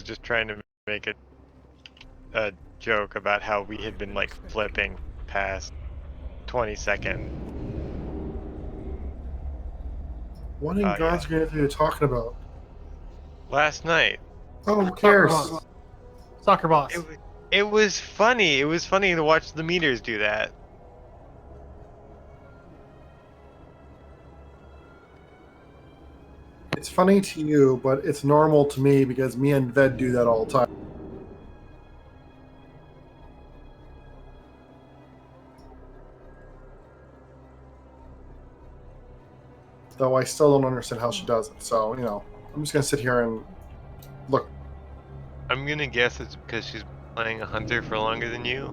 just trying to make a joke about how we had been like flipping past 20 seconds. What in God's green are you talking about? Last night. Oh, who cares? Soccer boss. It was funny. It was funny to watch the meters do that. It's funny to you, but it's normal to me because me and Ved do that all the time. Though I still don't understand how she does it. So, you know, I'm just going to sit here and look. I'm going to guess it's because she's playing a hunter for longer than you.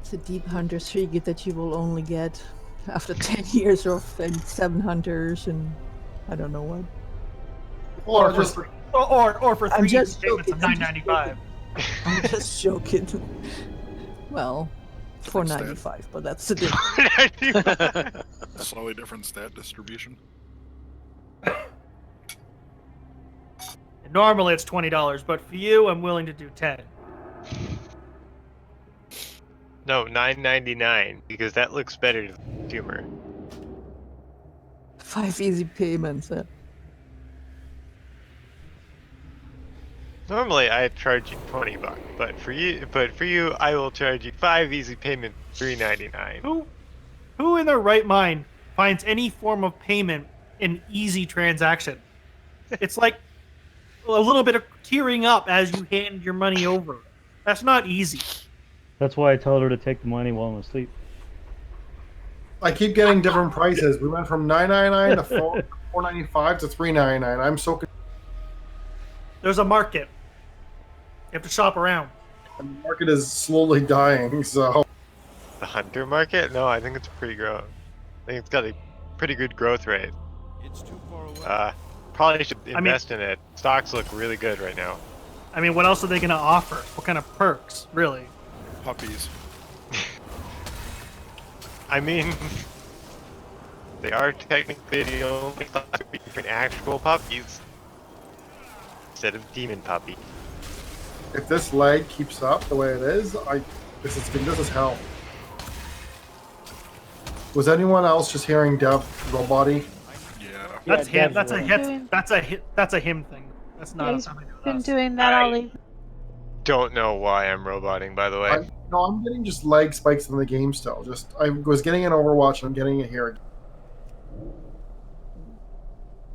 It's a deep hunter streak that you will only get after 10 years of and 7 hunters and I don't know what. Or for 3 just payments of $9.95. I'm just joking. Well, $4.95, but that's the difference. Slightly different stat distribution. Normally it's $20, but for you, I'm willing to do 10. No, $9.99 because that looks better to the consumer. 5 easy payments. Normally I charge you $20, but for you, I will charge you 5 easy payments, $3.99. Who in their right mind finds any form of payment an easy transaction? It's like a little bit of tearing up as you hand your money over. That's not easy. That's why I told her to take the money while I'm asleep. I keep getting different prices. We went from $9.99 to $4.95 to $3.99. I'm so confused. There's a market. You have to shop around. The market is slowly dying, so... The hunter market? No, I think it's pretty growth. I think it's got a pretty good growth rate. It's too far away. Probably should invest in it. Stocks look really good right now. I mean, what else are they going to offer? What kind of perks, really? Puppies. I mean, they are technically the only class between actual puppies instead of demon puppy. If this lag keeps up the way it is, this is hell. Was anyone else just hearing Dev Robot-y? Yeah. That's him. That's a him thing. That's not He's something to do with been us. doing that all evening. Don't know why I'm roboting, by the way. I'm getting just lag spikes in the game still. I was getting an Overwatch and I'm getting it here.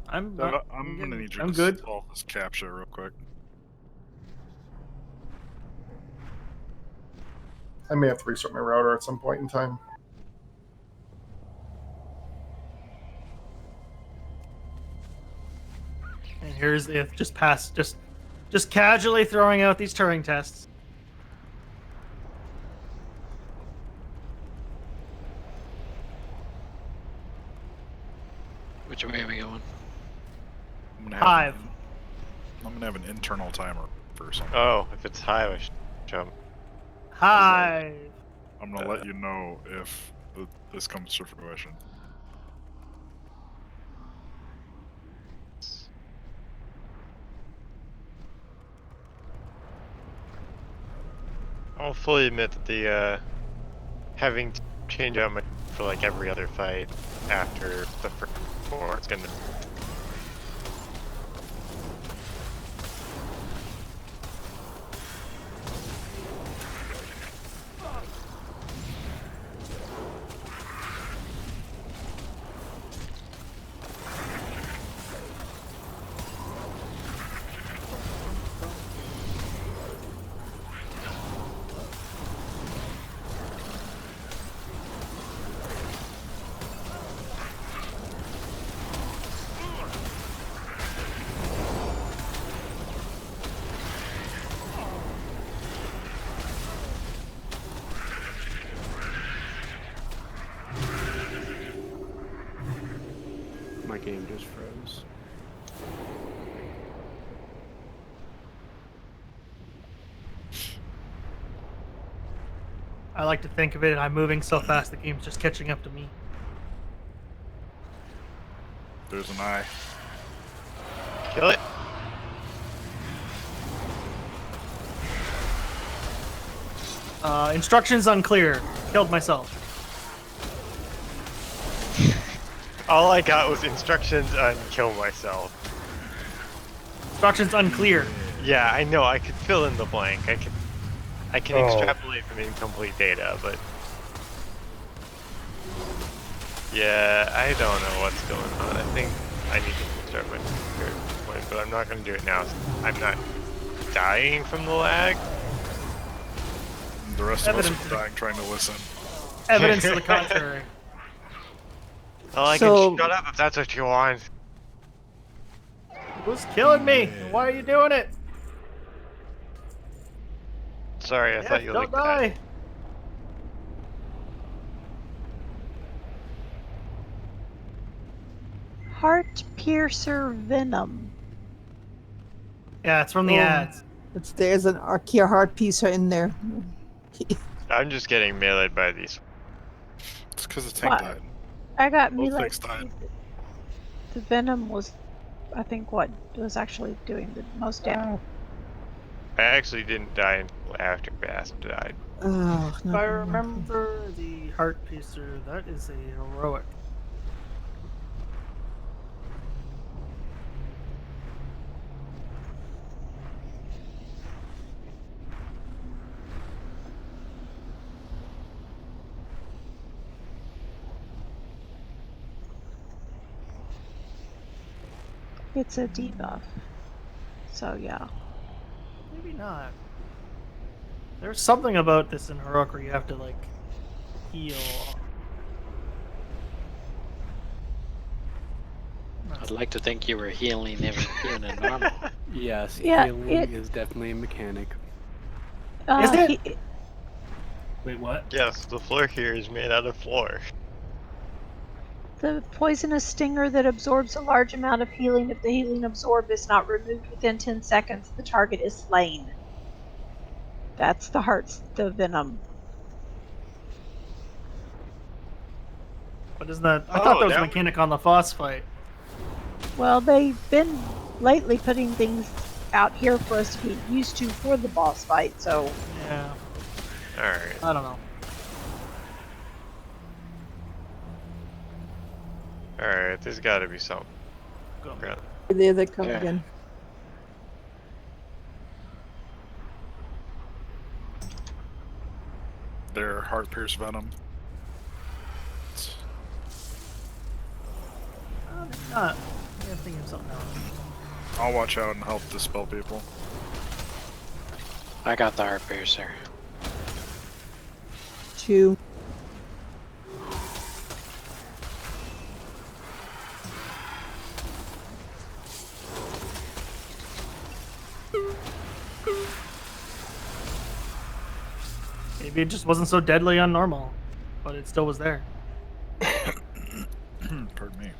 I'm gonna need you to good. install this captcha real quick. I may have to restart my router at some point in time. And here's if just casually throwing out these Turing tests. Which way are we going? Hive. I'm gonna have an internal timer for something. Oh, if it's high, I should jump. Hive. I'm gonna let you know if this comes to fruition. I'll fully admit that the having to change out my for like every other fight after the first 4 is gonna. My game just froze. I like to think of it, I'm moving so fast the game's just catching up to me. There's an eye. Kill it. Instructions unclear. Killed myself. All I got was instructions on kill myself. Instructions unclear. Yeah, I know. I could fill in the blank. I can Oh. extrapolate from incomplete data, but yeah, I don't know what's going on. I think I need to start my computer point, but I'm not going to do it now. I'm not dying from the lag. The rest of us Evidence. are dying trying to listen. Evidence to the contrary. Well, I So- can shut up if that's what you want. Who's killing me? And why are you doing it? Sorry, I Yes, thought you don't liked that. die. Heart piercer venom. Yeah, it's from the Oh. ads. There's an Archaea heart piece in there. I'm just getting meleeed by these. It's because the tank What? died. I got Both melee. things died. The venom was, I think, what was actually doing the most damage. I actually didn't die until after Bass died. Oh, If I remember the heart piecer, that is a heroic. It's a debuff. So yeah. Maybe not. There's something about this in heroic where you have to like heal. I'd like to think you were healing everything in normal. Yes, Yeah, healing is definitely a mechanic. Is it? Wait, what? Yes, the floor here is made out of floor. The poisonous stinger that absorbs a large amount of healing. If the healing absorbed is not removed within 10 seconds, the target is slain. That's the venom. But isn't that? I thought Oh, that was a that mechanic on the Foss fight. Well, they've been lately putting things out here for us to get used to for the boss fight, so Yeah, Alright. I don't know. Alright, there's gotta be something. Go. There they come Yeah. again. Their heart pierce venom. Maybe not. I'm thinking of something else. I'll watch out and help dispel people. I got the heart piercer. 2. Maybe it just wasn't so deadly on normal, but it still was there. Pardon me.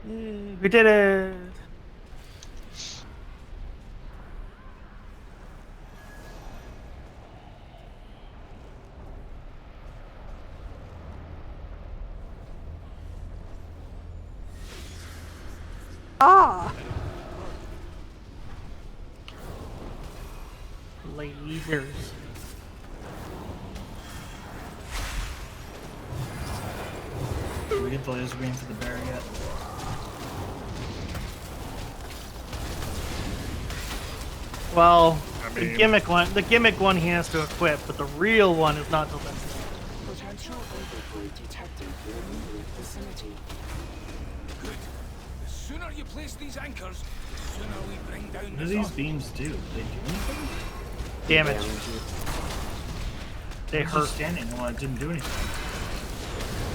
Yay, we did it! Years. Did we get the laser beam for the bear yet? Well, I the mean- gimmick one he has to equip, but the real one is not till then. Potential overflow detected in immediate vicinity. Good. The sooner you place these anchors, the sooner we bring down What do these beams do? Do they do anything? Damage. They I was hurt. just standing while it didn't do anything.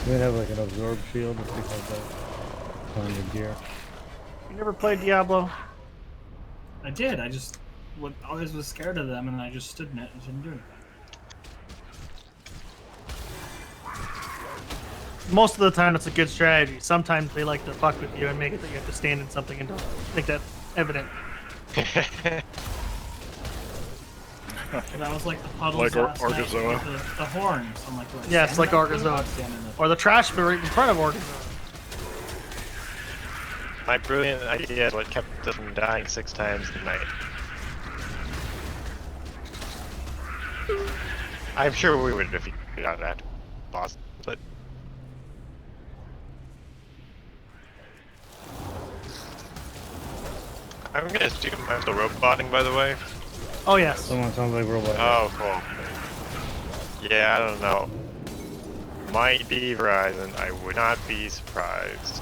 You would have like an absorb shield or something like that on your gear. You never played Diablo? I did. I just always was scared of them, and I just stood in it and didn't do anything. Most of the time, it's a good strategy. Sometimes they like to fuck with you and make it that you have to stand in something and don't make that evident. And that was like the puddles Like last night Argozoa. with the horns. I'm like, do I Yeah, it's stand like in that puddle? Argozoa. Stand in the- Or the trash bin right in front of Argozoa. My brilliant idea is what kept us from dying 6 times a night. I'm sure we would have defeated that boss, but I'm gonna assume I'm still roboting, by the way. Oh yes. Someone sounds like robot. Oh, cool. Yeah, I don't know. Might be Verizon. I would not be surprised.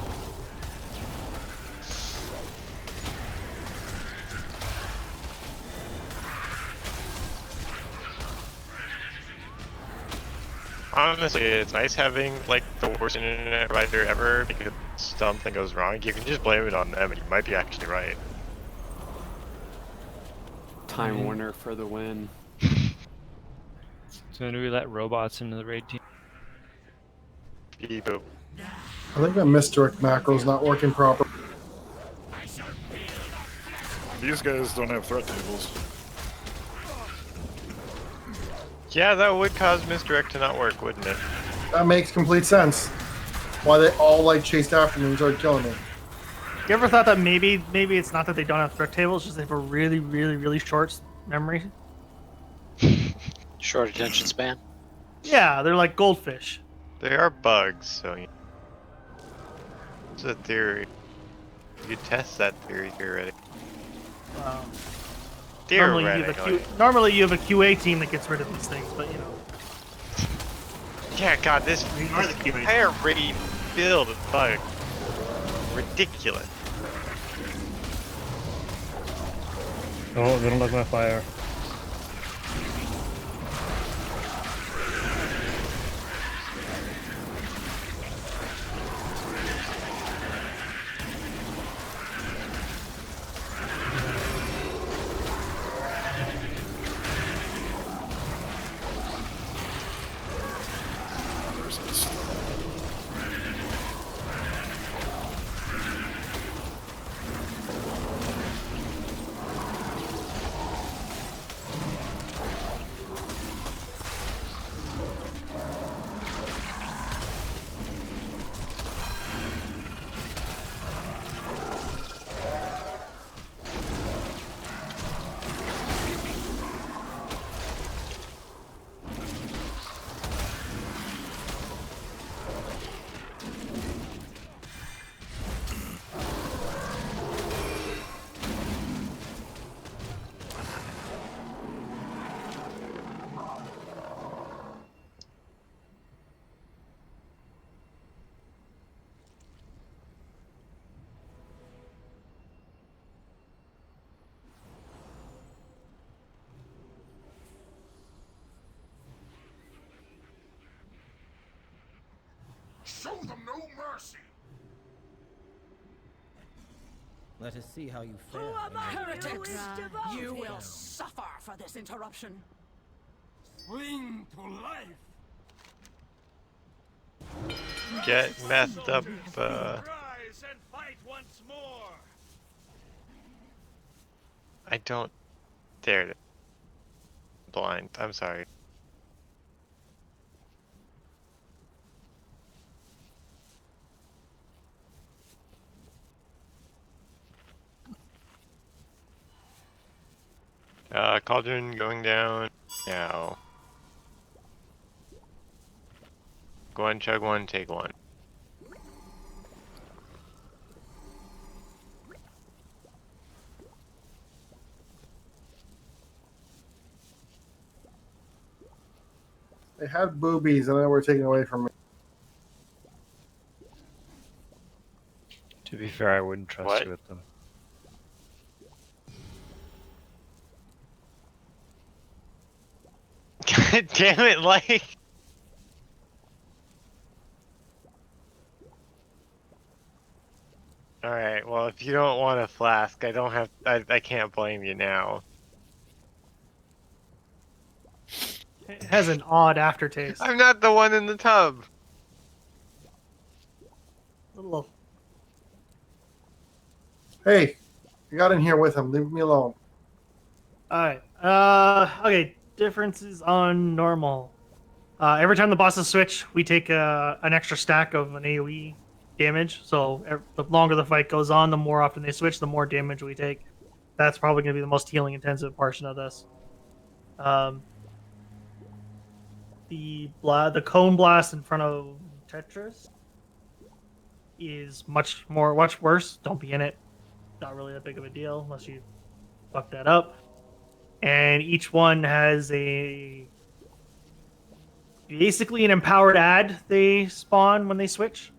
Honestly, it's nice having like the worst internet provider ever because something goes wrong. You can just blame it on them, and you might be actually right. Time Warner for the win. So when do we let robots into the raid team? Beep boop. I think that misdirect macro is not working properly. These guys don't have threat tables. Yeah, that would cause misdirect to not work, wouldn't it? That makes complete sense. Why they all like chased after me and started killing me. You ever thought that maybe it's not that they don't have threat tables, just they have a really short memory? Short attention span. Yeah, they're like goldfish. They are bugs, so it's a theory. You could test that theory theoretically. Normally you have a QA team that gets rid of these things, but you know. Yeah, God, this are the QA entire raid filled with bugs. Ridiculous. Oh, they don't like my fire. There's this. Show them no mercy. Let us see how you Who fare. am I? Heretics! You will suffer for this interruption. Swing to life. Get messed up. Rise and fight once more. I don't dare to. Blind. I'm sorry. Cauldron going down now. Go on, chug one, take one. They had boobies, and then we're taking away from me. To be fair, I wouldn't trust What? you with them. God damn it, like. Alright, well, if you don't want a flask, I can't blame you now. It has an odd aftertaste. I'm not the one in the tub. Little. Hey, you got in here with him. Leave me alone. Alright. Okay. Differences on normal. Every time the bosses switch, we take an extra stack of an AoE damage. So the longer the fight goes on, the more often they switch, the more damage we take. That's probably going to be the most healing intensive portion of this. The cone blast in front of Tetris is much worse. Don't be in it. Not really that big of a deal unless you fuck that up. And each one has basically an empowered ad they spawn when they switch.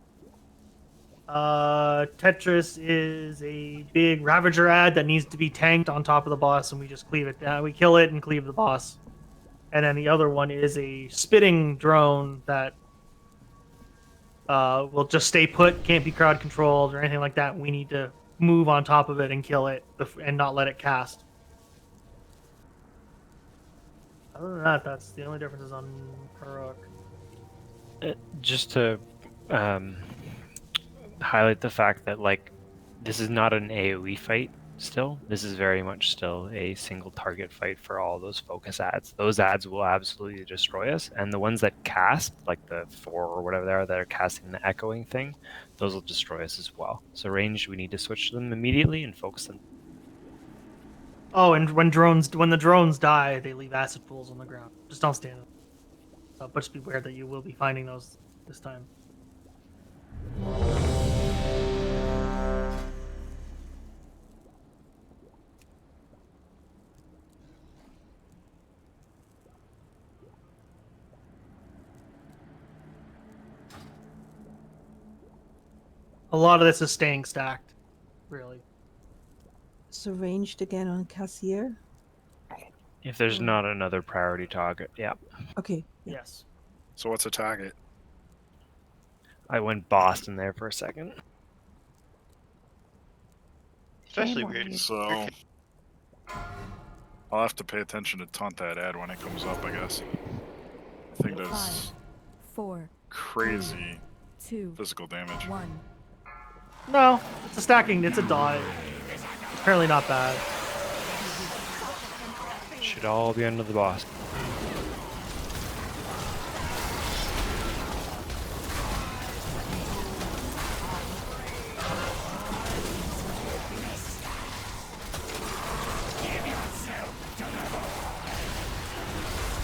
Tetris is a big Ravager ad that needs to be tanked on top of the boss, and we just cleave it down. We kill it and cleave the boss. And then the other one is a spitting drone that will just stay put, can't be crowd controlled or anything like that. We need to move on top of it and kill it and not let it cast. Other than that, that's the only differences on Karok. Just to highlight the fact that, like, this is not an AoE fight still. This is very much still a single target fight for all those focus ads. Those ads will absolutely destroy us, and the ones that cast, like the 4 or whatever they are that are casting the echoing thing, those will destroy us as well. So range, we need to switch to them immediately and focus them. Oh, and when the drones die, they leave acid pools on the ground. Just don't stand them. So, but just beware that you will be finding those this time. A lot of this is staying stacked, really. So ranged again on Cassier? If there's not another priority target, yeah. Okay. Yes. So what's a target? I went Boston there for a second. Especially weird. So I'll have to pay attention to taunt that ad when it comes up, I guess. I think there's 5, 4, crazy 2, physical damage. 1. No, it's a stacking. It's a dot. Apparently not bad. Should all be under the boss.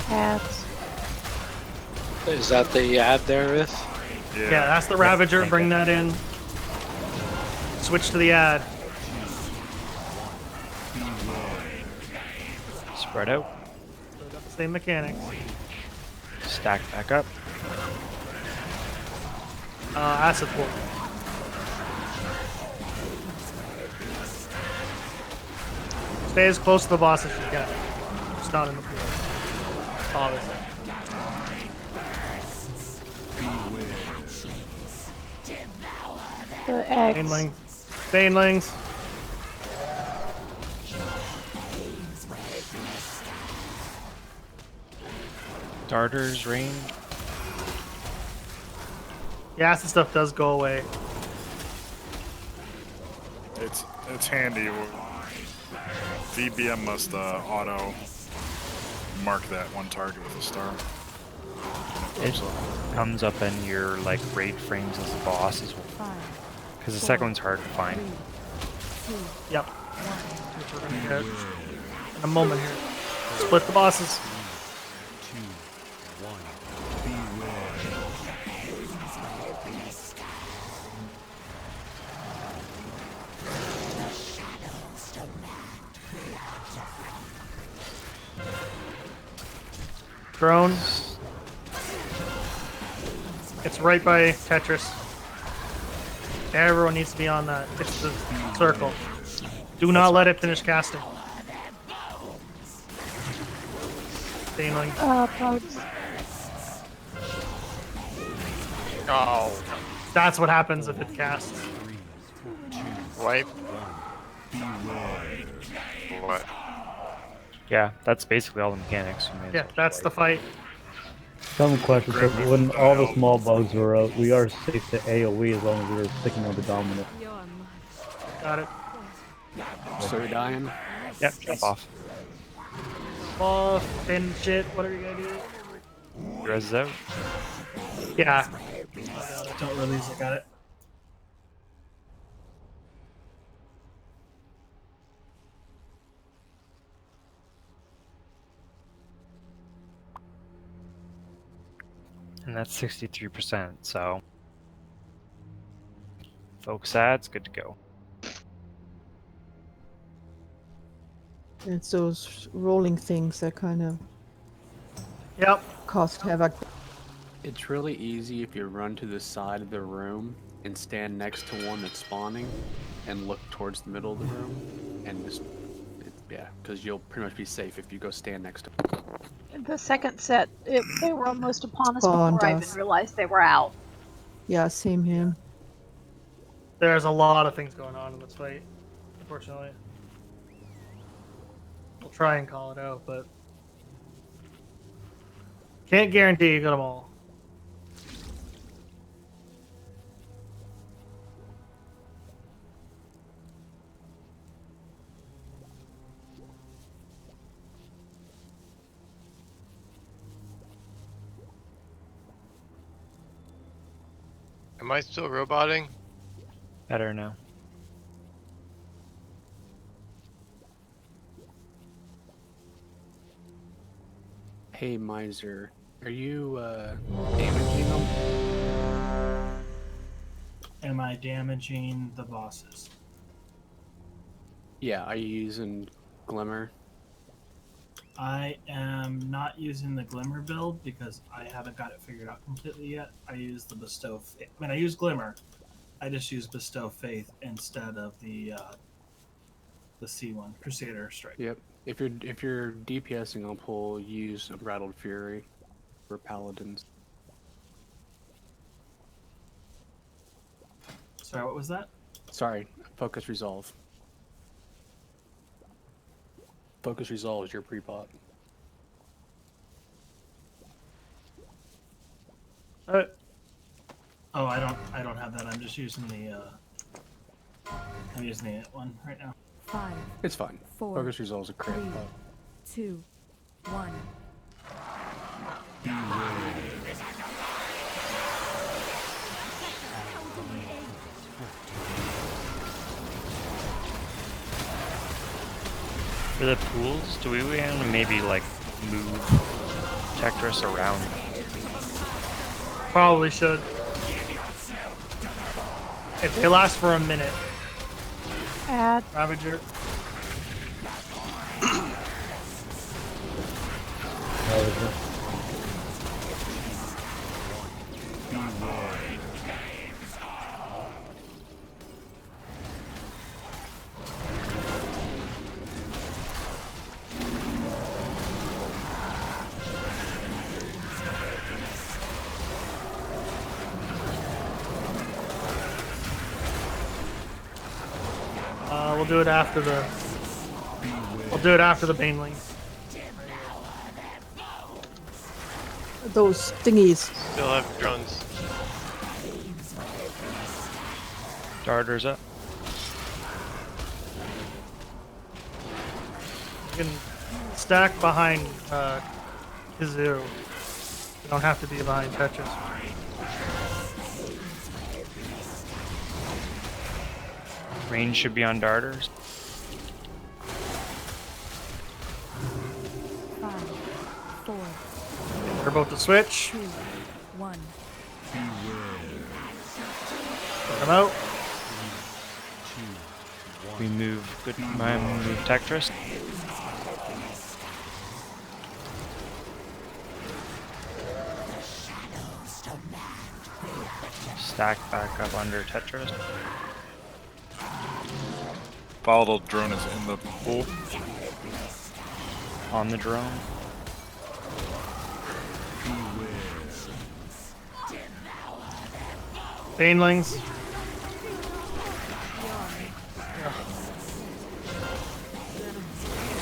Cats. Is that the ad there, Rith? Yeah, that's the Ravager. Bring that in. Switch to the ad. Spread out. So got the same mechanics. Stack back up. Acid pool. Stay as close to the boss as you can. Just not in the pool. Obviously. The eggs. Banelings. Darters, range. The acid stuff does go away. It's handy. VBM must auto mark that one target with a star. It comes up in your like raid frames as a boss as well. Because the second one's hard to find. Yep. Which we're gonna get in a moment here. Split the bosses. 3, 2, 1. Beware. Drone. It's right by Tetris. Everyone needs to be on that. It's the circle. Do not let it finish casting. Baneling. Bugs. Oh. That's what happens if it casts. Wipe. What? Yeah, that's basically all the mechanics. You may as Yeah, well just that's the wipe. fight. Some questions. So when all the small bugs were out, we are safe to AoE as long as we were sticking with the dominant. Got it. So you're dying? Yep, jump off. Off and shit. What are you gonna do? Res is out. Yeah. Don't release it. Got it. And that's 63%, so focus ads, good to go. It's those rolling things that kind of cost havoc. It's really easy if you run to the side of the room and stand next to one that's spawning and look towards the middle of the room and just, yeah, because you'll pretty much be safe if you go stand next to them. The second set, they were almost upon us Spawned before I us. even realized they were out. Yeah, same here. There's a lot of things going on in this fight, unfortunately. We'll try and call it out, but can't guarantee you get them all. Am I still roboting? Better now. Hey, Miser, are you damaging them? Am I damaging the bosses? Yeah, are you using Glimmer? I am not using the Glimmer build because I haven't got it figured out completely yet. I use the Bestow Faith. When I use Glimmer, I just use Bestow Faith instead of the C1, Crusader Strike. Yep. If you're DPSing on pull, use Rattled Fury for Paladins. Sorry, what was that? Sorry, Focus Resolve. Focus Resolve is your pre-pot. Oh, I don't have that. I'm just using the I'm using the one right now. 5. It's fine. 4. Focus Resolve is a crit. 3, 2, 1. For the pools, do we want to maybe like move Tetris around? Probably should. If they last for a minute. Add. Ravager. We'll do it after the. We'll do it after the Baneling. Those thingies. Still have drones. Darters up. You can stack behind Kazoo. You don't have to be behind Tetris. Range should be on darters. We're about to switch. 2, 1. Come out. We move good move Tetris. Stack back up under Tetris. Volatile drone is in the pool. On the drone. Banelings.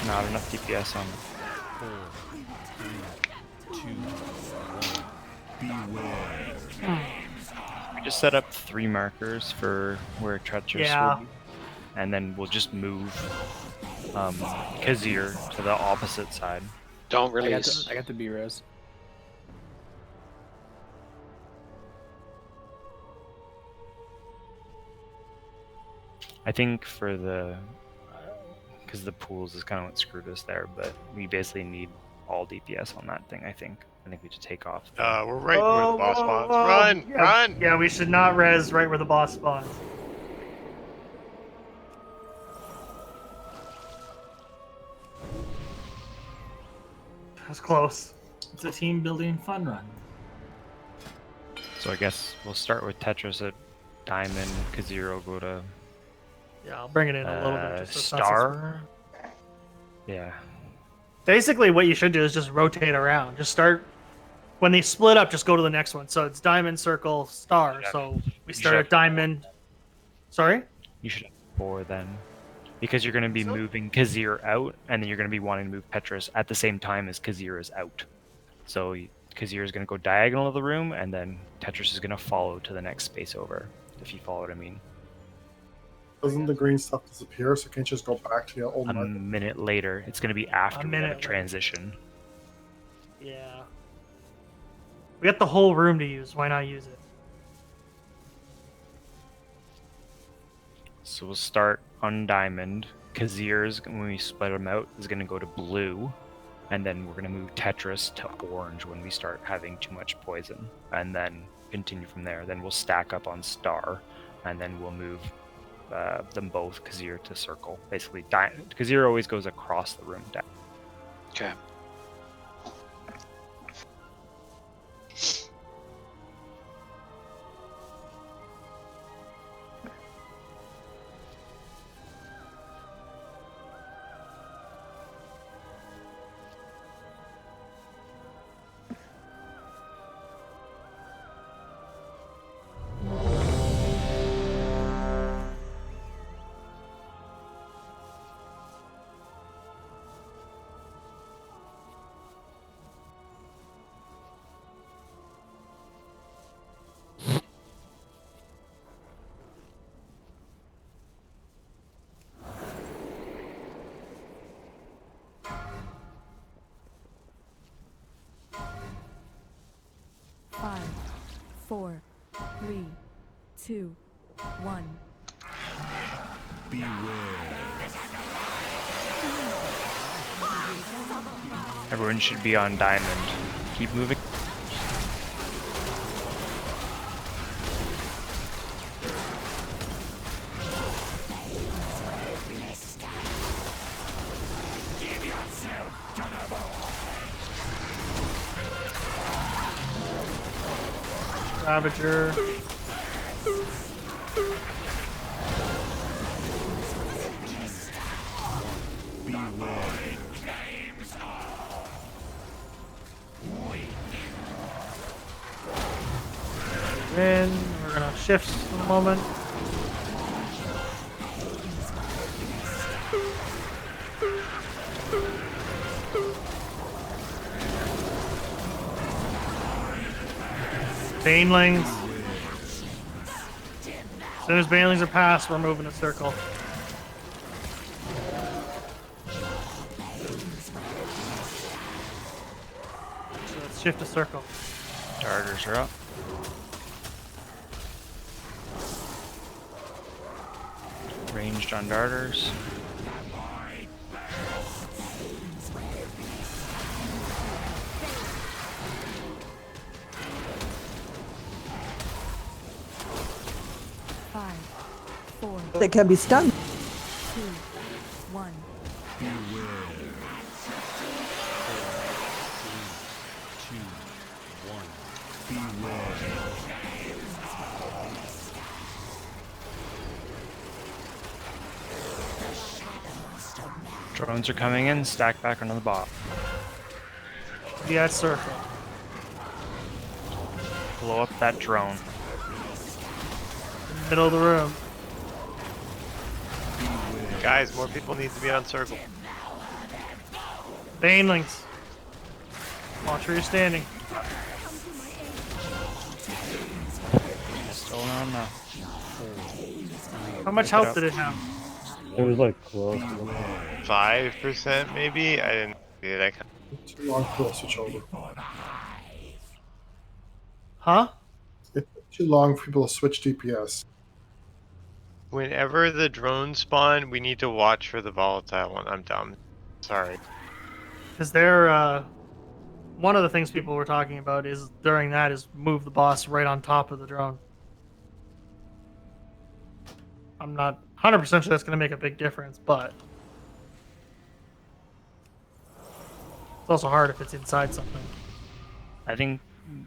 Not enough DPS on. 4, 3, 2, 1. Beware. We just set up 3 markers for where Tetris will be. And then we'll just move Kazir to the opposite side. Don't release. I got the B-res. I think for the, because the pools is kind of what screwed us there, but we basically need all DPS on that thing. I think we should take off. We're right where the boss spawns. whoa. Run, Yeah, run! Yeah, we should not res right where the boss spawns. That's close. It's a team building fun run. So I guess we'll start with Tetris at Diamond. Kazir will go to. Yeah, I'll bring it in a little bit. Just so it's not so Star. Yeah. Basically, what you should do is just rotate around. Just start when they split up. Just go to the next one. So it's Diamond, Circle, Star. So we start at Diamond. Sorry. You should have 4 then, because you're going to be moving Kazir out, and then you're going to be wanting to move Tetris at the same time as Kazir is out. So Kazir is going to go diagonal of the room, and then Tetris is going to follow to the next space over. If you follow what I mean. Doesn't the green stuff disappear? So can't you just go back to your old A minute later. It's going to be after we have a transition. Yeah. We got the whole room to use. Why not use it? So we'll start on Diamond. Kazir's, when we split them out, is going to go to blue. And then we're going to move Tetris to orange when we start having too much poison. And then continue from there. Then we'll stack up on Star. And then we'll move them both, Kazir to Circle. Basically, Kazir always goes across the room. Okay. Five, 4, 3, 2, 1. Beware. Everyone should be on Diamond. Keep moving. Ravager. In. We're gonna shift in a moment. Banelings. As soon as Banelings are passed, we're moving a circle. So let's shift a circle. Darters are up. Ranged on darters. 4, They can be stunned. 2, 1. Beware. 4, 3, 2, 1. Beware. Drones are coming in. Stack back onto the bot. Yeah, it's circle. Blow up that drone. Middle of the room. Guys, more people need to be on circle. Banelings. Watch where you're standing. Still not enough. How much health did it have? It was like close. 5% maybe? I didn't see it. I can't. Too long for people to switch over. Huh? It's too long for people to switch DPS. Whenever the drones spawn, we need to watch for the volatile one. I'm dumb. Sorry. Because they're one of the things people were talking about is during that is move the boss right on top of the drone. I'm not 100% sure that's going to make a big difference, but it's also hard if it's inside something. I think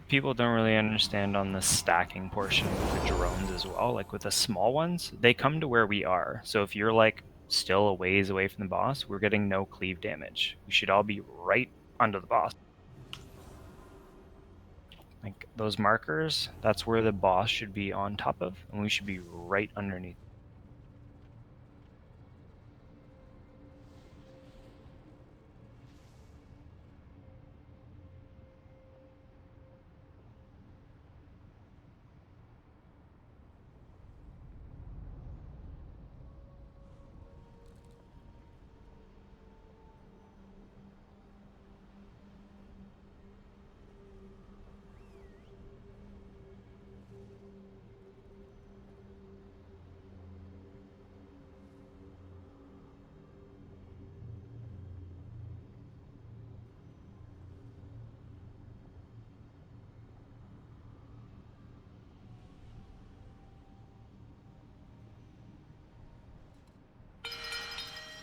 people don't really understand on the stacking portion with the drones as well. Like with the small ones, they come to where we are. So if you're like still a ways away from the boss, we're getting no cleave damage. We should all be right under the boss. Like those markers, that's where the boss should be on top of, and we should be right underneath.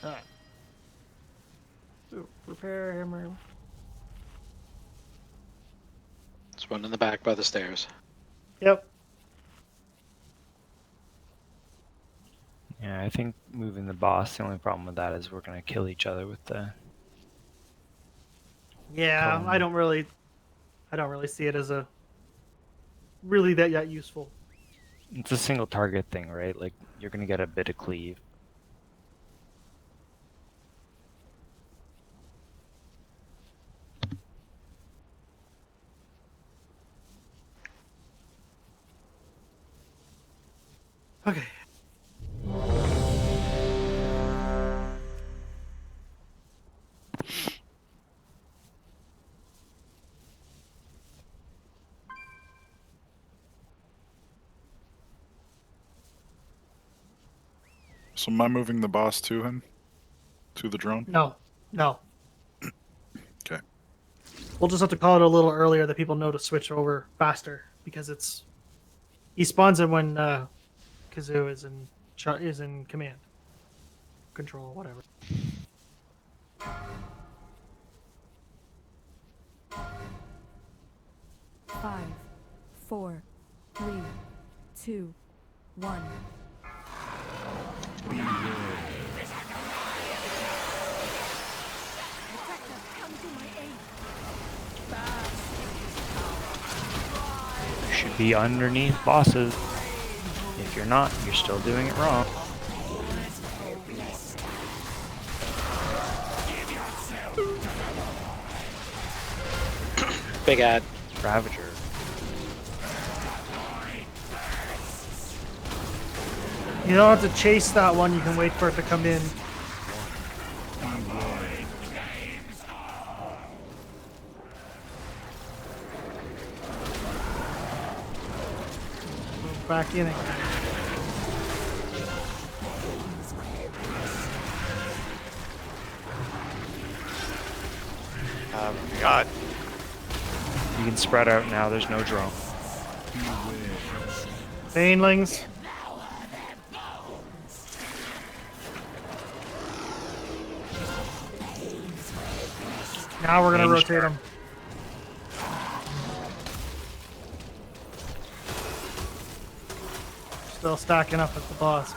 Alright. So, repair hammer. There's one in the back by the stairs. Yep. Yeah, I think moving the boss, the only problem with that is we're going to kill each other with the... Yeah, I don't really see it as a really that useful. It's a single target thing, right? Like, you're going to get a bit of cleave. Okay. So am I moving the boss to him? To the drone? No. Okay. We'll just have to call it a little earlier that people know to switch over faster because he spawns it when Kazoo is in command, control, whatever. Five, 4, 3, 2, 1. You should be underneath bosses. If you're not, you're still doing it wrong. Big ad. Ravager. You don't have to chase that one. You can wait for it to come in. Move back in it. God. You can spread out now. There's no drone. Banelings. Now we're gonna Range rotate them. Still stacking up at the boss.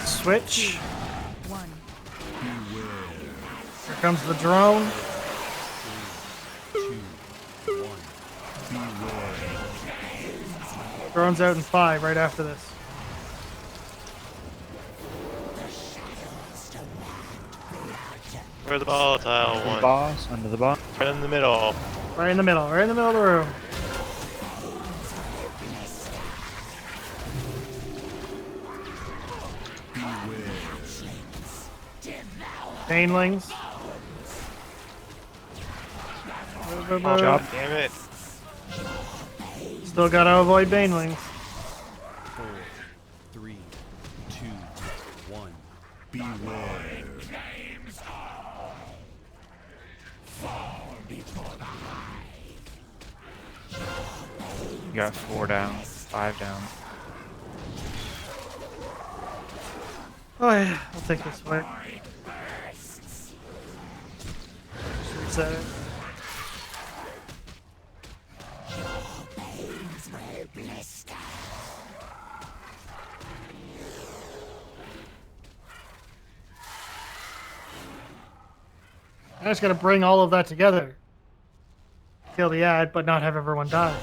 Switch. Here comes the drone. Drone's out in 5 right after this. Where's the volatile one? Boss, under the boss. Right in the middle. Right in the middle. Right in the middle of the room. Banelings. Good job. Damn it. Still gotta avoid banelings. 4, 3, 2, 1. Beware. You got 4 down, 5 down. Oh yeah, I'll take this way. Just reset it. I just gotta bring all of that together. Kill the ad, but not have everyone die.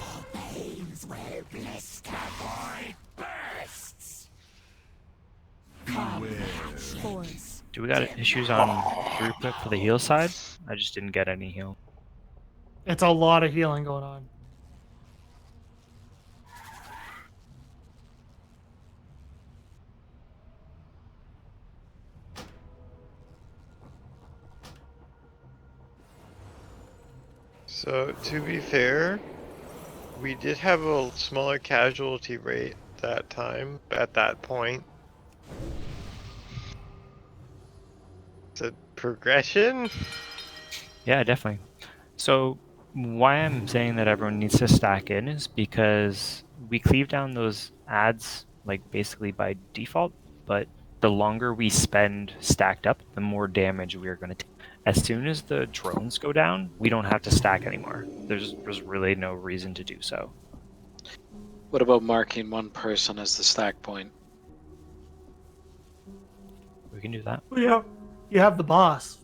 Do we got issues on throughput for the heal side? I just didn't get any heal. It's a lot of healing going on. So, to be fair, we did have a smaller casualty rate that time, at that point. It's a progression? Yeah, definitely. So why I'm saying that everyone needs to stack in is because we cleave down those ads like basically by default, but the longer we spend stacked up, the more damage we are going to take. As soon as the drones go down, we don't have to stack anymore. There's really no reason to do so. What about marking one person as the stack point? We can do that. Yeah, you have the boss.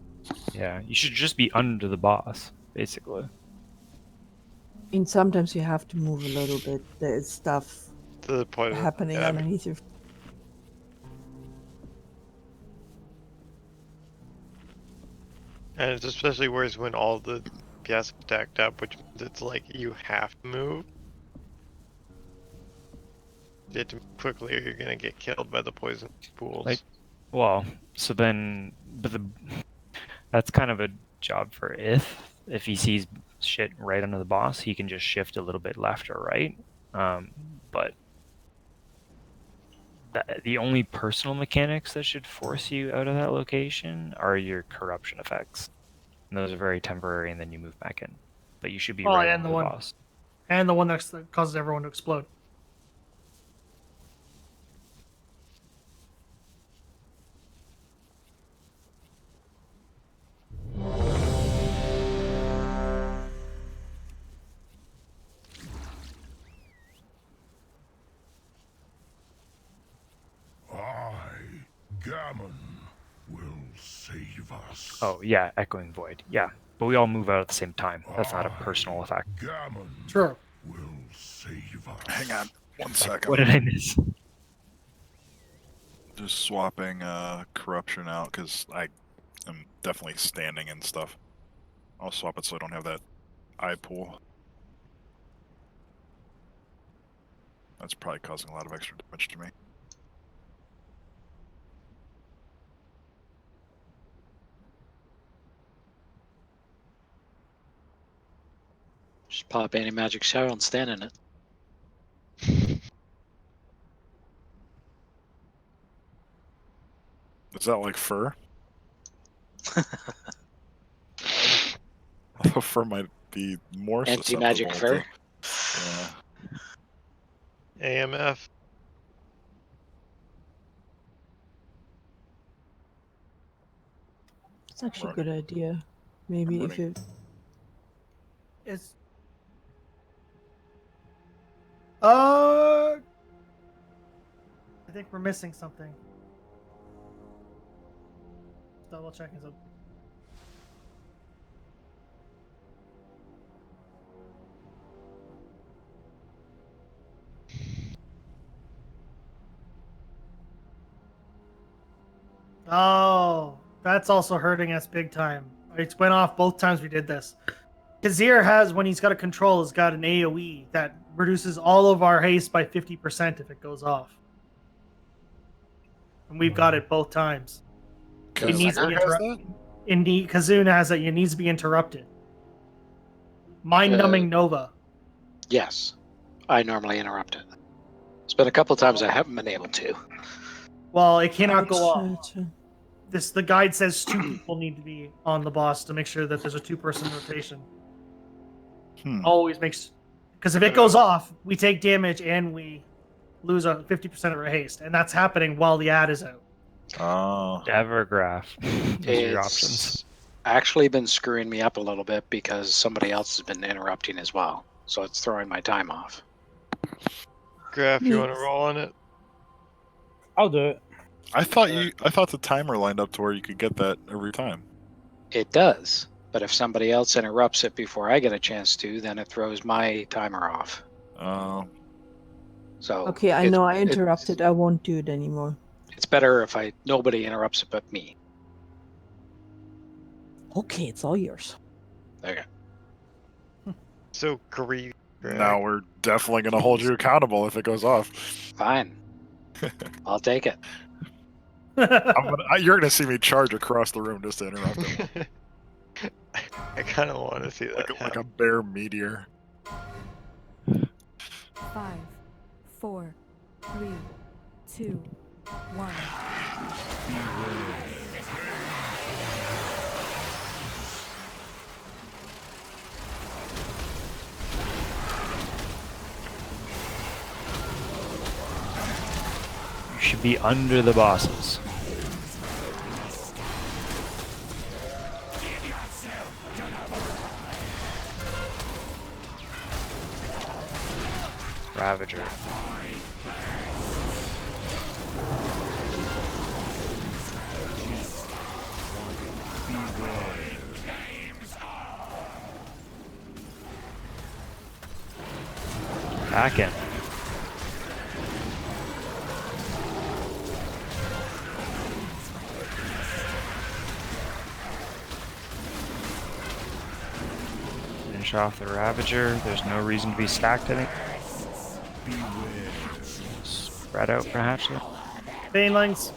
Yeah, you should just be under the boss, basically. And sometimes you have to move a little bit. There's stuff to the point happening of, underneath your. And it's especially worse when all the gas stacked up, which means it's like you have to move. You have to move quickly or you're gonna get killed by the poison pools. Like, well, so then, but that's kind of a job for if he sees shit right under the boss, he can just shift a little bit left or right. But the only personal mechanics that should force you out of that location are your corruption effects. And those are very temporary, and then you move back in. But you should be right and under the one, boss. and the one that causes everyone to explode. Gammon will save us. Oh, yeah, Echoing Void. Yeah, but we all move out at the same time. That's not a personal effect. Gammon True. will save us. Hang on 1 second. What did I miss? Just swapping corruption out because I am definitely standing and stuff. I'll swap it so I don't have that eye pool. That's probably causing a lot of extra damage to me. Just pop any magic shower and stand in it. Is that like fur? Fur might be more Anti-magic susceptible fur. Yeah. AMF. It's actually a good idea. Maybe if you. It's. I think we're missing something. Double checking something. Oh, that's also hurting us big time. It went off both times we did this. Kazir has, when he's got a control, has got an AoE that reduces all of our haste by 50% if it goes off. And we've got it both times. It needs to be interrupted. Indeed, Kazuna has it. It needs to be interrupted. Mind-numbing Nova. Yes, I normally interrupt it. It's been a couple times I haven't been able to. Well, it cannot go off. The guide says 2 people need to be on the boss to make sure that there's a 2-person rotation. Always makes, because if it goes off, we take damage and we lose a 50% of our haste, and that's happening while the ad is out. Oh. Evergraph. Those are your options. It's actually been screwing me up a little bit because somebody else has been interrupting as well, so it's throwing my time off. Graph, you want to roll on it? I'll do it. I thought the timer lined up to where you could get that every time. It does, but if somebody else interrupts it before I get a chance to, then it throws my timer off. Oh. So Okay, I know I interrupted. I won't do it anymore. It's better if nobody interrupts it but me. Okay, it's all yours. Okay. So greedy. Now we're definitely going to hold you accountable if it goes off. Fine. I'll take it. You're going to see me charge across the room just to interrupt him. I kind of want to see that. Like a bear meteor. 5, 4, 3, 2, 1. You should be under the bosses. Ravager. Back in. Finish off the Ravager. There's no reason to be stacked in it. Spread out, perhaps. Banelings.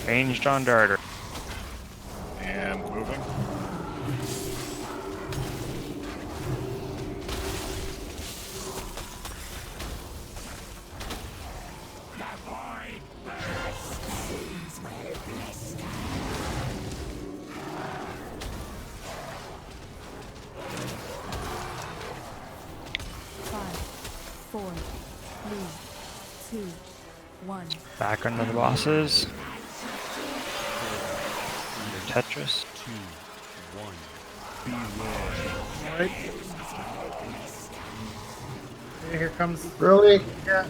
Ranged on Darter. And moving. Back under the bosses. Under Tetris. 2, 1. Beware. Alright. Here comes. Really? Yeah.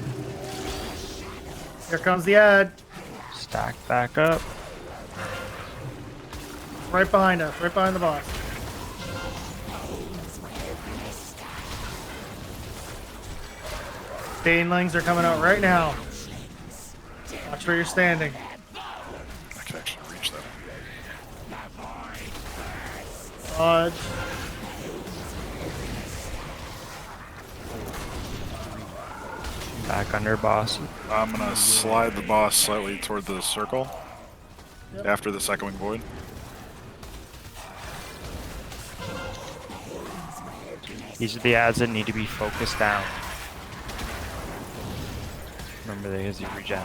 Here comes the ad. Stack back up. Right behind us. Right behind the boss. Banelings are coming out right now. Watch where you're standing. I can actually reach that. Dodge. Back under boss. I'm going to slide the boss slightly toward the circle after this Echoing Void. These are the ads that need to be focused down. Remember, they use the regen.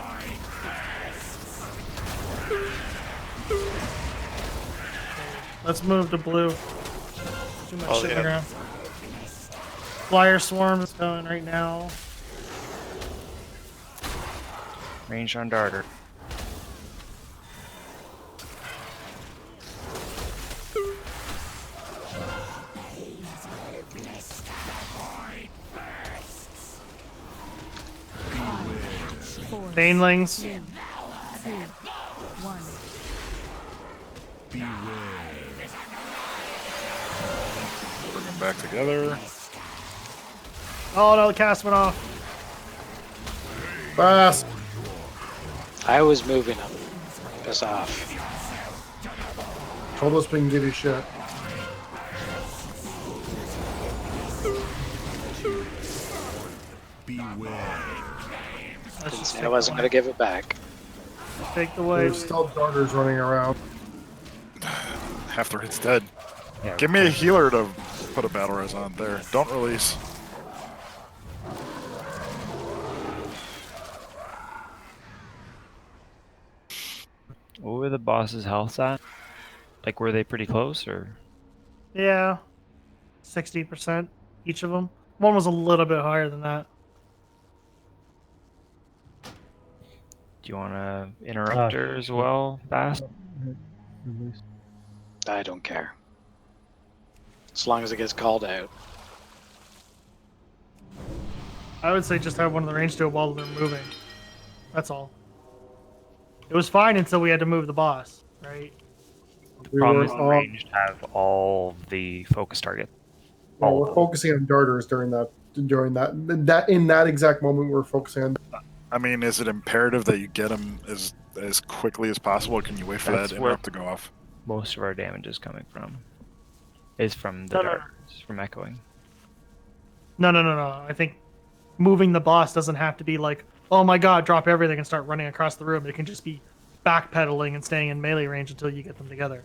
Let's move to blue. Too much Oh, shit yeah. around. Flyer swarm is going right now. Range on darter. Banelings. 2, 2, 1. Bring them back together. Oh no, the cast went off. Fast. I was moving them. Piss off. Told us we can give you shit. Didn't say I wasn't going to give it back. Take the way. There's still darters running around. Half the raid's dead. Yeah, Give me a healer to put a battle res on there. Don't release. What were the boss's health at? Like, were they pretty close, or? Yeah. 60% each of them. One was a little bit higher than that. Do you want to interrupt her as well, Bass? I don't care. As long as it gets called out. I would say just have one of the range do it while they're moving. That's all. It was fine until we had to move the boss, right? We Problem were is the range have all the focus target. Yeah, All we're of them. focusing on darters during that in that exact moment we're focusing on. I mean, is it imperative that you get them as quickly as possible, or can you wait for That's that where interrupt to go off? most of our damage is coming from. Is from the No, no, no. darts, from echoing. No. I think moving the boss doesn't have to be like, oh my god, drop everything and start running across the room. It can just be backpedaling and staying in melee range until you get them together.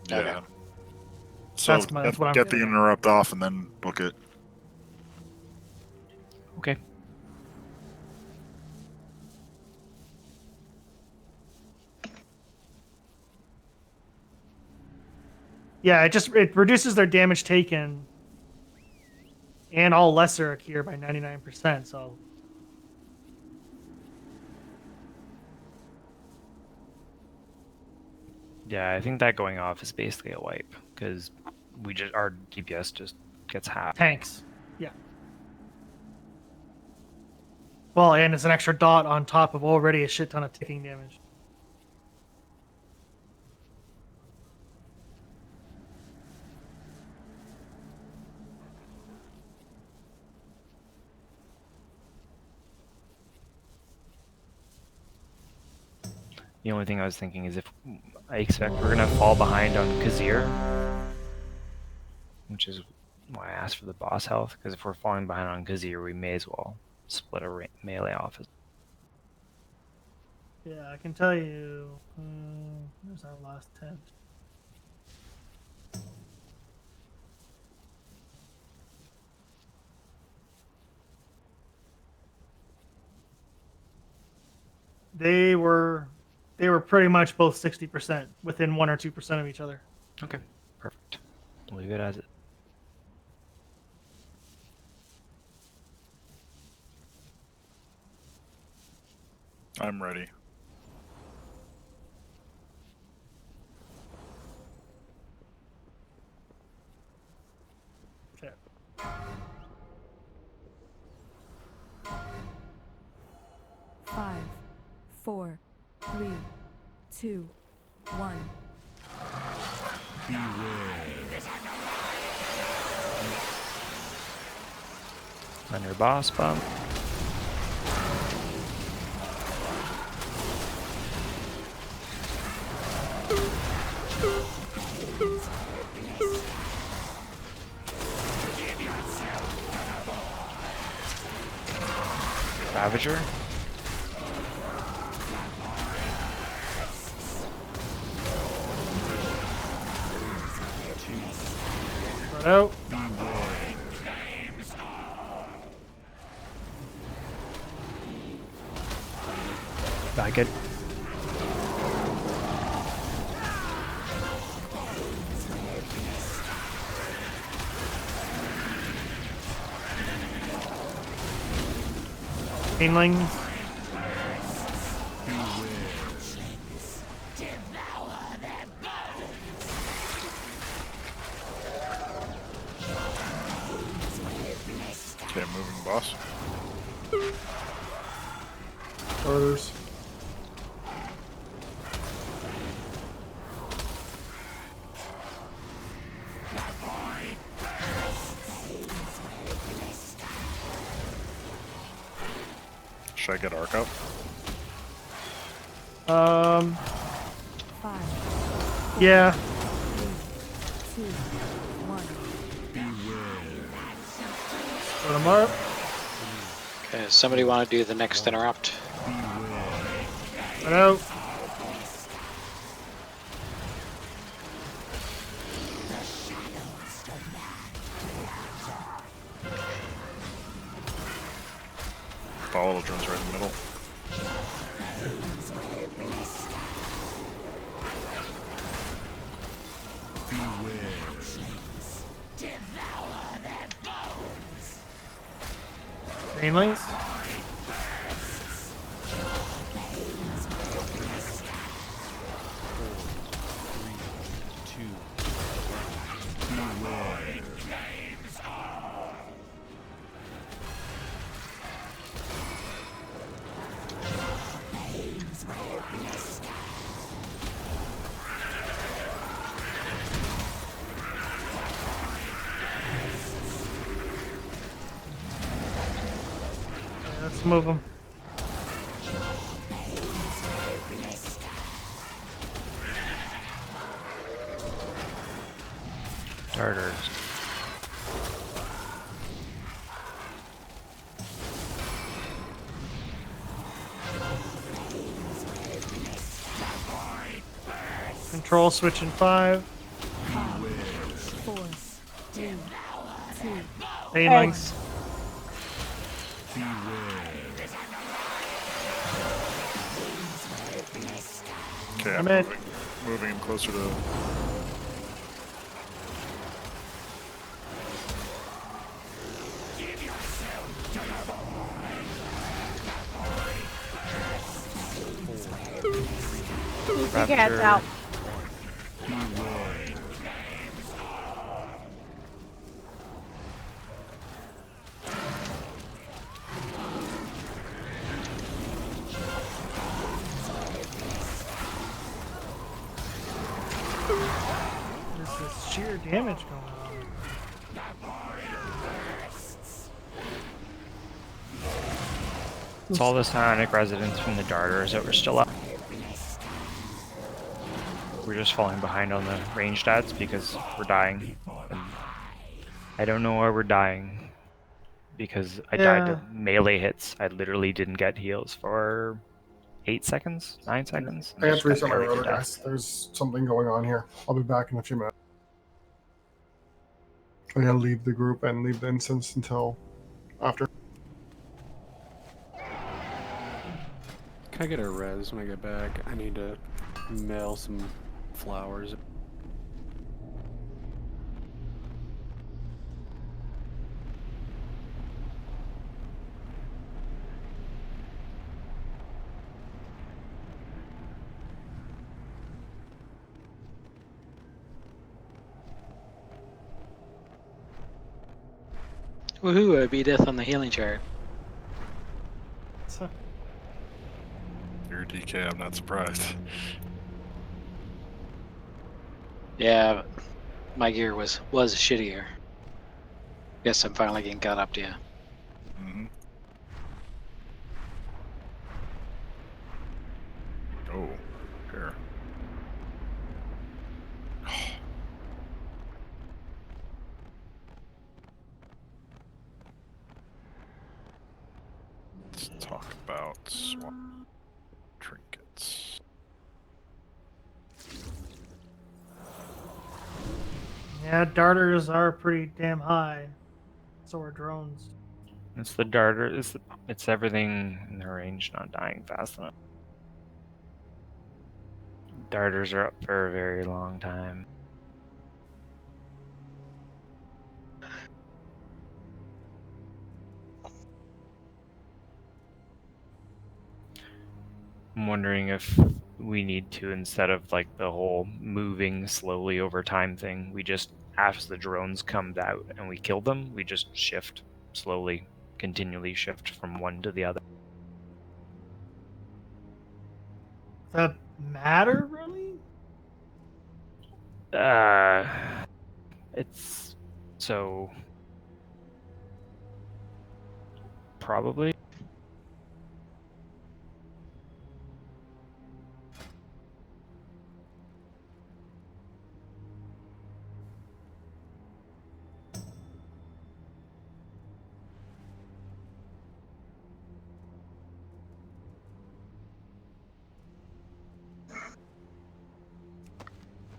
Yeah. So That's what I'm get the getting at. interrupt off and then book it. Okay. Yeah, it reduces their damage taken and all lesser here by 99%, so Yeah, I think that going off is basically a wipe because our DPS just gets half. tanks. Yeah. Well, and it's an extra dot on top of already a shit ton of ticking damage. The only thing I was thinking is if I expect we're gonna fall behind on Kazir, which is why I asked for the boss health, because if we're falling behind on Kazir, we may as well split a melee off. Yeah, I can tell you. Where's our last tent? They were pretty much both 60%, within 1 or 2% of each other. Okay, perfect. Leave it as it. I'm ready. Okay. Five, 4, 3, 2, 1. Under boss bump. Ravager. Right out. Back it. Chainlings. Okay, moving boss. Orders. Should I get arc up? 5, Yeah. 2, 1. Put them up. Okay, somebody want to do the next interrupt? Hello. Volatile drones right in the middle. Chainlings. Let's move them. Darters. Control switch in 5. 4, 3, 2. Chainlings. Okay, I'm I'm in. moving him closer to. The cat's out. This is sheer damage going on. It's all the psionic resonance from the darters that were still up. We're just falling behind on the range stats because we're dying. And I don't know why we're dying. Because I died to melee hits. I literally didn't get heals for 8 seconds, 9 seconds. And I have just to got reset my parried to rotor, death. guys. There's something going on here. I'll be back in a few minutes. I gotta leave the group and leave the instance until after. Can I get a res when I get back? I need to mail some flowers. Woohoo, I beat death on the healing chart. You're DK, I'm not surprised. Yeah, my gear was shittier. Guess I'm finally getting caught up to you. Mm-hmm. Oh, here. Let's talk about swap trinkets. Yeah, darters are pretty damn high. So are drones. It's the darter. It's everything in the range not dying fast enough. Darters are up for a very long time. I'm wondering if we need to, instead of like the whole moving slowly over time thing, we just, as the drones come out and we kill them, we just shift slowly, continually shift from one to the other. Does that matter, really? It's so probably.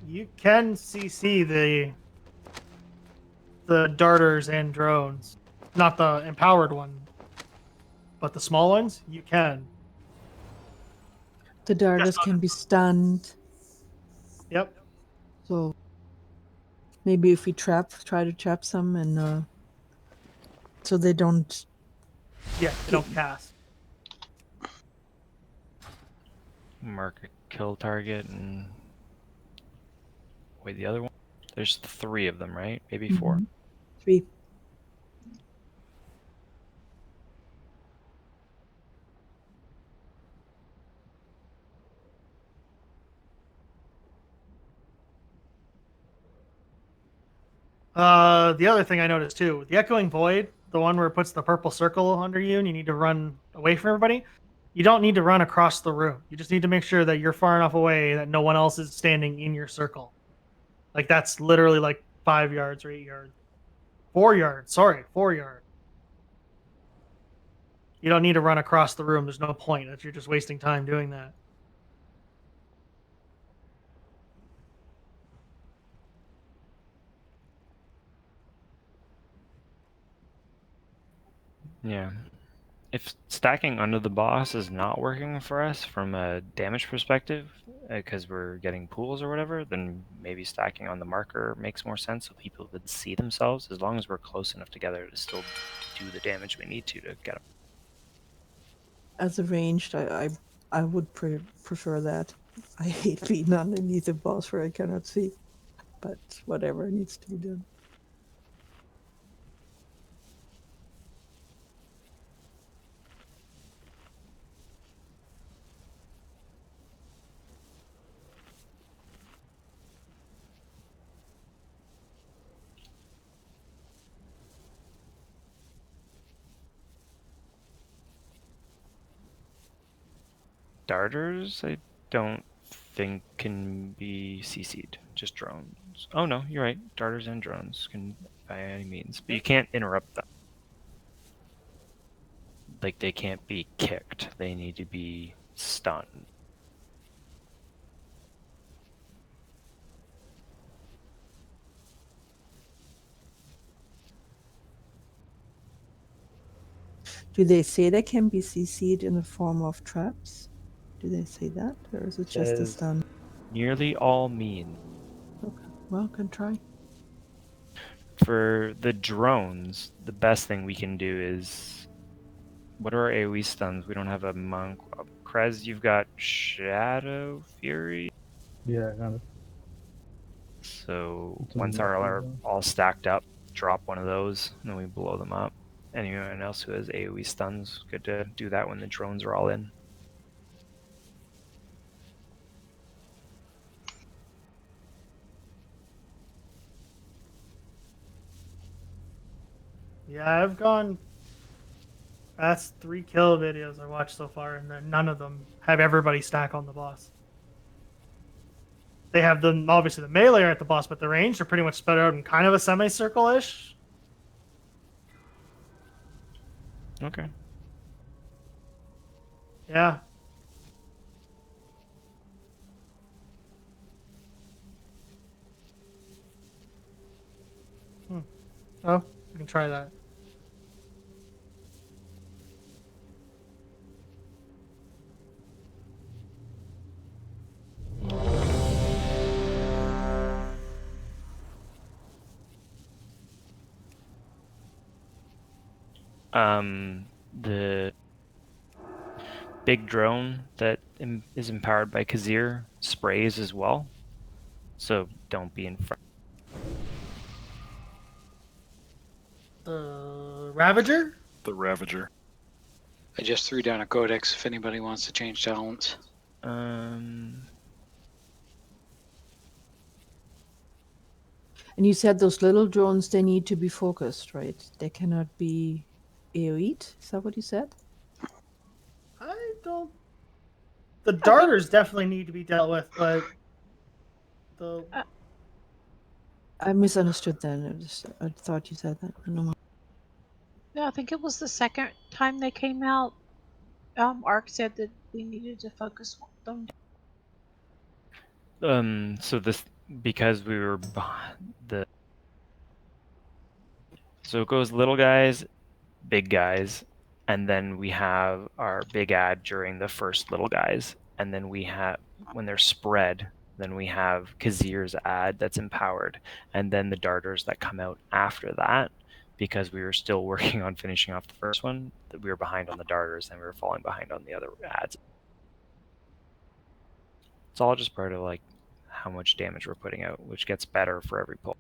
You can CC the darters and drones, not the empowered one, but the small ones. You can. The darters can be stunned. Yep. So maybe if we try to trap some and so they don't. Yeah, they don't cast. Mark a kill target and wait, the other one. There's 3 of them, right? Maybe 4. Mhm. 3. The other thing I noticed too, the echoing void, the one where it puts the purple circle under you and you need to run away from everybody. You don't need to run across the room. You just need to make sure that you're far enough away that no one else is standing in your circle. Like that's literally like 5 yards or 8 yards. 4 yards. Sorry, 4 yards. You don't need to run across the room. There's no point. You're just wasting time doing that. Yeah. If stacking under the boss is not working for us from a damage perspective, because we're getting pools or whatever, then maybe stacking on the marker makes more sense so people can see themselves, as long as we're close enough together to still do the damage we need to get them. As a ranged, I would prefer that. I hate being underneath a boss where I cannot see, but whatever needs to be done. Darters, I don't think can be CC'd, just drones. Oh no, you're right. Darters and drones can by any means, but you can't interrupt them. Like they can't be kicked. They need to be stunned. Do they say they can be CC'd in the form of traps? Do they say that, or is it just a Says stun? nearly all mean. Okay, well, can try. For the drones, the best thing we can do is, what are our AoE stuns? We don't have a monk. Krez, you've got Shadow Fury. Yeah, I got it. So It's a once our are weapon, all stacked up, drop one of those, and then we blow them up. Anyone else who has AoE stuns, good to do that when the drones are all in. Yeah, I've gone. That's 3 kill videos I watched so far, and none of them have everybody stack on the boss. They have them obviously the melee are at the boss, but the range are pretty much spread out in kind of a semicircle-ish. Okay. Yeah. Oh, we can try that. The big drone that is empowered by Kazir sprays as well. So don't be in front. The Ravager? The Ravager. I just threw down a codex if anybody wants to change talents. And you said those little drones, they need to be focused, right? They cannot be AoE'd. Is that what you said? I don't. The darters definitely need to be dealt with, but the I misunderstood then. I thought you said that. No. Yeah, I think it was the second time they came out. Ark said that we needed to focus them. So this, because we were so it goes little guys, big guys, and then we have our big ad during the first little guys, and then we have, when they're spread, then we have Kazir's ad that's empowered, and then the darters that come out after that, because we were still working on finishing off the first one, that we were behind on the darters and we were falling behind on the other ads. It's all just part of like how much damage we're putting out, which gets better for every pull.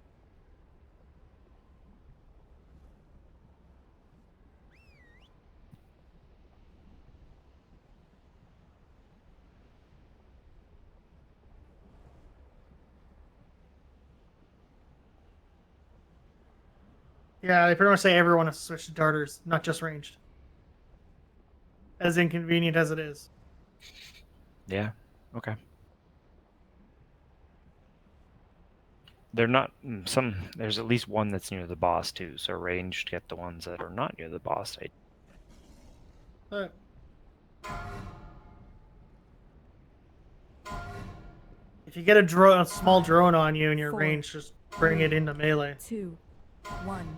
yeah, they pretty much say everyone has to switch to darters, not just ranged. As inconvenient as it is. Yeah. Okay. They're not there's at least one that's near the boss too, so ranged get the ones that are not near the boss. But if you get a small drone on you and you're ranged, just bring it into melee. 2, 1.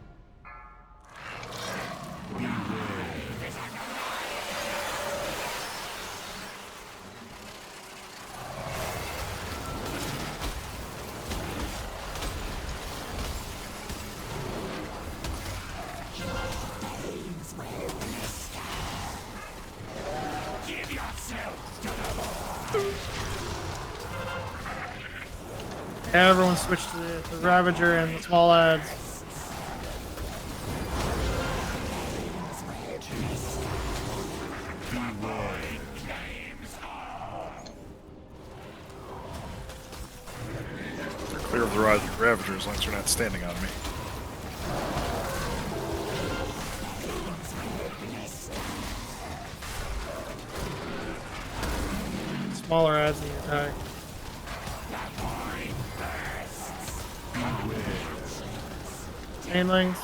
Everyone switched to the Ravager and the small ads. Clear of the Ravager as long as you're not standing on me. Smaller ads in the attack. Chainlings.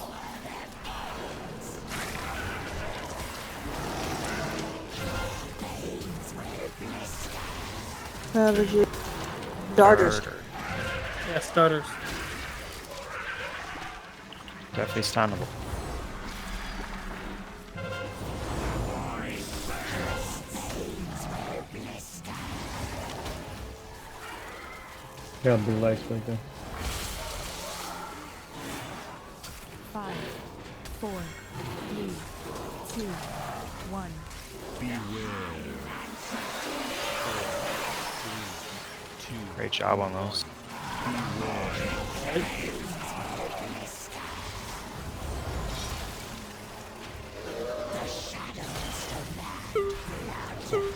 Ravager. Darters. Yeah, starters. Definitely stunnable. Got blue lights right there. 5, 4, 3, 2, 1. Great job on those.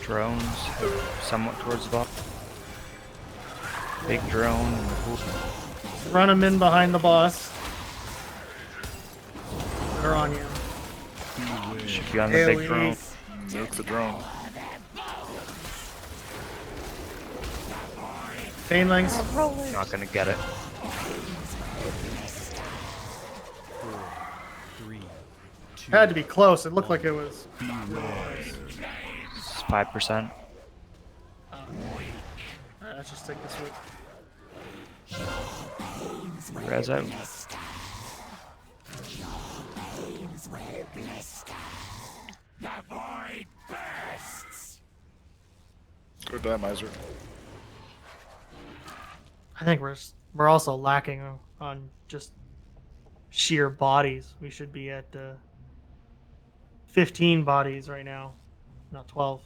Drones somewhat towards the bottom. Big drone and the pool. Run them in behind the boss. They're on you. Should be on the big drone. Nuke the drone. Chainlings. Not gonna get it. 3, 2. Had to be close. It looked like it was. 5%. Alright, let's just take this one. Res out. Good die, Miser. I think we're also lacking on just sheer bodies. We should be at 15 bodies right now, not 12.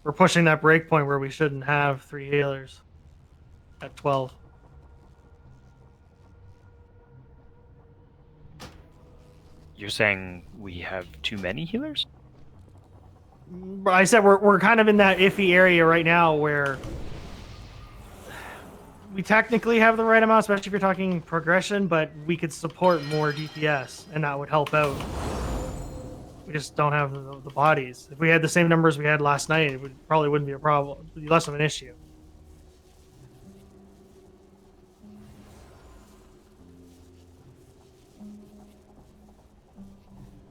We're pushing that break point where we shouldn't have 3 healers at 12. You're saying we have too many healers? I said we're kind of in that iffy area right now where we technically have the right amount, especially if you're talking progression, but we could support more DPS, and that would help out. We just don't have the bodies. If we had the same numbers we had last night, it probably wouldn't be a problem. It would be less of an issue.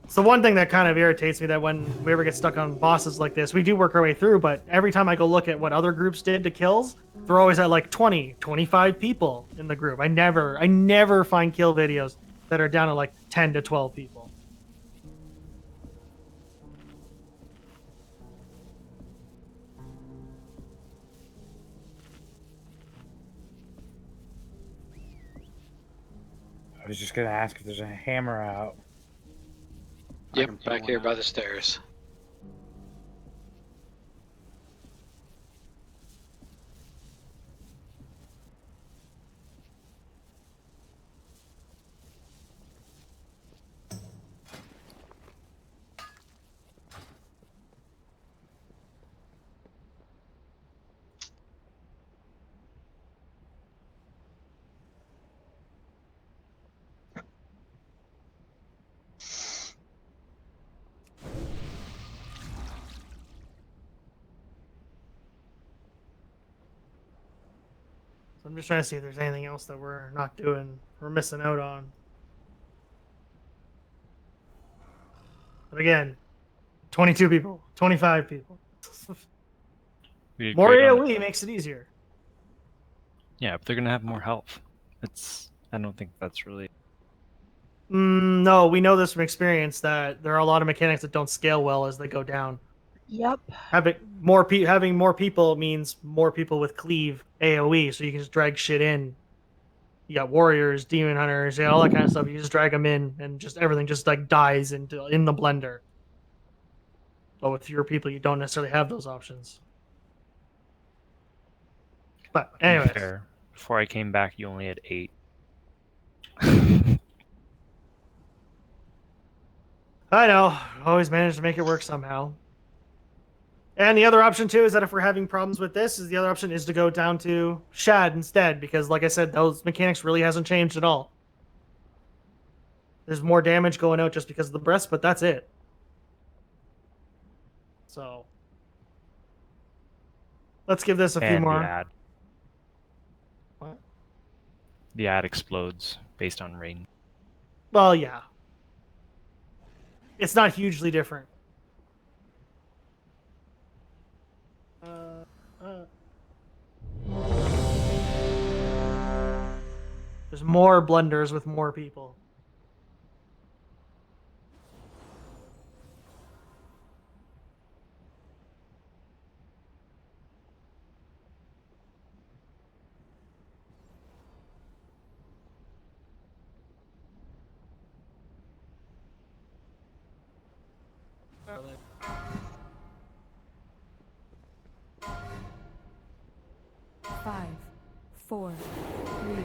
It's the one thing that kind of irritates me, that when we ever get stuck on bosses like this, we do work our way through, but every time I go look at what other groups did to kills, they're always at like 20, 25 people in the group. I never find kill videos that are down to like 10 to 12 people. I was just gonna ask if there's a hammer out. Yep, back here by the stairs. So I'm just trying to see if there's anything else that we're not doing, we're missing out on. But again, 22 people, 25 people. More AoE makes it easier. Yeah, but they're gonna have more health. I don't think that's really. No, we know this from experience that there are a lot of mechanics that don't scale well as they go down. Yep. Having more people means more people with cleave AoE, so you can just drag shit in. You got warriors, demon hunters, all that kind of stuff. You just drag them in, and just everything just like dies in the blender. But with fewer people, you don't necessarily have those options. But anyways, Fair. Before I came back, you only had 8. I know. Always managed to make it work somehow. And the other option too is that if we're having problems with this, the other option is to go down to Shad instead, because like I said, those mechanics really hasn't changed at all. There's more damage going out just because of the breaths, but that's it. So let's give this a few more. The ad. What? The ad explodes based on rain. Well, yeah. It's not hugely different. There's more blenders with more people. Five, 4, 3,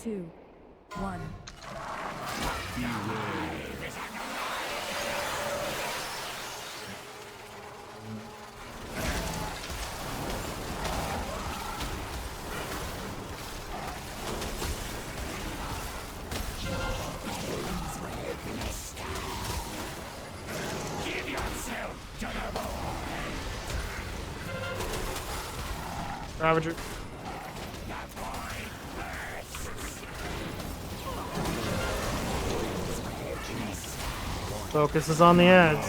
2, 1. Ravager. Focus is on the ads.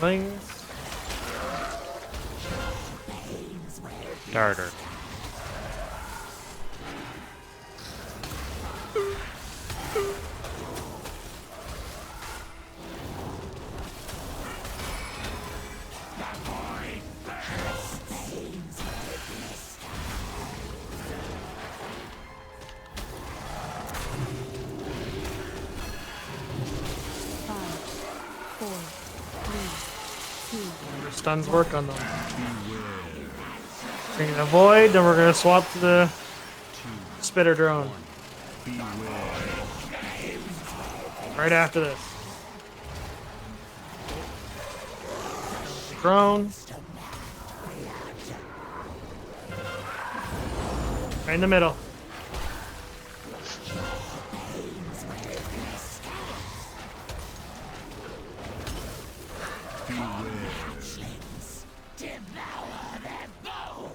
Things. Darter. Remember, stuns work on them. Taking a void, then we're gonna swap to the spitter drone. Right after this. Drone. Right in the middle.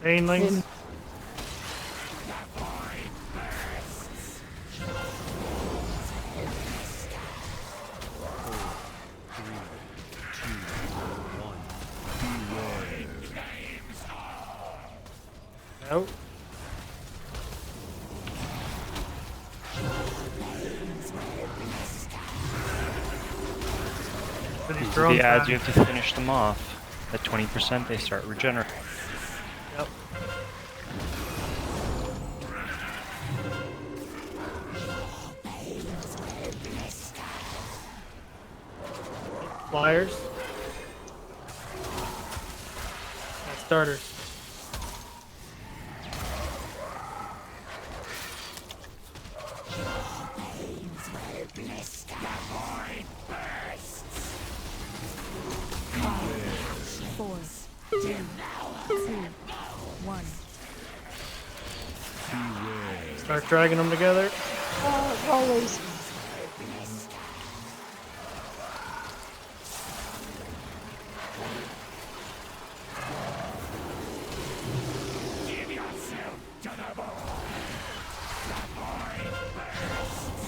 Banelings. Out. These are the ads, you have to finish them off. At 20%, they start regenerating. Yep. Flyers. And starters. Four, three, two, one. Start dragging them together. Rollies.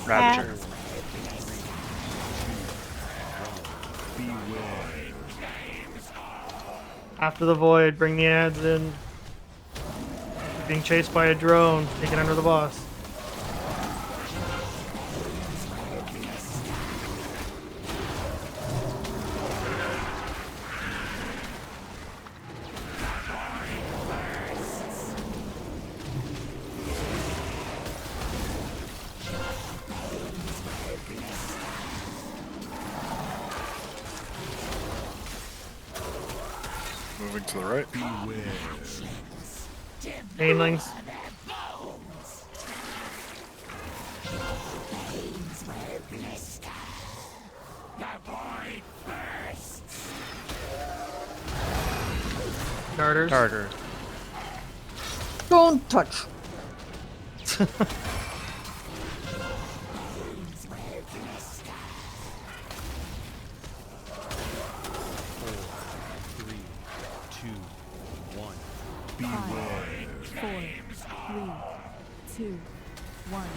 Ravager. After the void, bring the ads in. Being chased by a drone, taken under the boss. Moving to the right. Banelings. Darters. Darter. Don't touch. Five, four, three, two, one.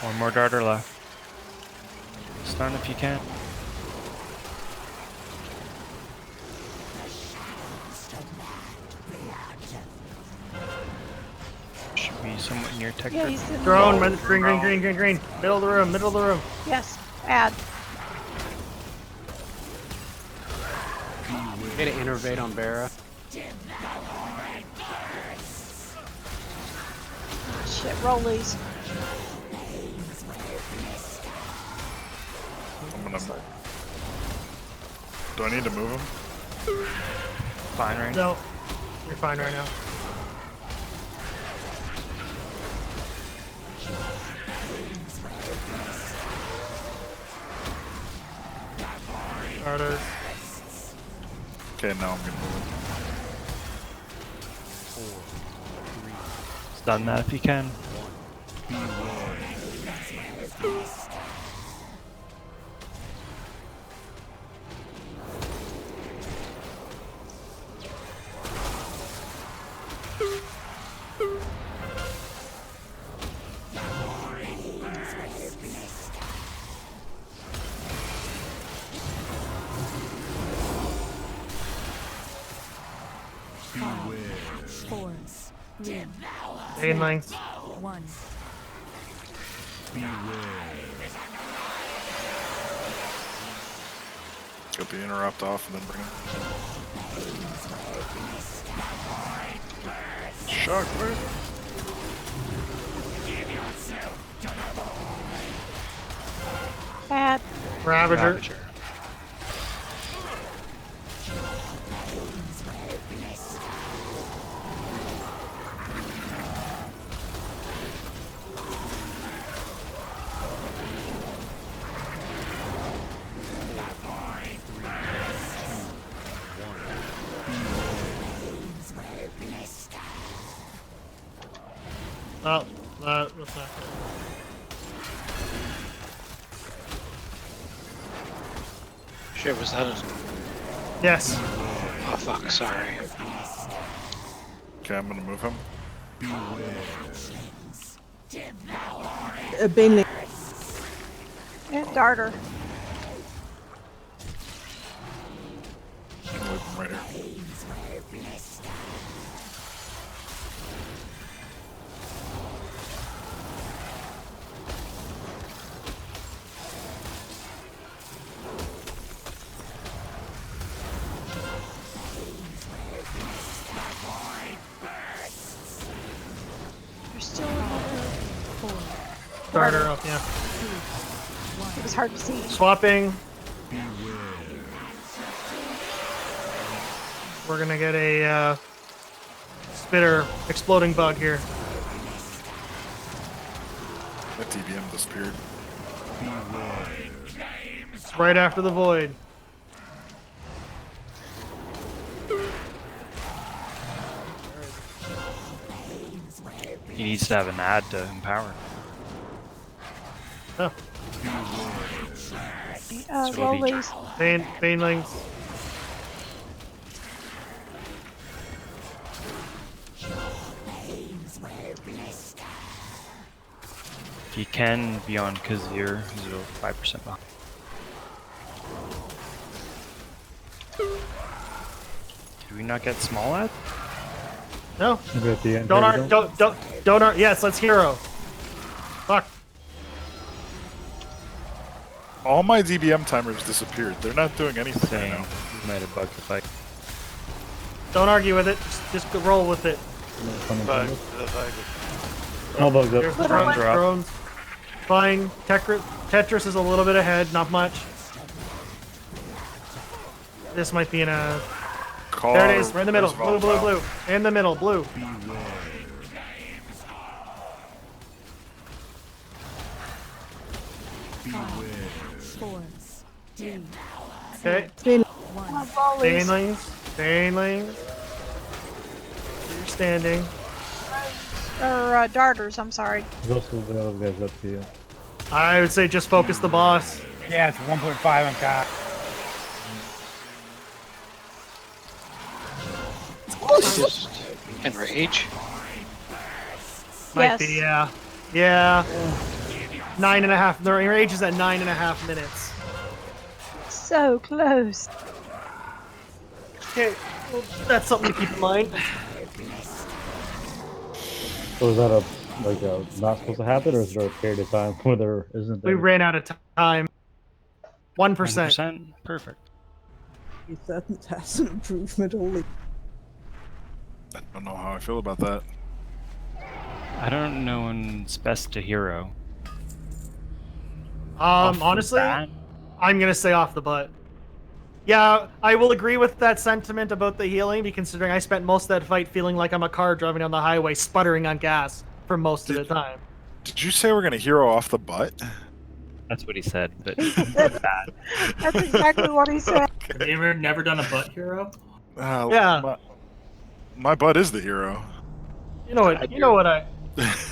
One more darter left. Stun if you can. Should be somewhat near tech. Yeah, he's in the Drone, middle. green. Middle of the room, middle of the room. Yes, add. Get to innervate on Vera. Shit, rollies. I'm gonna. Do I need to move him? Fine right now. No, you're fine right now. Darters. Okay, now I'm gonna move Stun that if you can. Five, four, 3, Bane length. 1. Get the interrupt off and then bring it. Shockwave. Bad. Ravager. Oh, that's not good. Shit, was that a... Yes. Oh, fuck, sorry. Okay, I'm gonna move him. Bane And Darter. Move him right here. There's still another. Starter up, yeah. It was hard to see. Swapping. We're gonna get a spitter exploding bug here. That DBM disappeared. It's right after the void. He needs to have an ad to empower. Oh. Rollies. Banelings. He can be on Kazir, who's about 5% behind. Did we not get small ad? No. Maybe at the end. Don't. Yes, let's hero. Fuck. All my DBM timers disappeared. They're not doing anything right now. He might have bugged the fight. Don't argue with it. Just roll with it. All bugs up. Here's the drones. Fine. Tetris is a little bit ahead, not much. This might be in a... There it is, right in the middle. Blue. In the middle, blue. Okay. Banelings. You're standing. Or darters, I'm sorry. Those guys up to you. I would say just focus the boss. Yeah, it's 1.5 on top. Just enrage. Might be, yeah. Yeah. 9.5. The range is at 9.5 minutes. So close. Okay, well, that's something to keep in mind. So is that not supposed to happen, or is there a period of time where there isn't? We ran out of time. 1%. Perfect. That's an improvement only. I don't know how I feel about that. I don't know when it's best to hero. Honestly, I'm gonna say off the butt. Yeah, I will agree with that sentiment about the healing, considering I spent most of that fight feeling like I'm a car driving down the highway, sputtering on gas for most of the time. Did you say we're gonna hero off the butt? That's what he said, but That's exactly what he said. Have you ever never done a butt hero? Yeah. My butt is the hero. You know what?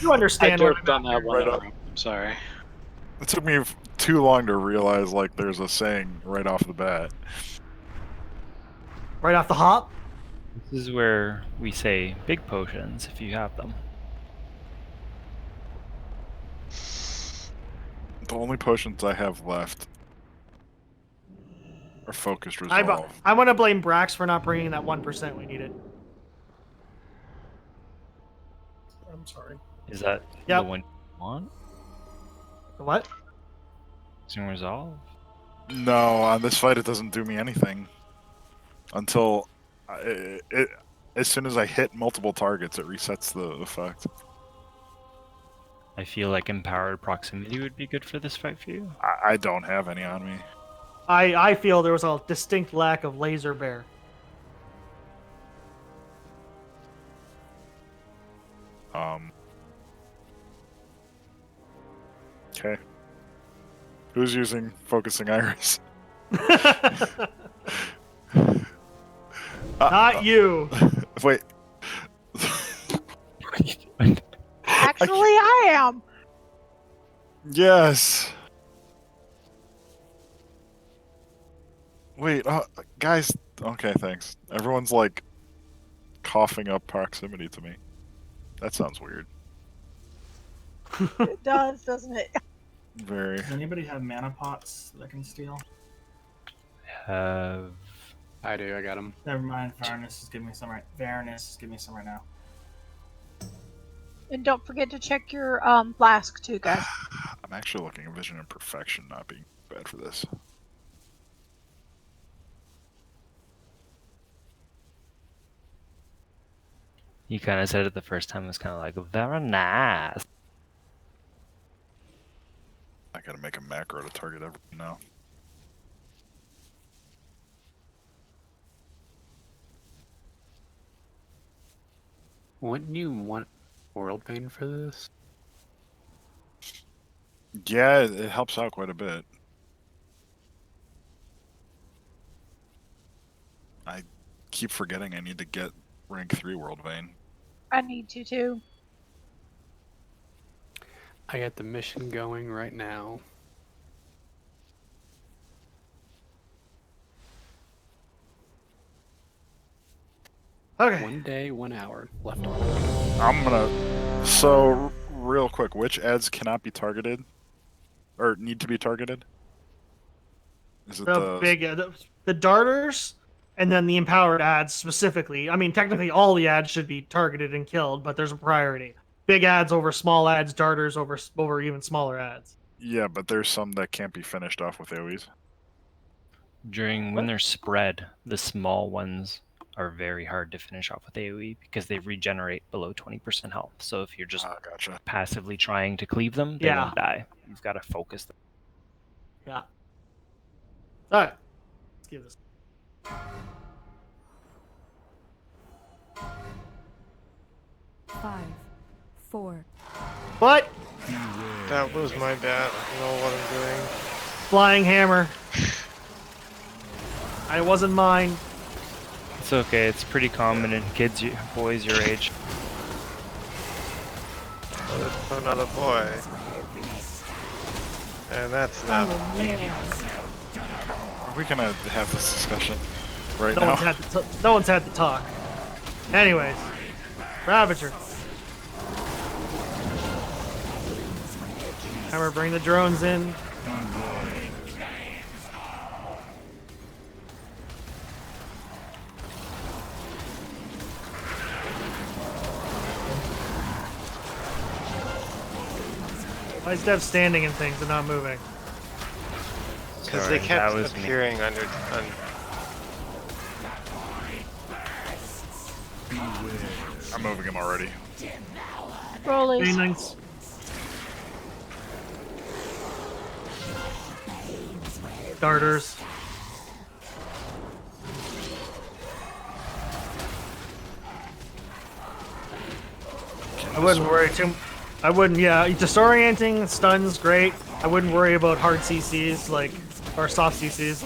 You understand I what have done that one. I'm sorry. It took me too long to realize like there's a saying right off the bat. Right off the hop? this is where we say big potions if you have them. The only potions I have left are focused resolve. I want to blame Brax for not bringing that 1% we needed. I'm sorry. Is that Yep. the one you want? The what? Using resolve? No, on this fight it doesn't do me anything until as soon as I hit multiple targets, it resets the effect. I feel like empowered proximity would be good for this fight for you. I don't have any on me. I feel there was a distinct lack of laser bear. Okay. Who's using focusing iris? Not you. Wait. Actually, I am. Yes. Wait, guys. Okay, thanks. Everyone's like coughing up proximity to me. That sounds weird. It does, doesn't it? Very. Does anybody have mana pots that I can steal? Have I do. I got them. Never mind. Varanus is giving me some right. Varanus is giving me some right now. And don't forget to check your flask too, guys. I'm actually looking at vision and perfection not being bad for this. You kind of said it the first time. It was kind of like very nice. I gotta make a macro to target everyone now. Wouldn't you want World Pain for this? Yeah, it helps out quite a bit. I keep forgetting I need to get rank 3 World Vein. I need to too. I got the mission going right now. Okay. 1 day, 1 hour left. I'm gonna... So, real quick, which ads cannot be targeted? Or need to be targeted? Is it The darters, and then the empowered ads specifically. I mean, technically all the ads should be targeted and killed, but there's a priority. Big ads over small ads, darters over even smaller ads. Yeah, but there's some that can't be finished off with AoEs. When they're spread, the small ones are very hard to finish off with AoE because they regenerate below 20% health. So if you're just gotcha. passively trying to cleave them, they won't die. You've got to focus them. Yeah. Alright. Let's give this. Five, four. What? That was my bad. I don't know what I'm doing. Flying hammer. It wasn't mine. It's okay. It's pretty common in boys your age. Oh, there's another boy. And that's not. Are we gonna have this discussion right No now? one's had to talk. Anyways. Ravager. Hammer, bring the drones in. Why is Dev standing in things and not moving? Because they kept appearing under. I'm moving him already. Rollies. Nice. Darters. I wouldn't worry too. I wouldn't. Yeah, disorienting stuns great. I wouldn't worry about hard CCs or soft CCs,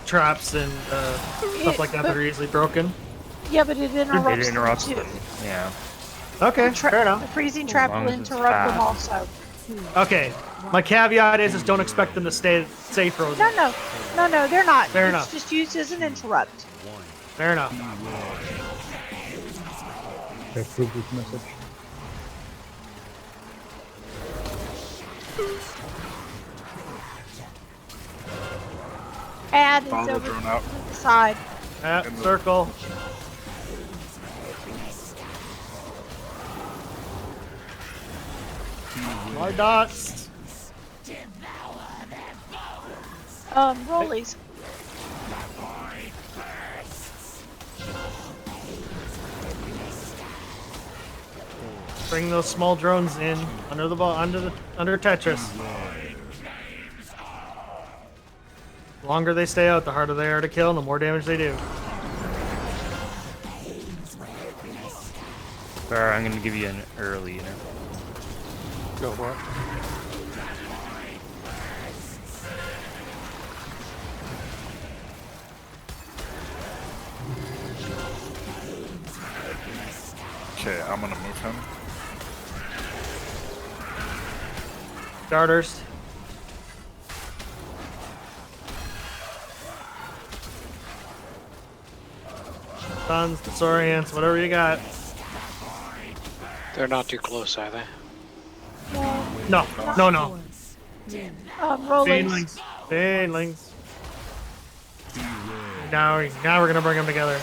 traps and stuff like that that are easily broken. Yeah, but it interrupts, It interrupts them them. too. Yeah. Okay, The fair enough. The freezing trap long will as it's interrupt them fast. also. Okay, my caveat is don't expect them to stay frozen. No, they're not. Fair It's enough. just used as an interrupt. Fair enough. I approve this message. Add is Follow the over drone out. to the side. Yeah, circle. My dots. Rollies. Bring those small drones in under the ball, under Tetris. The longer they stay out, the harder they are to kill, and the more damage they do. Bar, I'm gonna give you an early interval. Go for it. Okay, I'm gonna move him. Darters. Stuns, disorients, whatever you got. They're not too close, are they? No, no. Rollies. Banelings. Banelings. Now we're gonna bring them together.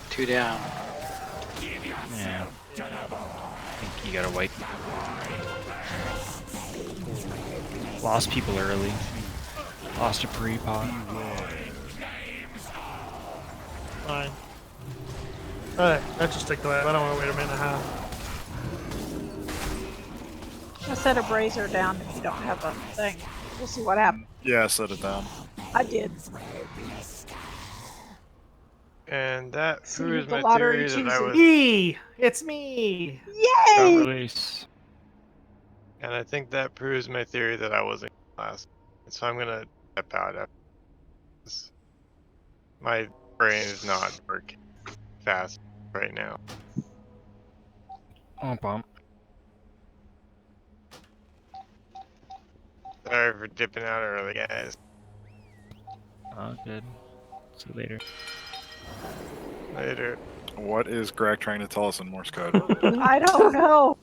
Two down. Yeah. I think you gotta wipe. Lost people early. Lost a pre-pot. Fine. Alright, that just take the way. I don't want to wait a minute and a half. I set a brazier down if you don't have a thing. We'll see what happens. Yeah, set it down. I did. And that See proves the my lottery theory that I chooses. was Me! It's me! got Yay! release. And I think that proves my theory that I wasn't last. So I'm gonna step out after this. My brain is not working fast right now. Bump. Sorry for dipping out early, guys. Oh, good. See you later. Later. What is Greg trying to tell us in Morse code? I don't know.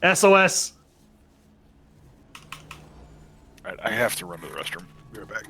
SOS. Alright, I have to run to the restroom. Be right back.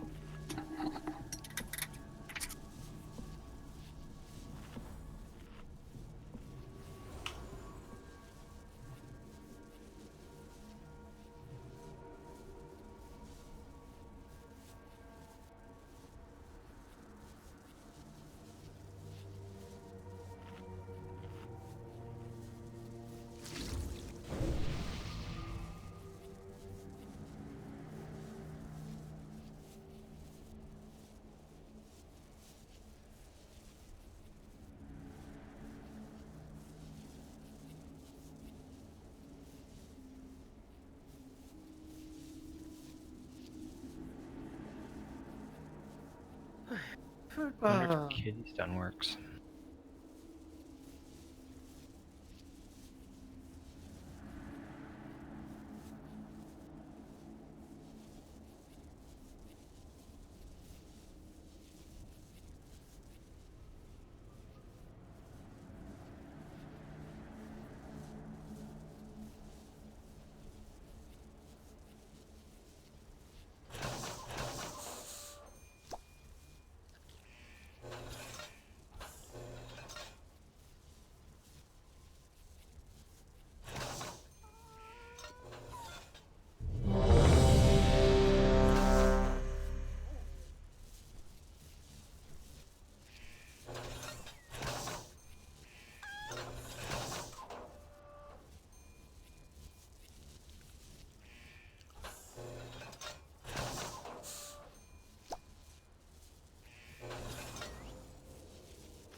I wonder if Kitty's done works.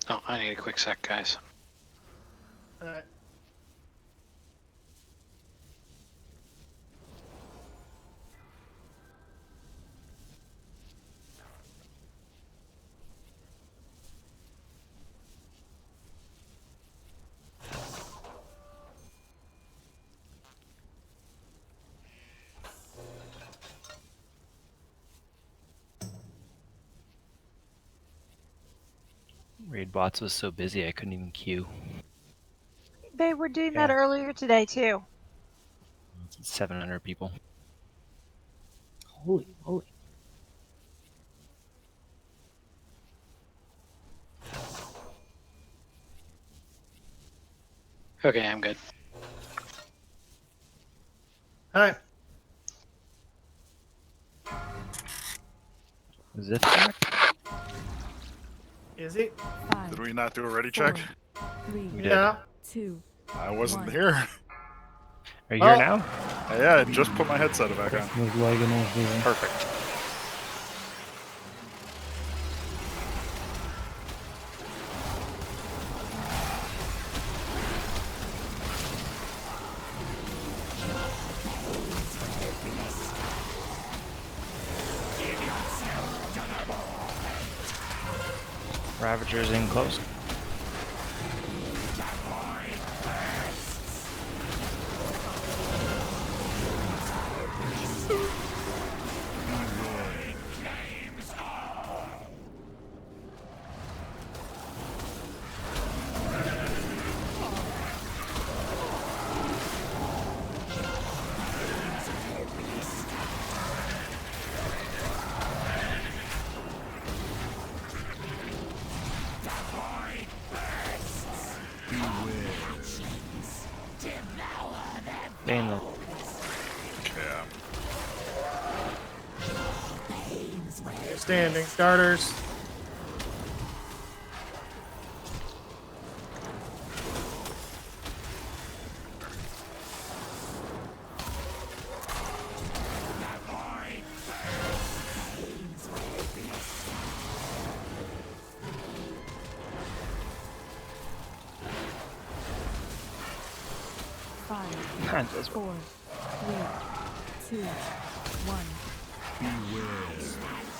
Oh, I need a quick sec, guys. Alright. Raid bots was so busy I couldn't even queue. They were doing that earlier today too. 700 people. Holy moly. Okay, I'm good. All right. Zip back? Is it? Did we not do a ready check? Three, We did. Yeah. two, I wasn't one. here. Are you here Oh. now? Yeah, I just put my headset back on. Was lagging over there. Perfect. Ravagers in close. Staying low. Standing. Starters. Five, four, three, two, one.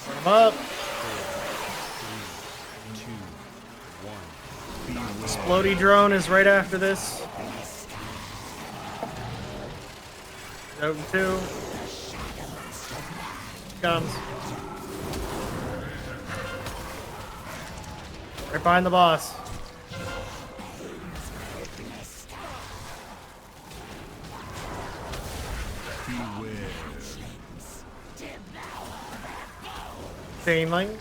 Put 'em up. Explodey drone is right after this. Zone 2. Comes. Right behind the boss. Chainlings.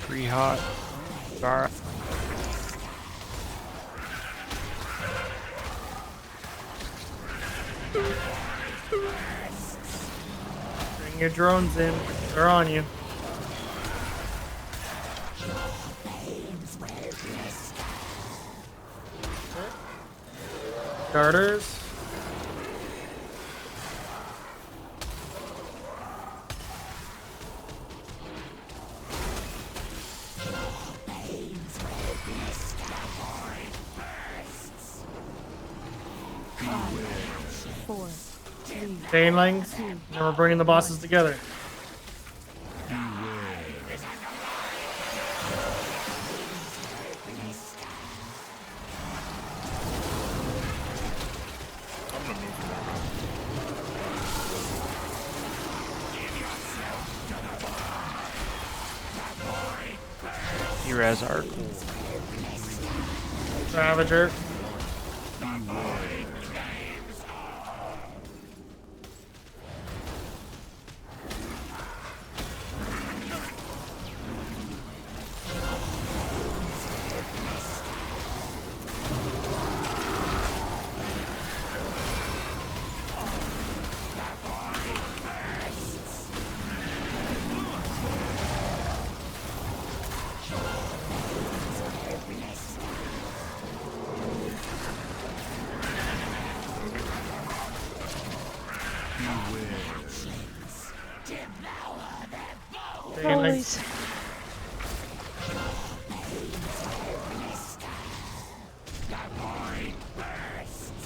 Pretty hot. Gar. Bring your drones in. They're on you. Starters. Four, three, Chainlings. Now we're bringing the bosses together. Res arc. Ravager. Always.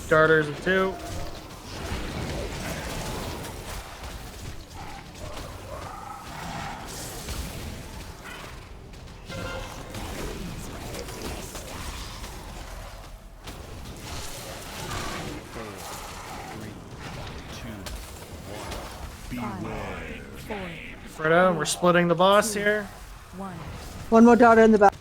Starters of 2. Fredo, we're splitting the boss here. One. One more daughter in the back.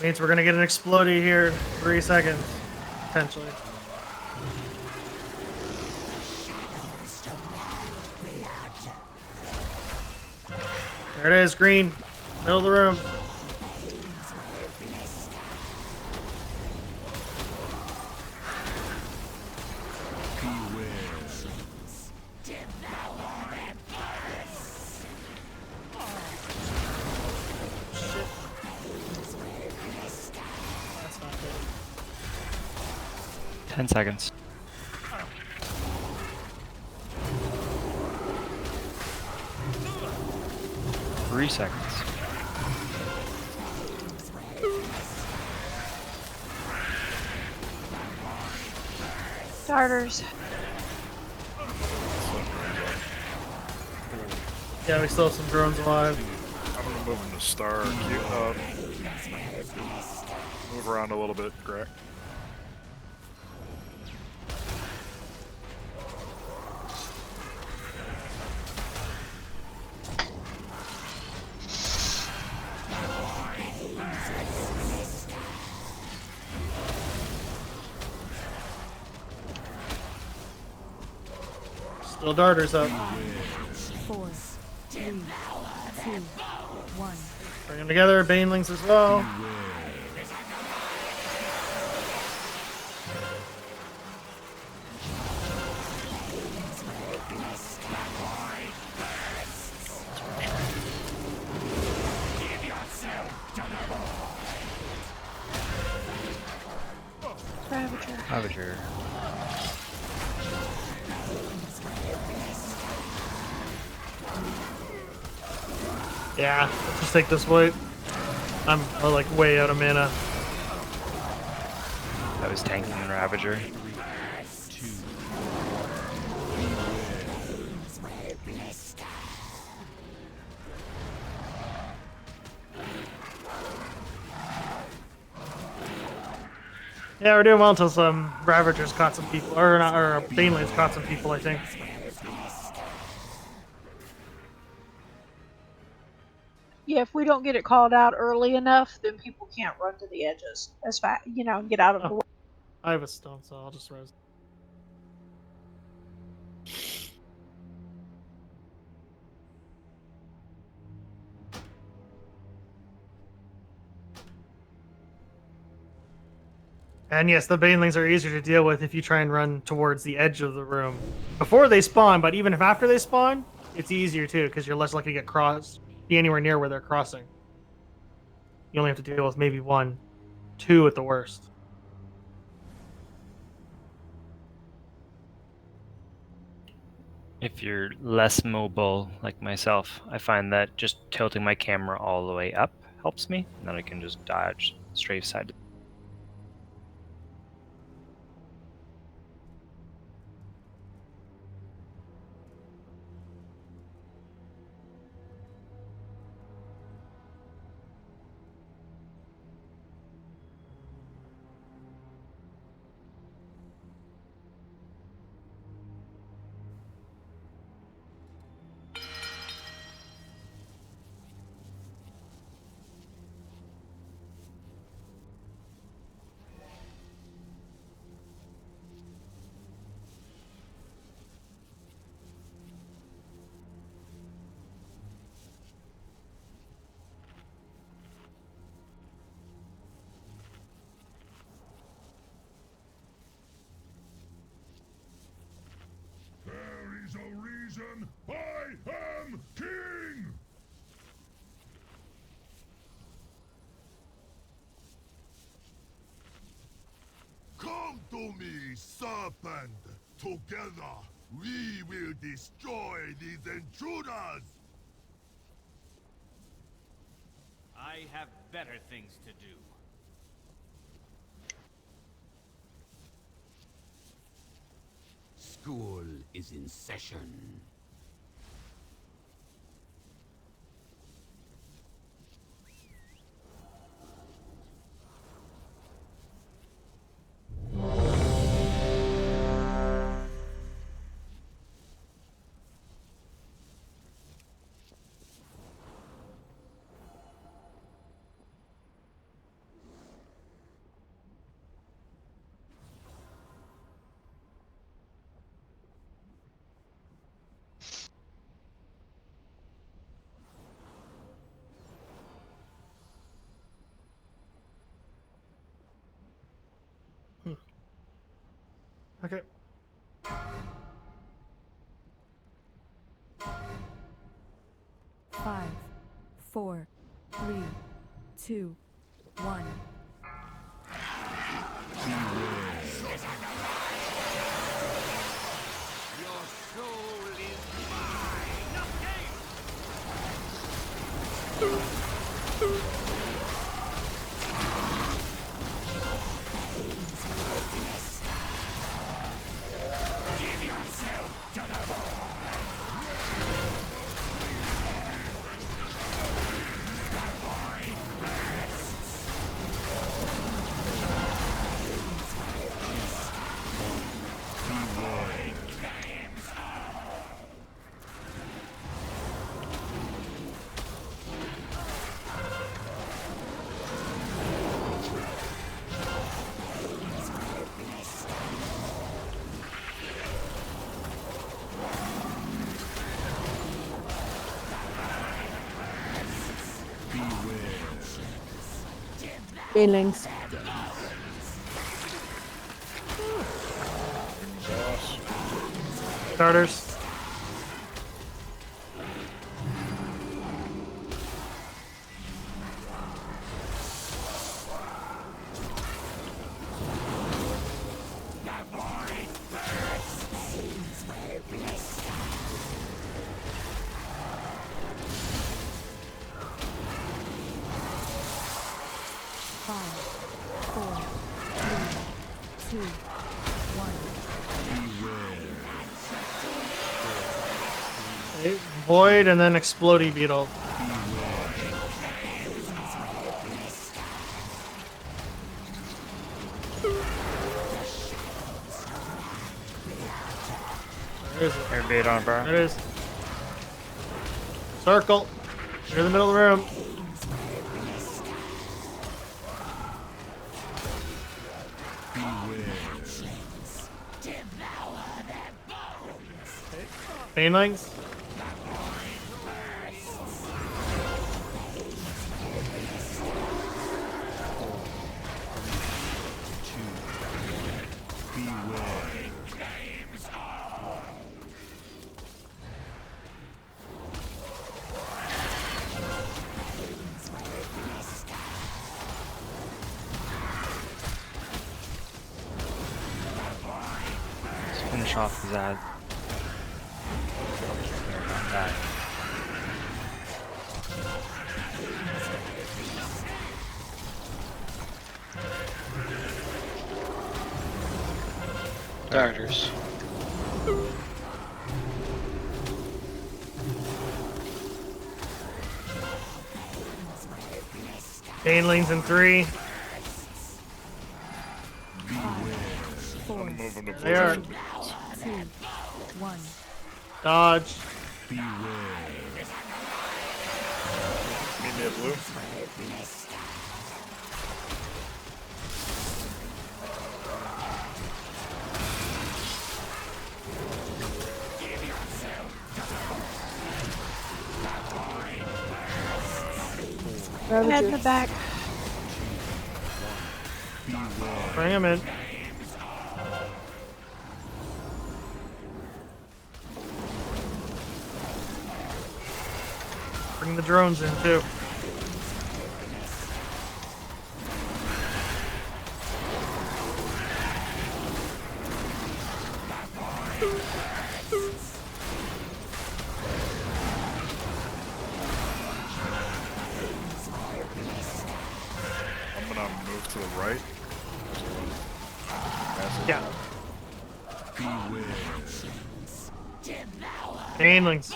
Means we're gonna get an explodey here in 3 seconds, potentially. There it is, green. Middle of the room. Shit. That's not good. 10 seconds. Three seconds. Starters. Yeah, we still have some drones alive. I'm gonna move him to star. Move around a little bit, Greg. Still darters up. 4, 3, 2, 1. Bring them together, banelings as well. Ravager. Ravager. Yeah, let's just take this wave. I'm like way out of mana. I was tanking the Ravager. Yeah, we're doing well until some Ravagers caught some people, or not, or Banelings caught some people, I think. Yeah, if we don't get it called out early enough, then people can't run to the edges as fast, and get out of the way. I have a stone, so I'll just res. And yes, the Banelings are easier to deal with if you try and run towards the edge of the room before they spawn. But even if after they spawn, it's easier too because you're less likely to be anywhere near where they're crossing. You only have to deal with maybe 1, 2 at the worst. If you're less mobile like myself, I find that just tilting my camera all the way up helps me, and then I can just dodge strafe side. There is a reason I am king! Come to me, serpent! Together, we will destroy these intruders! I have better things to do. School is in session. Okay. Five, four, three, two, one. Your soul is mine. Give yourself to the Feelings. Starters. Five, four, three, two, one. Okay, Void and then Explodey Beetle. There is it. Air bait on, bro. There it is. Circle. You're in the middle of the room. Banelings. Let's finish off these ads. Not bad. Darters. Banelings in 3. Four, They are. 2, 1. Dodge. Meet me at blue. Head in the back. Bring him in. Bring the drones in too. I'm gonna move to the right. Yeah. Banelings.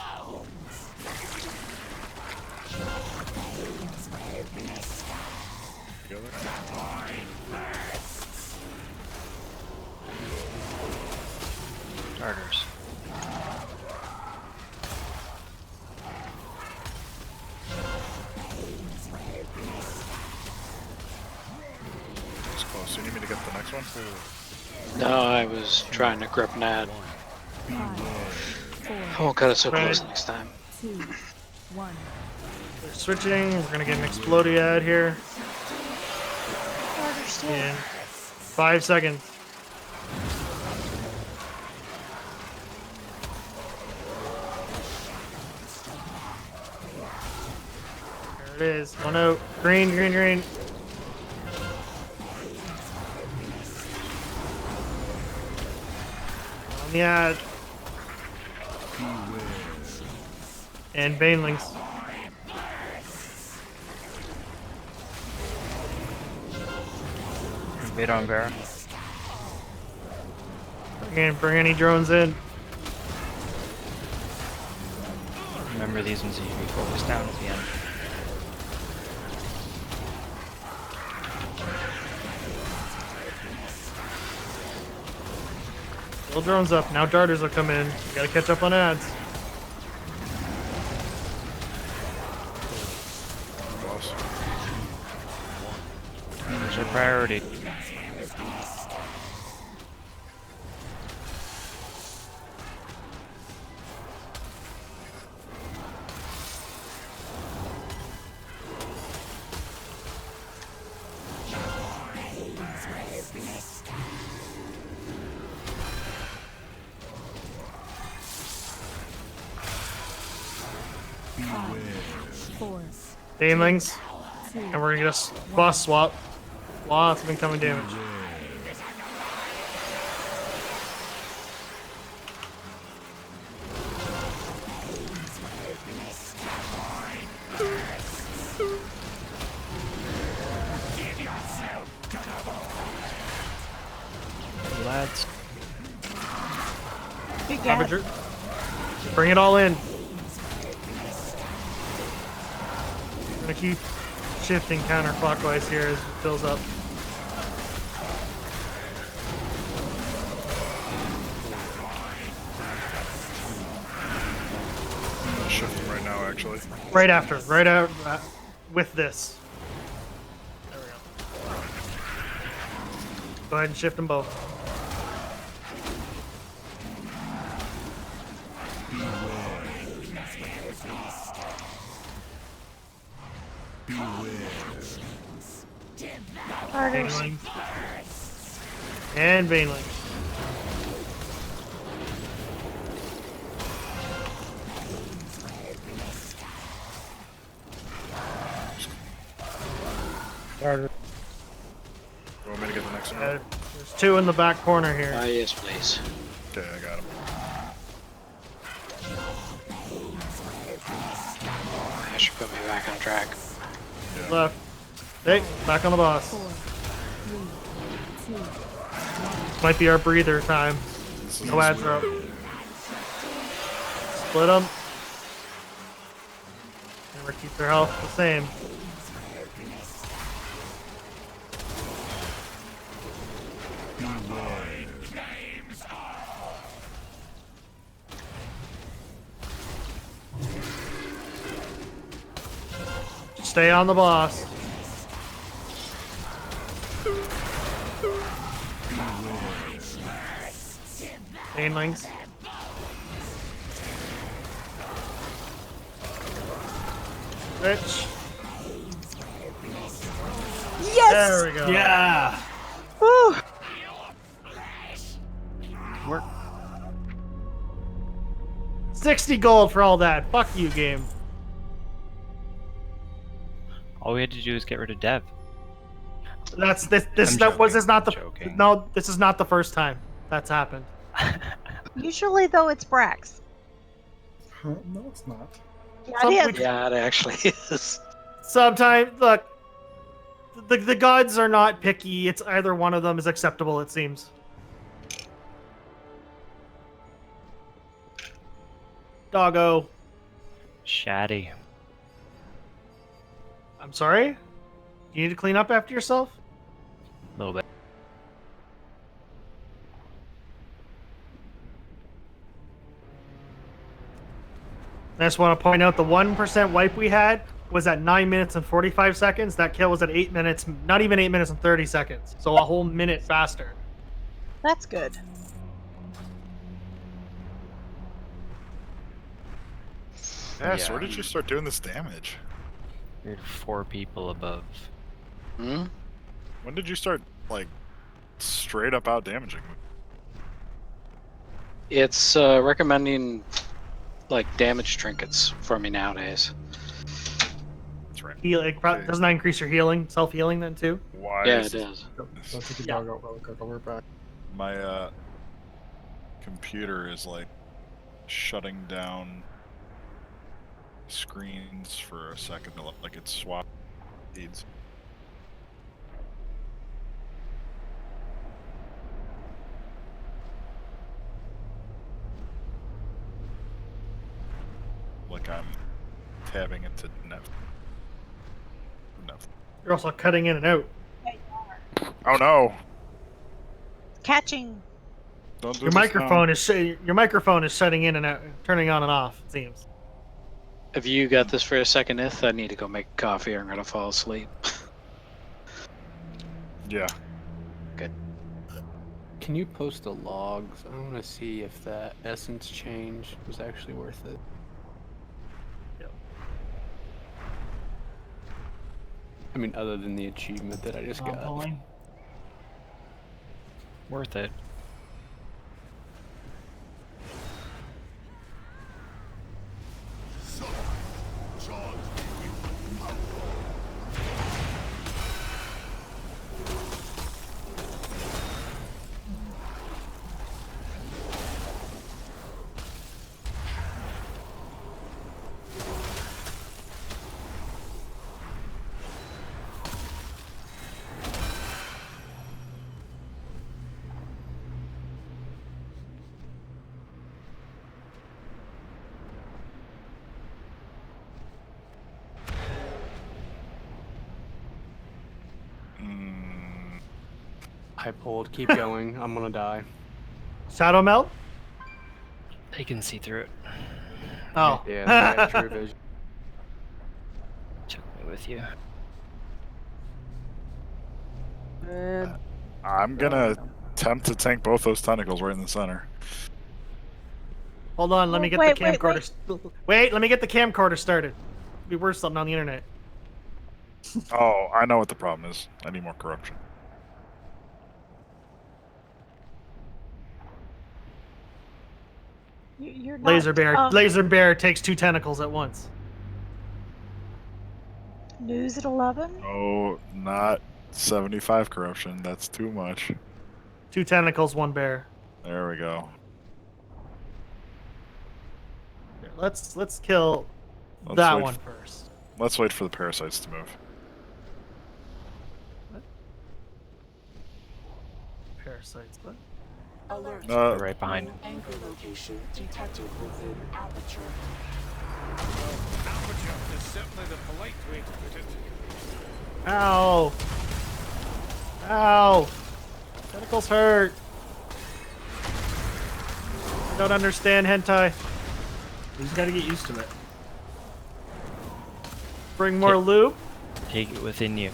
Starters. It's close. You need me to get the next one? No, I was trying to grip Nat. I won't cut it so close next time. 2, 1. We're switching. We're gonna get an Explodey ad here. In 5 seconds. There it is. One out. Green, green, green. On the ad. And Banelings. Bait on Vera. Bring any drones in. Remember, these ones usually focus down at the end. Still drones up. Now darters will come in. You gotta catch up on ads. There's our priority. Banelings. And we're gonna get a boss swap. Lots of incoming damage. Lads. Ravager. Bring it all in. I'm gonna keep shifting counterclockwise here as it fills up. I'm shifting right now, actually. Right after, right out with this. There we go. Go ahead and shift them both. Baneling. And Baneling. You want me to get the next one? There's two in the back corner here. Yes, please. Okay, I got him. That should put me back on track. Yeah. Left. Hey, back on the boss. 4, 3, 2, Might be our breather time. No ads are up. Split them. And we keep their health the same. Stay on the boss. Banelings. Rich. Yes! There we go. Yeah. Woo. Work. 60 gold for all that. Fuck you, game. All we had to do is get rid of Dev. This I'm that was joking, this not the joking. no. This is not the first time that's happened. Usually, though, it's Brax. No, it's not. Yeah, it is. Yeah, it actually is. Sometimes, look, the gods are not picky. It's either one of them is acceptable. It seems. Doggo. Shatty. I'm sorry. You need to clean up after yourself. A little bit. I just want to point out the 1% wipe we had was at 9 minutes and 45 seconds. That kill was at 8 minutes, not even 8 minutes and 30 seconds. So a whole minute faster. That's good. Yeah, so where did you start doing this damage? We had 4 people above. Hmm? When did you start, like, straight up out damaging? It's recommending like damage trinkets for me nowadays. That's right Heal. Doesn't that increase your healing, self healing then too? Why Yeah, is it does. Go take your dog out real quick. I'll be right back. my computer is like shutting down screens for a second, like it's swapped feeds. Like I'm tabbing into Netflix. You're also cutting in and out. Oh no! Catching. Don't do Your this microphone now. is your microphone is shutting in and out, turning on and off. It seems. Have you got this for a second, Ith? I need to go make coffee or I'm going to fall asleep. Yeah. Good. Can you post a log? I want to see if that essence change was actually worth it. Yep. I mean, other than the achievement that I just got. Pulling. Worth it. I pulled. Keep going. I'm gonna die. Shadow melt. They can see through it. Oh. Yeah, I have true vision. Took me with you. I'm gonna attempt to tank both those tentacles right in the center. Hold on, let me get wait, the wait, camcorder. Wait, let me get the camcorder started. It'd be worth something on the internet. Oh, I know what the problem is. I need more corruption. You're not, Laser bear takes 2 tentacles at once. News at 11. Oh, not 75 corruption. That's too much. 2 tentacles, 1 bear. There we go. Here, let's kill Let's that wait one first. Let's wait for the parasites to move. Parasites, what? Alert. They're right behind. Anchor location detected within aperture. Aperture is certainly the polite way to put it. Ow! Ow! Tentacles hurt. I don't understand hentai. You just gotta get used to it. Bring more loot. Take it within you.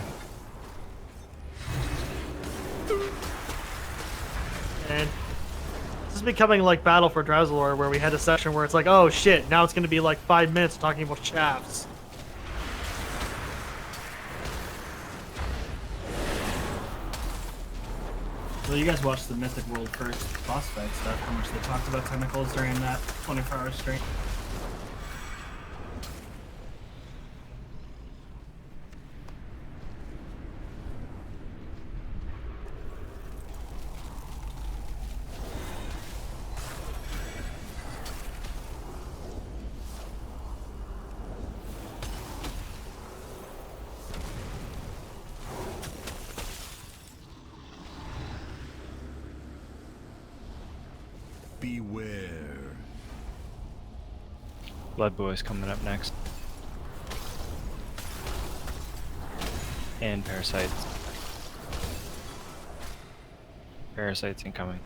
And this is becoming like Battle for Drowsalore, where we had a session where it's like, oh shit, now it's gonna be like 5 minutes talking about shafts. Well, you guys watched the Mythic World first boss fight stuff, how much they talked about tentacles during that 24-hour stream. Beware. Blood Boy's coming up next. And parasites. Parasites incoming.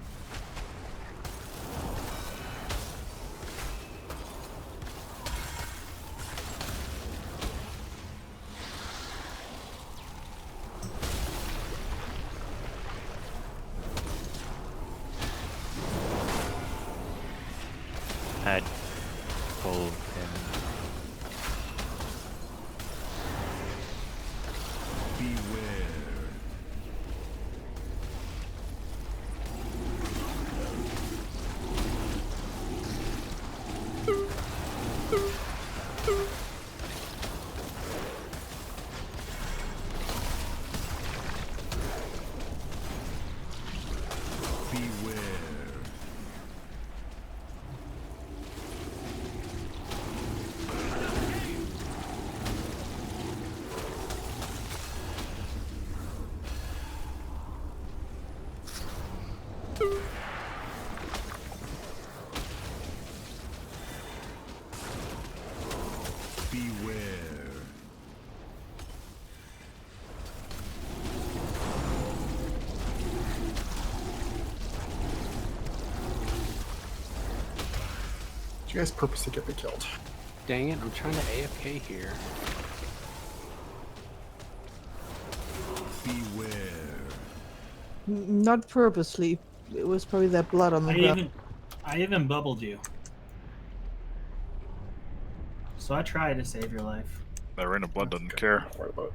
Had full him. Beware. Beware. Did you guys purposely get me killed? Dang it, I'm trying to AFK here. Beware. Not purposely. It was probably that blood on the ground. I even bubbled you. So I tried to save your life. That rain of blood doesn't care. Don't worry about it.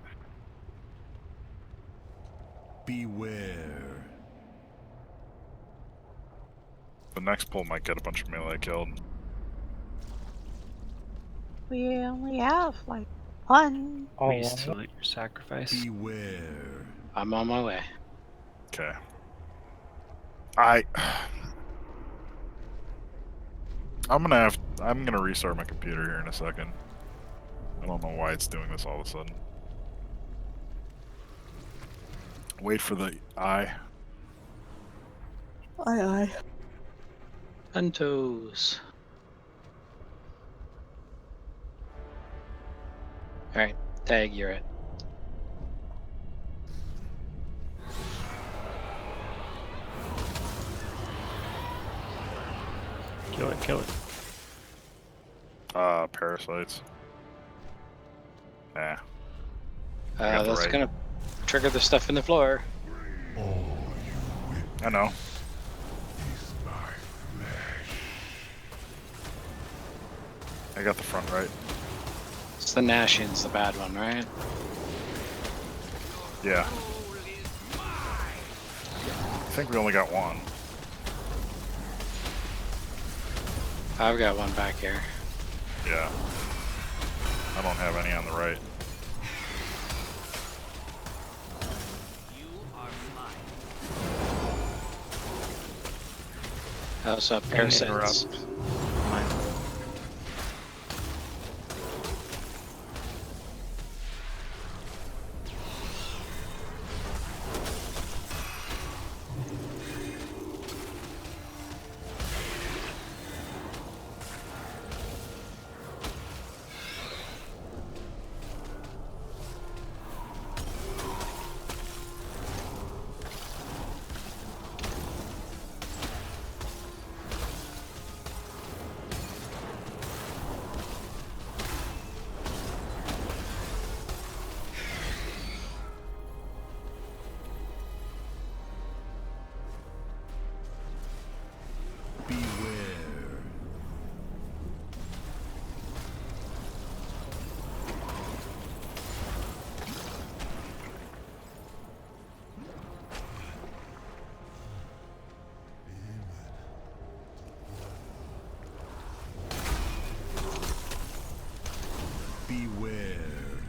Beware. The next pull might get a bunch of melee killed. We only have like one. Will you salute your sacrifice? Beware. I'm on my way. Okay. I'm gonna restart my computer here in a second. I don't know why it's doing this all of a sudden. Wait for the eye. Aye. Huntos. Alright, Tag, you're it. Kill it, kill it. Parasites. Nah. got the That's right. gonna trigger the stuff in the floor. I know. I got the front right. It's the Nashian's the bad one, right? Yeah. I think we only got one. I've got one back here. Yeah. I don't have any on the right. How's up, And parasites? interrupt. Beware.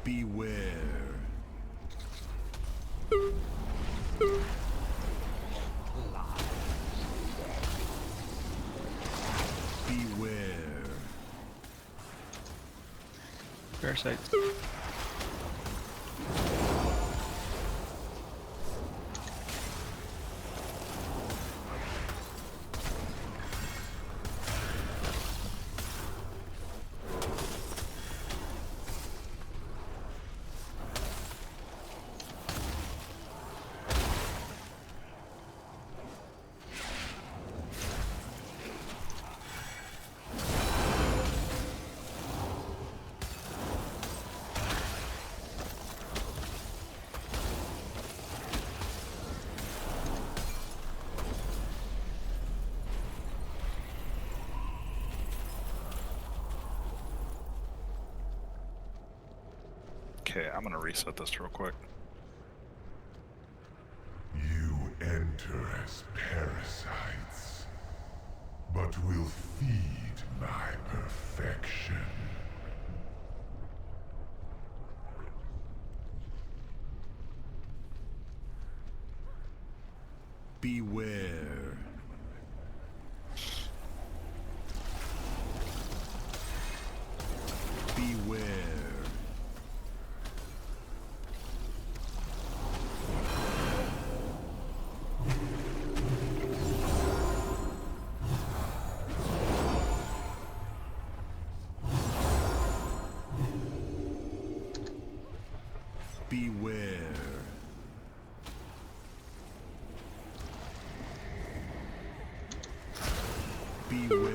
Beware. Beware. Parasites. Okay, I'm gonna reset this real quick. You enter as parasites, but will feed my perfection. Beware. Beware. Beware.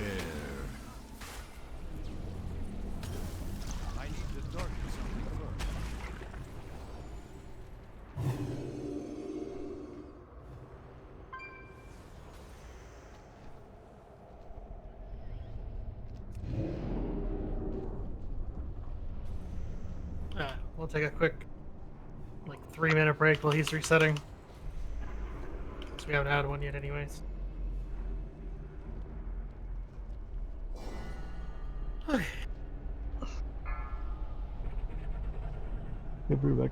I need the darkness on me first. We'll take a quick, 3-minute break while he's resetting. Because we haven't had one yet, anyways. Okay. Hey, Brubeck.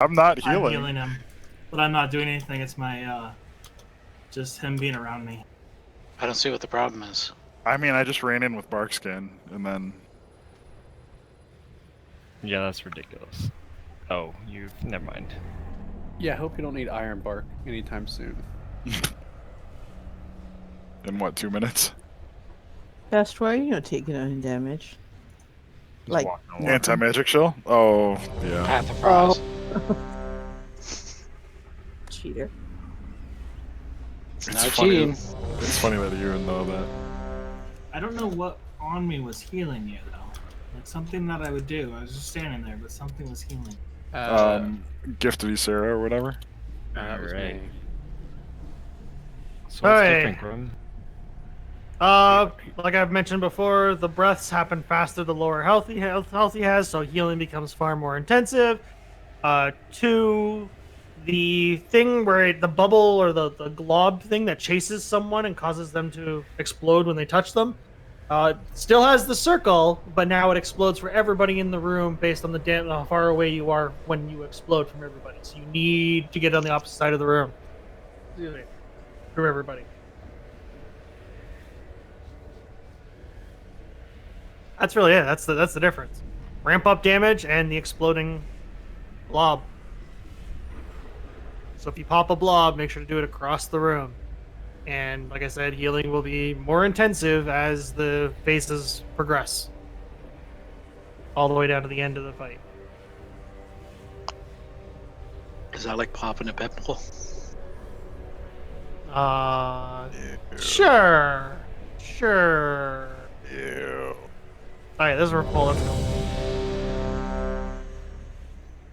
I'm not I'm healing. healing him, but I'm not doing anything. It's my just him being around me. I don't see what the problem is. I mean, I just ran in with Barkskin, and then... Yeah, that's ridiculous. Oh, never mind. Yeah, I hope you don't need Iron Bark anytime soon. In what, 2 minutes? That's why you're not taking any damage. He's Like walking along. Anti-magic shell? Oh, yeah. Path of Frost. Cheater. It's It's not funny. cheating. It's funny that you even know that. I don't know what on me was healing you though. Like something that I would do. I was just standing there, but something was healing. Gift of Ysera or whatever. That was me. So what's Hey. different, Grim? Like I've mentioned before, the breaths happen faster the lower health he has, so healing becomes far more intensive. 2, the thing where the bubble or the glob thing that chases someone and causes them to explode when they touch them, still has the circle, but now it explodes for everybody in the room based on how far away you are when you explode from everybody. So you need to get on the opposite side of the room. For everybody. That's really it. That's the difference. Ramp up damage and the exploding blob. So if you pop a blob, make sure to do it across the room. And like I said, healing will be more intensive as the phases progress. All the way down to the end of the fight. Is that like popping a pimple? Sure. Ew. Alright, this is full. Let's go.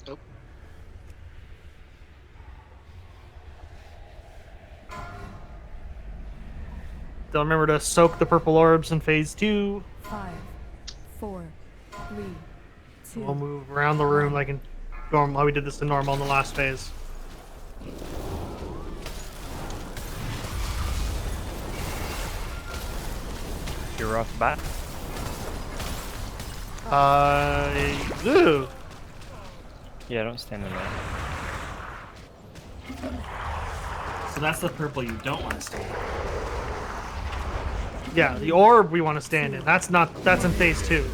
Nope. Don't remember to soak the purple orbs in phase 2. 5, 4, 3, 2. We'll move around the room like in normal, how we did this in normal in the last phase. You're off the bat. Ew. Yeah, don't stand in there. So that's the purple you don't want to stand. Yeah, the orb we want to stand in. That's in phase 2.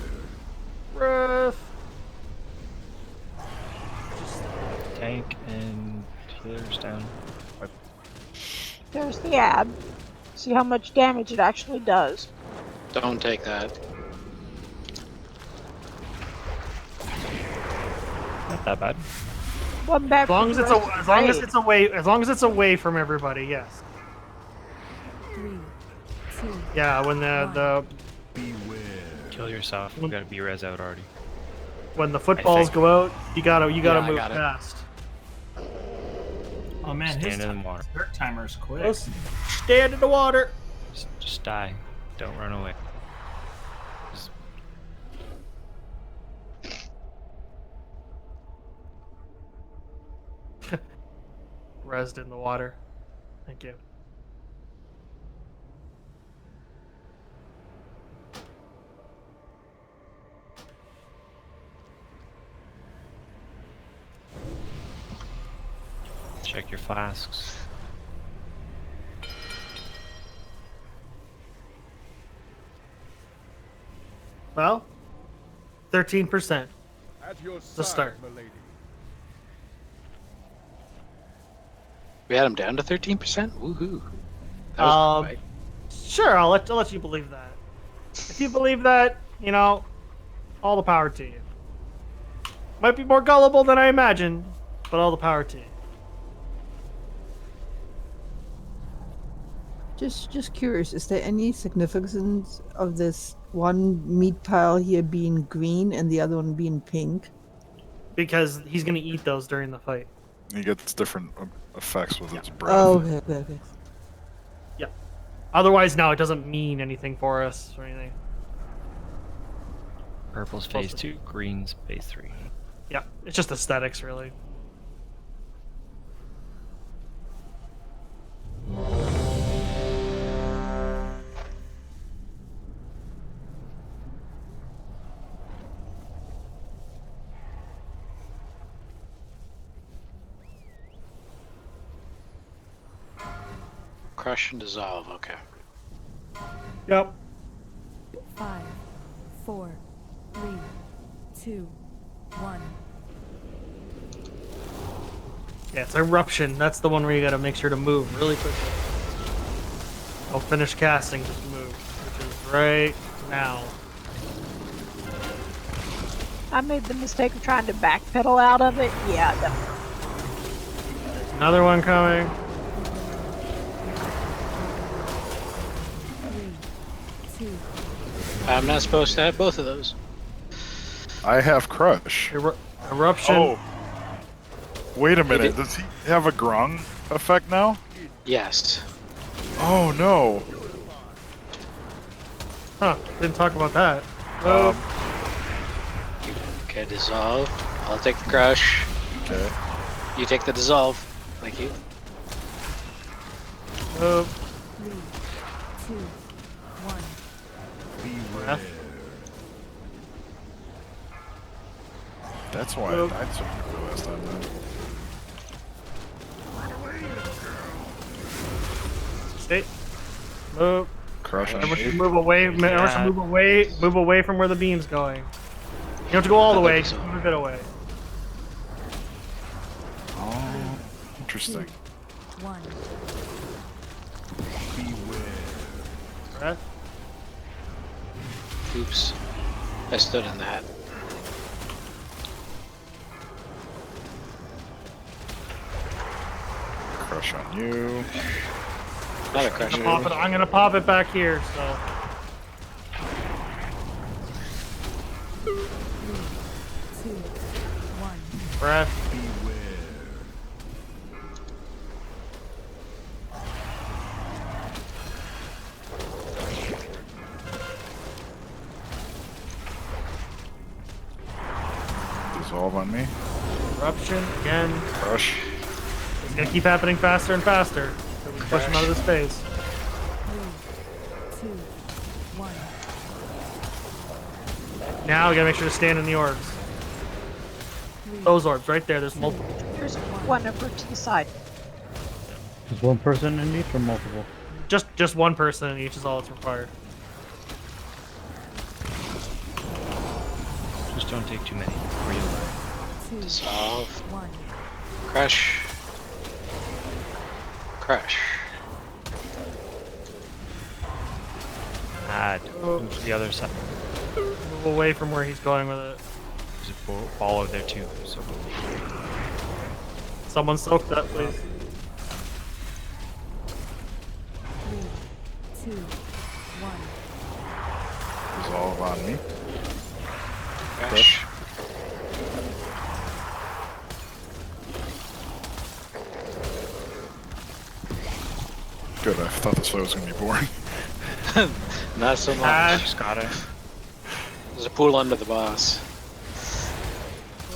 Rough. Tank and healers down. There's the ab. See how much damage it actually does. Don't take that. Not that bad. One bad As long as it's away from everybody, yes. 3, 2. Yeah, when the Kill yourself. You gotta be res out already. when the footballs go out, you gotta I move got it. fast. Oh man, his Stand in the water. dirt timer's quick. Let's stand in the water. Just die. Don't run away. Just- Resed in the water. Thank you. Check your flasks. Well, 13%. At your The start. milady. We had him down to 13%? Woohoo. That was quick. Sure, I'll let you believe that. If you believe that, all the power to you. Might be more gullible than I imagined, but all the power to you. Just curious, is there any significance of this one meat pile here being green and the other one being pink? Because he's gonna eat those during the fight. He gets different effects with its breath. Oh, okay. Yeah. Otherwise, no, it doesn't mean anything for us or anything. Purple's phase 2, green's phase 3. Yeah, it's just aesthetics, really. crush and dissolve. Okay. Yep. 5, 4, 3, 2, 1. Yeah, it's eruption. That's the one where you gotta make sure to move really quickly. I'll finish casting, just move, which is right now. I made the mistake of trying to backpedal out of it. Yeah, definitely. There's another one coming. 3, 2. I'm not supposed to have both of those. I have crush. Eruption. Oh. Wait a minute. Does he have a grung effect now? Yes. Oh no. Huh, didn't talk about that. Okay, dissolve. I'll take the crush. Okay. You take the dissolve. Thank you. 3, 2, 1. Breath. That's why I died so quickly last time. Stay. Move. Crush on Everyone you. should move away. Everyone should move away from where the beam's going. You don't have to go all the way. Just move a bit away. Oh, interesting. 1. Breath. Oops. I stood in that. Crush on you. Another crush. I'm gonna pop it back here. So. 3, 2, 1. Breath. Dissolve on me. Eruption again. Crush. It's gonna keep happening faster and faster. So we push him out of the space. 3, 2, 1. Now we gotta make sure to stand in the orbs. Those orbs right there. There's multiple. There's one over to the side. Is one person in each or multiple? Just one person in each is all that's required. Just don't take too many. Before you learn. 2, Dissolve. 1. Crush. Crush. Move to the other side. Move away from where he's going with it. There's a ball out there too. So Someone soak that, please. 3, 2, 1. Dissolve on me. Crush. Good, I thought this fight was going to be boring. Not so much. just got it. There's a pool under the boss.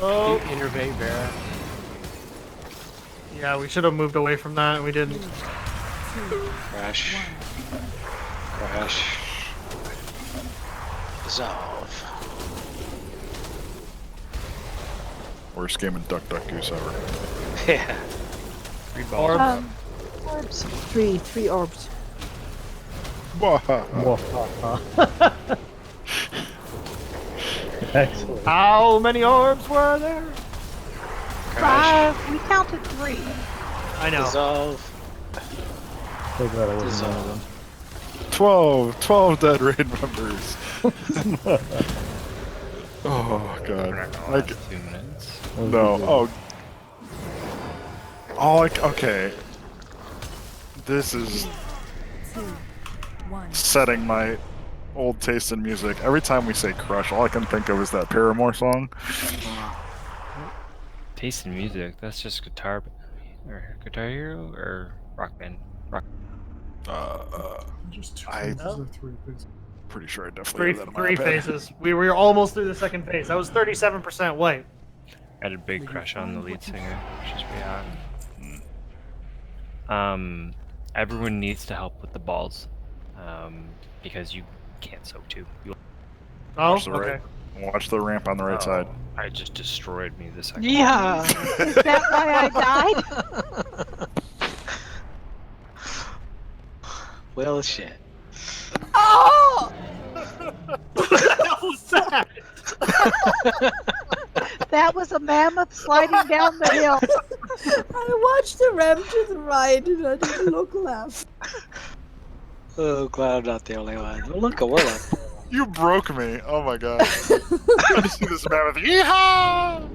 Oh. Innervate Vera. Yeah, we should have moved away from that. We didn't. Crush. Crush. Dissolve. Worst game in Duck Duck Goose ever. Yeah. 3 balls. Orbs. 3 orbs. Excellent. How many orbs were there? 5. We counted 3. I know. Dissolve. So glad I wasn't one of them. 12 dead raid members. Oh god. Like 2 minutes. no. Okay. This is 2, 1. setting my old taste in music. Every time we say crush, all I can think of is that Paramore song. Taste in music. That's just Guitar Hero or Rock Band. Just 2 I- phases or 3 phases. Pretty sure I definitely have that in my Three iPad. phases. We were almost through the second phase. That was 37% white. I had a big crush on the lead singer. She's pretty hot. Everyone needs to help with the balls, because you can't soak too. Oh, Watch the okay. Watch the ramp on the right side. I just destroyed me the second. Yeah. Is that why I died? Well, shit. Oh! What the hell was that? That was a mammoth sliding down the hill. I watched the ram to the right and I didn't look left. Oh, glad I'm not the only one. Oh, look, a warlock. You broke me. Oh my god. I just see this mammoth. Yeehaw!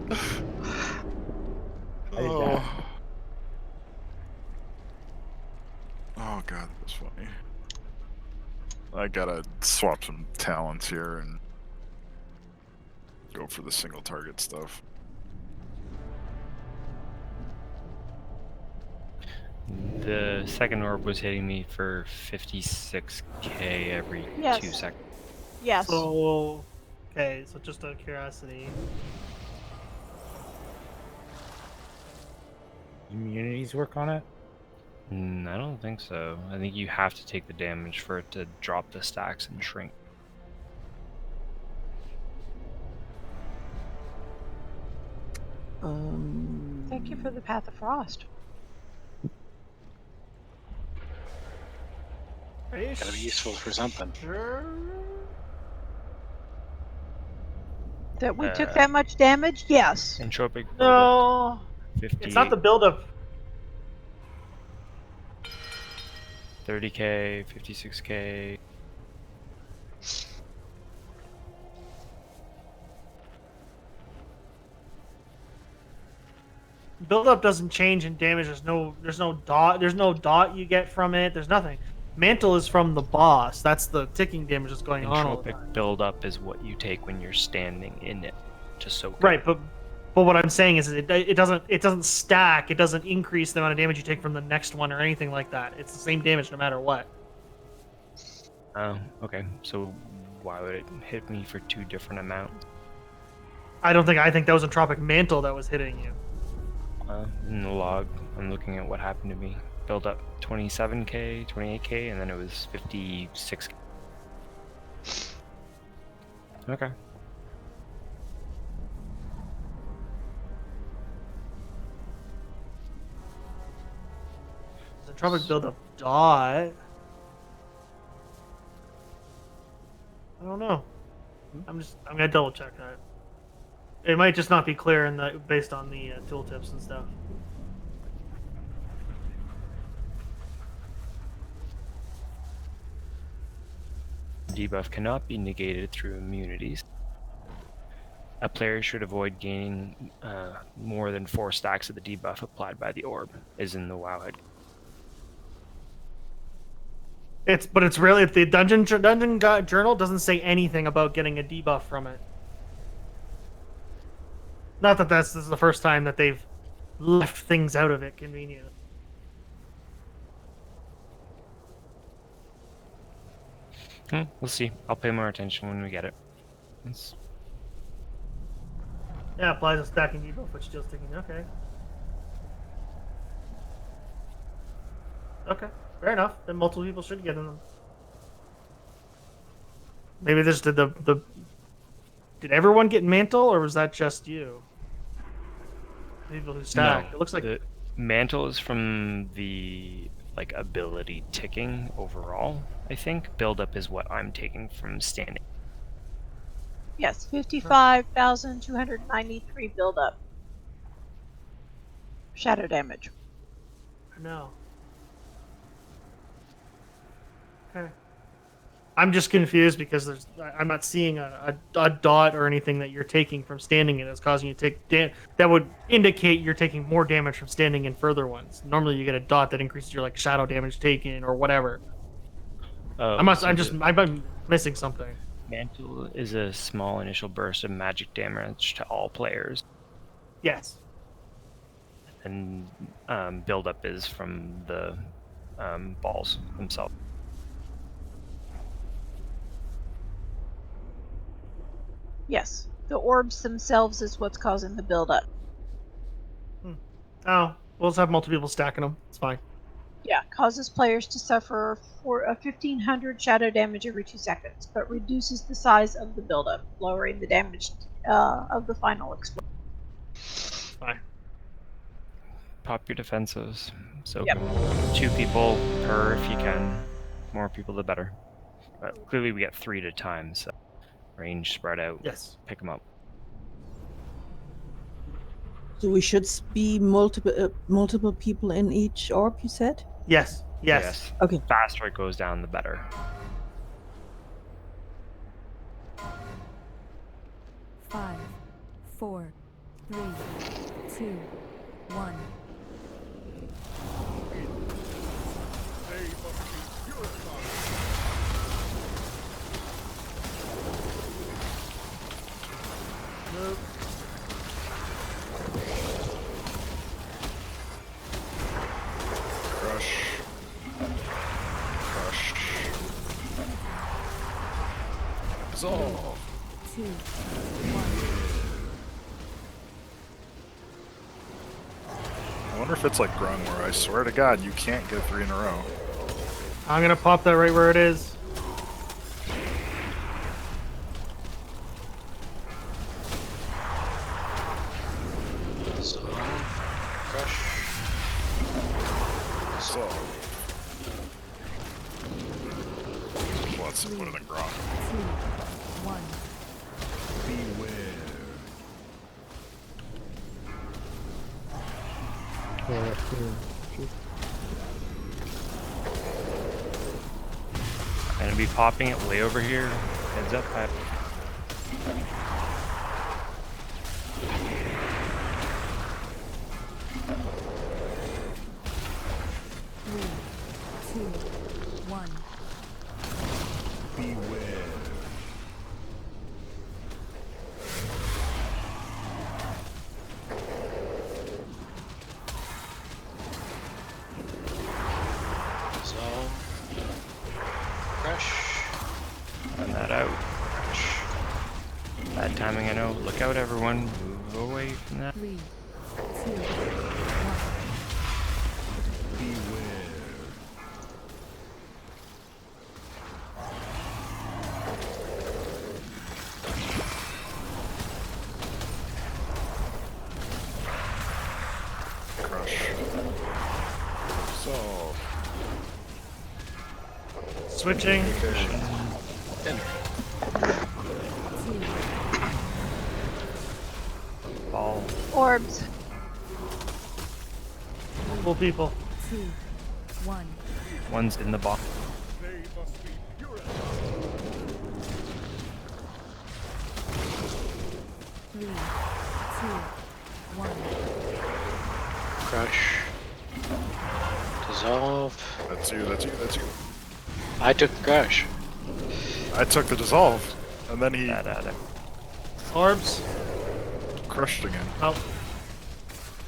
Oh. Oh god, that's funny. I gotta swap some talents here and go for the single target stuff. The second orb was hitting me for 56k every Yes. 2 seconds. Yes. So, okay, so just out of curiosity. Immunities work on it? I don't think so. I think you have to take the damage for it to drop the stacks and shrink. Thank you for the Path of Frost. Are you Gotta be useful for something. sure that we took that much damage? Yes. Entropic buildup. No. 58. It's not the buildup. 30k, 56k. Buildup doesn't change in damage. There's no dot. There's no dot you get from it. There's nothing. Mantle is from the boss. That's the ticking damage that's going on all the time. Entropic buildup is what you take when you're standing in it to soak it. Right, but what I'm saying is it doesn't stack. It doesn't increase the amount of damage you take from the next one or anything like that. It's the same damage no matter what. Oh, okay. So why would it hit me for 2 different amounts? I think that was Entropic Mantle that was hitting you. In the log, I'm looking at what happened to me. Build up 27k, 28k, and then it was 56k. Okay. Does Entropic build up dot? I don't know. I'm gonna double check that. It might just not be clear in the based on the tooltips and stuff. Debuff cannot be negated through immunities. A player should avoid gaining more than 4 stacks of the debuff applied by the orb, is in the Wowhead. But it's really the dungeon journal doesn't say anything about getting a debuff from it. Not that this is the first time that they've left things out of it conveniently. We'll see. I'll pay more attention when we get it. Yeah, applies a stacking debuff, which still sticking. Okay. Okay, fair enough. Then multiple people should get them. Maybe this did the. Did everyone get mantle, or was that just you? People who stacked. No, It looks like the mantle is from the ability ticking overall. I think buildup is what I'm taking from standing. Yes, 55,293 buildup. Shadow damage. No. Okay. I'm just confused because I'm not seeing a dot or anything that you're taking from standing in that's causing you to take that would indicate you're taking more damage from standing in further ones. Normally you get a dot that increases your shadow damage taken or whatever. I'm missing something. Mantle is a small initial burst of magic damage to all players. Yes. And buildup is from the balls themselves. Yes, the orbs themselves is what's causing the buildup. Oh, we'll just have multiple people stacking them. It's fine. Yeah, causes players to suffer for 1,500 shadow damage every 2 seconds, but reduces the size of the buildup, lowering the damage of the final explosion. Fine. Pop your defensives. So Yep. 2 people per if you can. More people, the better. But clearly, we get 3 at a time, so range spread out. Yes. Pick them up. So we should be multiple people in each orb, you said? Yes. Yes. Okay. Faster it goes down, the better. 5, 4, 3, 2, 1. Nope. Crush. Crush. Dissolve. 2, 1. I wonder if it's like Grung, where I swear to God you can't get 3 in a row. I'm gonna pop that right where it is. Crush. Dissolve. Let's put it in Grung. 2, 1. Beware. I'm gonna be popping it way over here. Heads up, Pat. Three, two, one. Beware. Dissolve. Crush. Run that out. Bad timing, I know. Look out, everyone. Move away from that. 3, 2, 1. Beware. Crush. Dissolve. Switching. Ball. Orbs. Multiple people. 2, 1. One's in the box. They must be purified. 3, 2, 1. Crush. Dissolve. That's you, that's you, that's you. I took the crush. I took the dissolve, and then he Orbs. crushed again. Oh.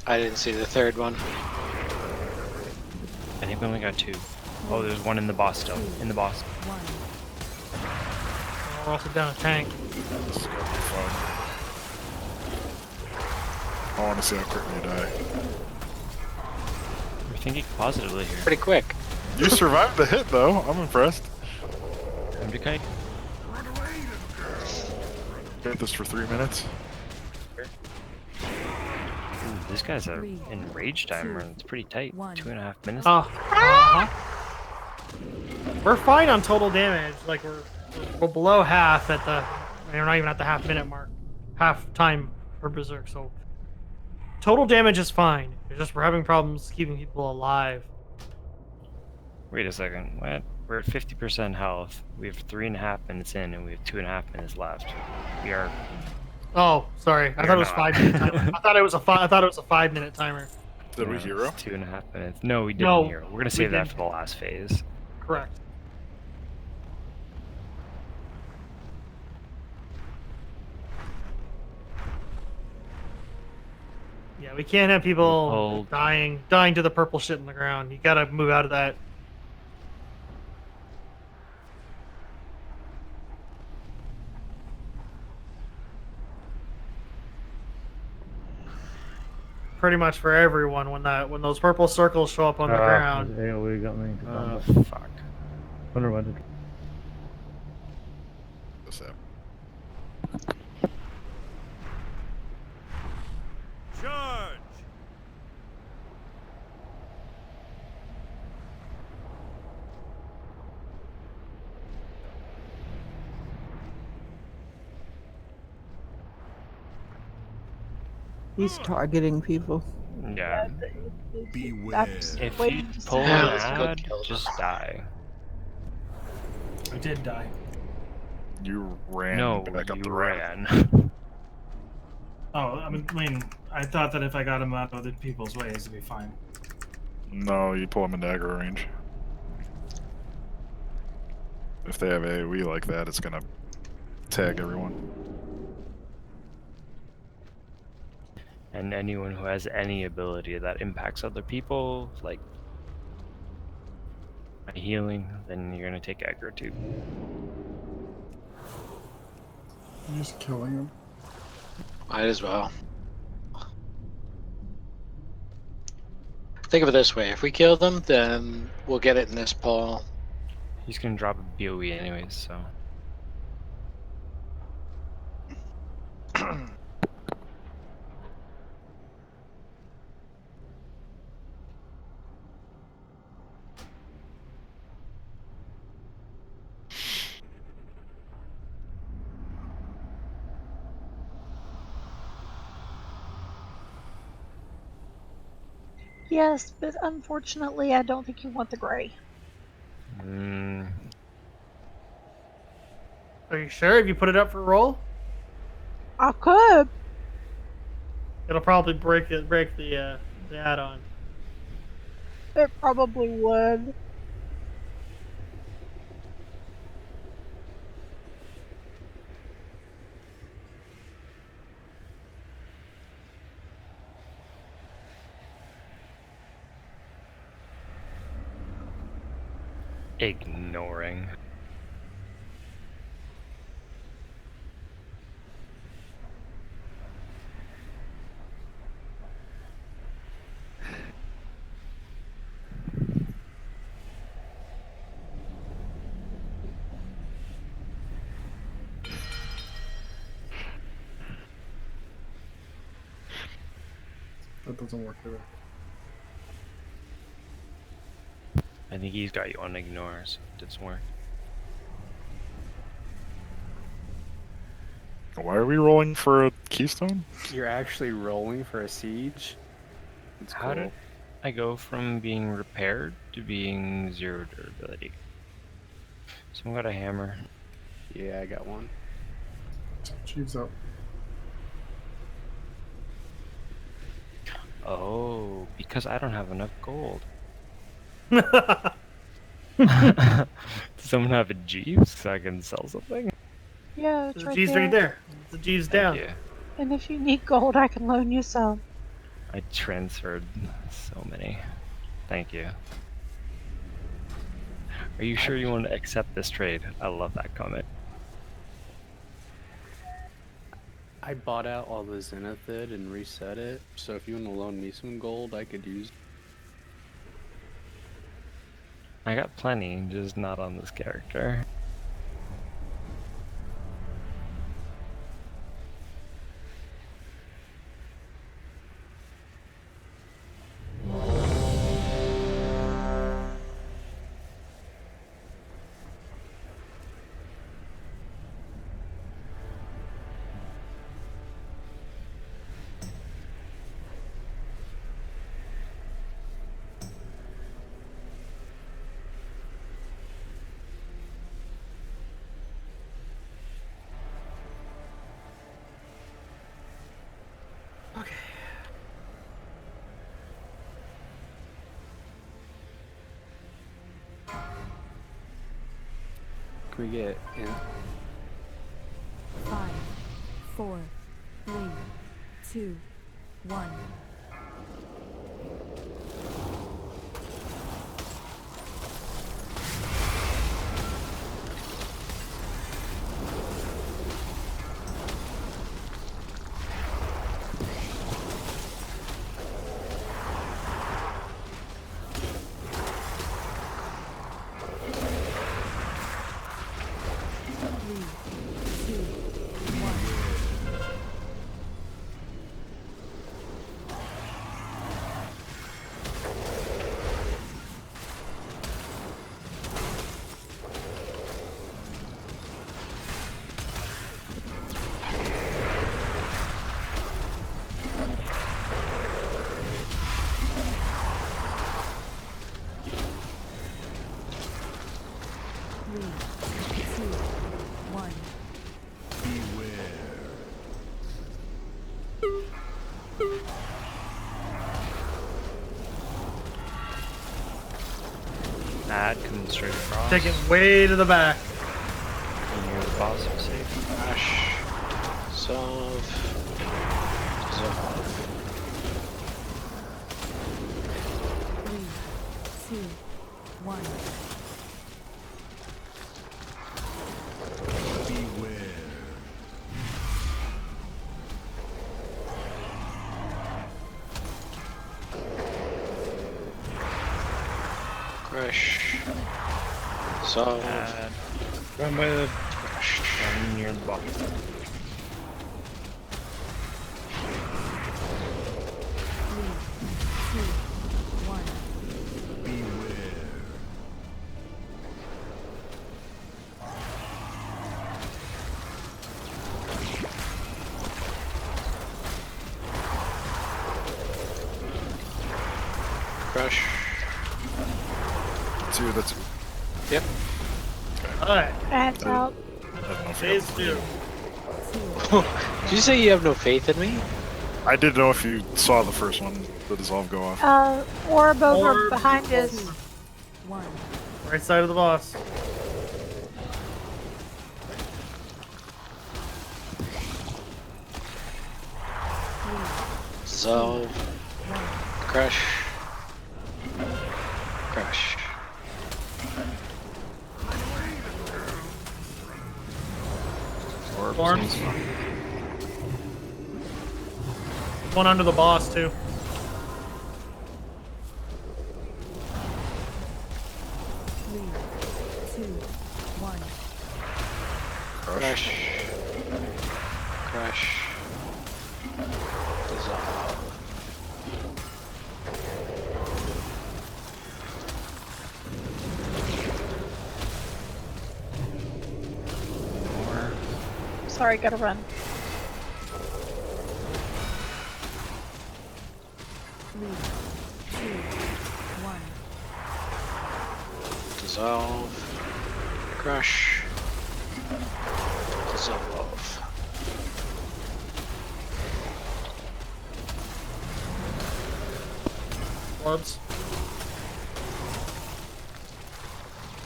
I didn't see the third one. I think we only got 2. Oh, there's one in the boss still. In the boss. We're also down a tank. This is gonna be fun. I want to see how quickly you die. We're thinking positively here. Pretty quick. You survived the hit, though. I'm impressed. Time to kite. Did this for 3 minutes. Ooh, these guys are in rage timer, and it's pretty tight. 2.5 minutes. Oh. We're fine on total damage. Like we're below half at the. We're not even at the half-minute mark. Half time for Berserk. So total damage is fine. It's just we're having problems keeping people alive. Wait a second. What? We're at 50% health. We have 3.5 minutes in, and we have 2.5 minutes left. We are. Oh, sorry. I thought it was 5 minute timer. I thought it was a 5-minute timer. Did we No, hero? it's 2.5 minutes. No, we didn't No, hero. We're gonna we save that didn't. for the last phase. Correct. Yeah, we can't have people dying to the purple shit in the ground. You gotta move out of that. Pretty much for everyone when those purple circles show up on the ground. AoE got me. Fuck. Wonder what to do. What's that? Charge! He's targeting people. Yeah. Beware. If waiting you to see pull how an this goes. ad, just die. I did die. You ran No, back up you the ramp. ran. Oh, I mean, I thought that if I got him out of the people's ways, it'd be fine. No, you pull them in aggro range. If they have AoE like that, it's gonna tag everyone. And anyone who has any ability that impacts other people, like healing, then you're gonna take aggro too. I'm just killing him. Might as well. Think of it this way: if we kill them, then we'll get it in this poll. He's gonna drop a BOE anyways, so. Yes, but unfortunately, I don't think you want the gray. Are you sure? If you put it up for roll, I could. it'll probably break the add-on. It probably would. Ignoring. That doesn't work either. I think he's got you on ignore, so it did some work. Why are we rolling for a keystone? You're actually rolling for a siege? It's How cool. did I go from being repaired to being 0 durability? Someone got a hammer. Yeah, I got one. Chief's up. Oh, because I don't have enough gold. Does someone have a Jeeves so I can sell something? Yeah, it's The right G's there. right there. The G's Thank down. you. And if you need gold, I can loan you some. I transferred so many. Thank you. Are you sure you want to accept this trade? I love that comment. I bought out all the Zenithid and reset it, so if you want to loan me some gold, I could use. I got plenty, just not on this character. Can we get in? 5, 4, 3, 2, 1. Add comes straight across. Take it way to the back. And you're the boss, you're safe. Crash. Solve. Dissolve. 3, 2, 1. Beware. Crash. Solve. Run by the Crash. and near the box. 3, 2, 1. Beware. Crash. That's you. Yep. Alright. That's out. Phase 2. Did you say you have no faith in me? I didn't know if you saw the first one, the dissolve go off. Orb over Orb. behind us. 1. Right side of the boss. Dissolve. Crash. Crash. Orbs. One under the boss, too. Three, two, one. Crash. Crash. Dissolve. Sorry, gotta run. 3, 2, 1. Dissolve. Crush. Dissolve. Orbs.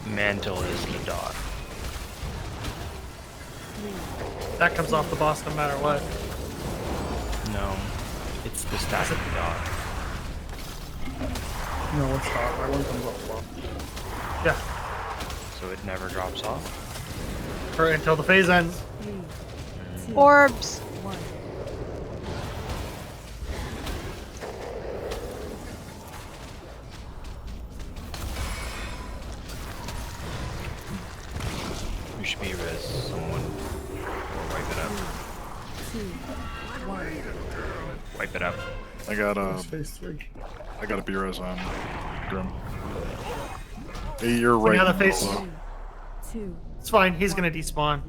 Mantle is the dot. That comes off the boss no matter what. No, it's the stacking dot. No, it's not. That one comes off well. Yeah. So it never drops off? Or until the phase ends. Orbs. 1. We should be res someone. Or wipe it up. 2, 1. Wipe it up. I got Phase 3. I got a B-res on Grim. Hey, you're right. Another phase. Ny'lotha. 2. It's fine. He's gonna despawn.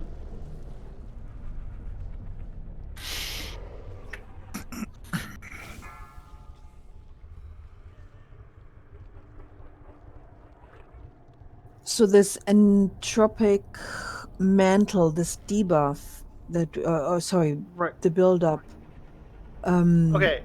So this entropic mantle, this debuff that, Right. the build-up. Okay.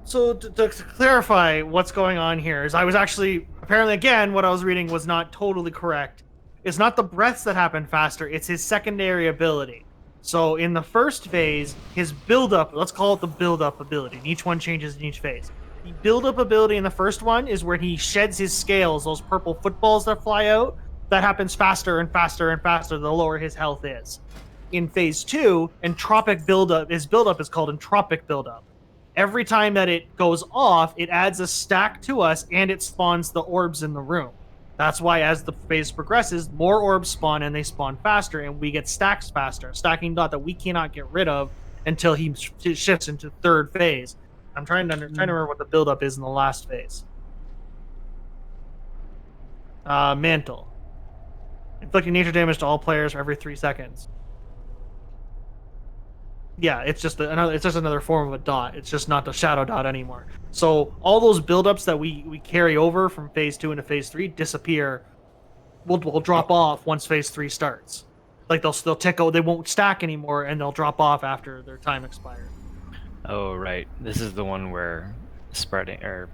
So to clarify what's going on here is I was actually, apparently again, what I was reading was not totally correct. It's not the breaths that happen faster, it's his secondary ability. So in the first phase, his build-up, let's call it the build-up ability. And each one changes in each phase. The build-up ability in the first one is where he sheds his scales, those purple footballs that fly out. That happens faster and faster and faster the lower his health is. In phase 2, entropic buildup, his buildup is called entropic buildup. Every time that it goes off, it adds a stack to us and it spawns the orbs in the room. That's why as the phase progresses, more orbs spawn and they spawn faster and we get stacks faster. Stacking dot that we cannot get rid of until he shifts into third phase. I'm trying to remember what the buildup is in the last phase. Mantle. Inflicting nature damage to all players for every 3 seconds. Yeah, it's just another form of a dot. It's just not the shadow dot anymore. So all those buildups that we carry over from phase 2 into phase 3 disappear. Will drop off once phase 3 starts. Like they'll tick out, they won't stack anymore, and they'll drop off after their time expires. Oh, right. This is the one where spreading or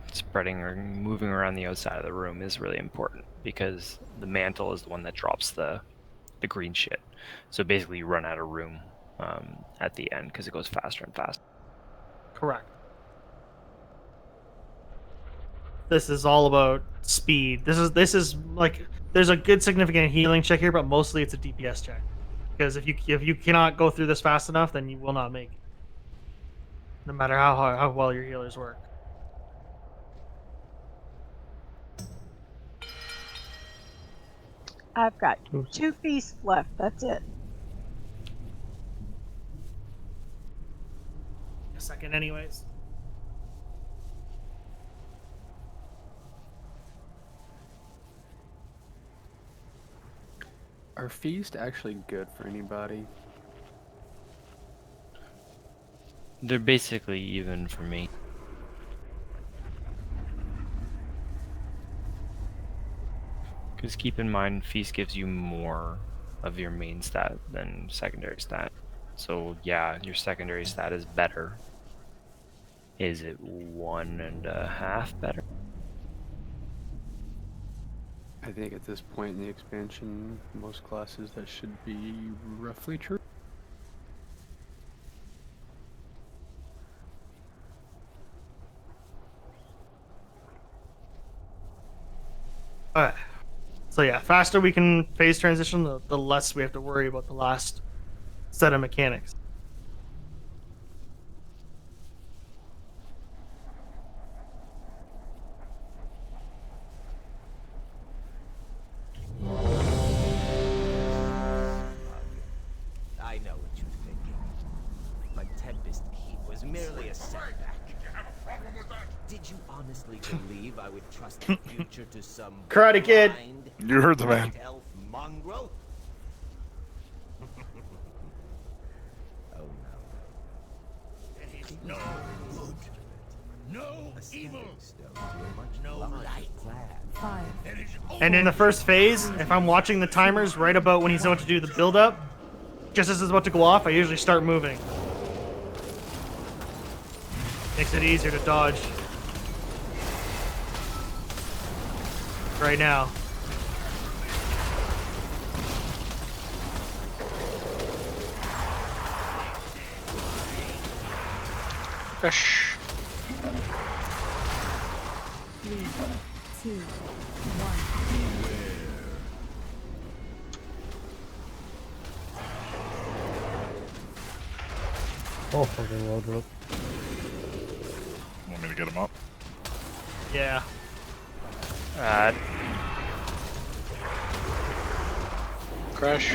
moving around the outside of the room is really important, because the mantle is the one that drops the green shit. So basically you run out of room at the end because it goes faster and faster. Correct. This is all about speed. This is like, there's a good significant healing check here, but mostly it's a DPS check. Because if you cannot go through this fast enough, then you will not make it. No matter how well your healers work. I've got 2 feasts left. That's it. A second, anyways. Are feast actually good for anybody? They're basically even for me. Because keep in mind, Feast gives you more of your main stat than secondary stat. So yeah, your secondary stat is better. Is it 1.5 better? I think at this point in the expansion, most classes that should be roughly true. Alright. So yeah, faster we can phase transition, the less we have to worry about the last set of mechanics. I know what you're thinking. My Tempest Keep was merely a setback. Did you honestly believe I would trust the future to some Karate Kid. blind, You heard the man. white elf mongrel? Oh no. It is no good. No evil. No light. 5. There is And in the first phase, if I'm watching the timers right about when he's about to do the build up, just as it's about to go off, I usually start moving. Makes it easier to dodge. Right now. Fresh. 3, 2, 1. Oh, fucking load rope. Want me to get him up? Yeah. Crush.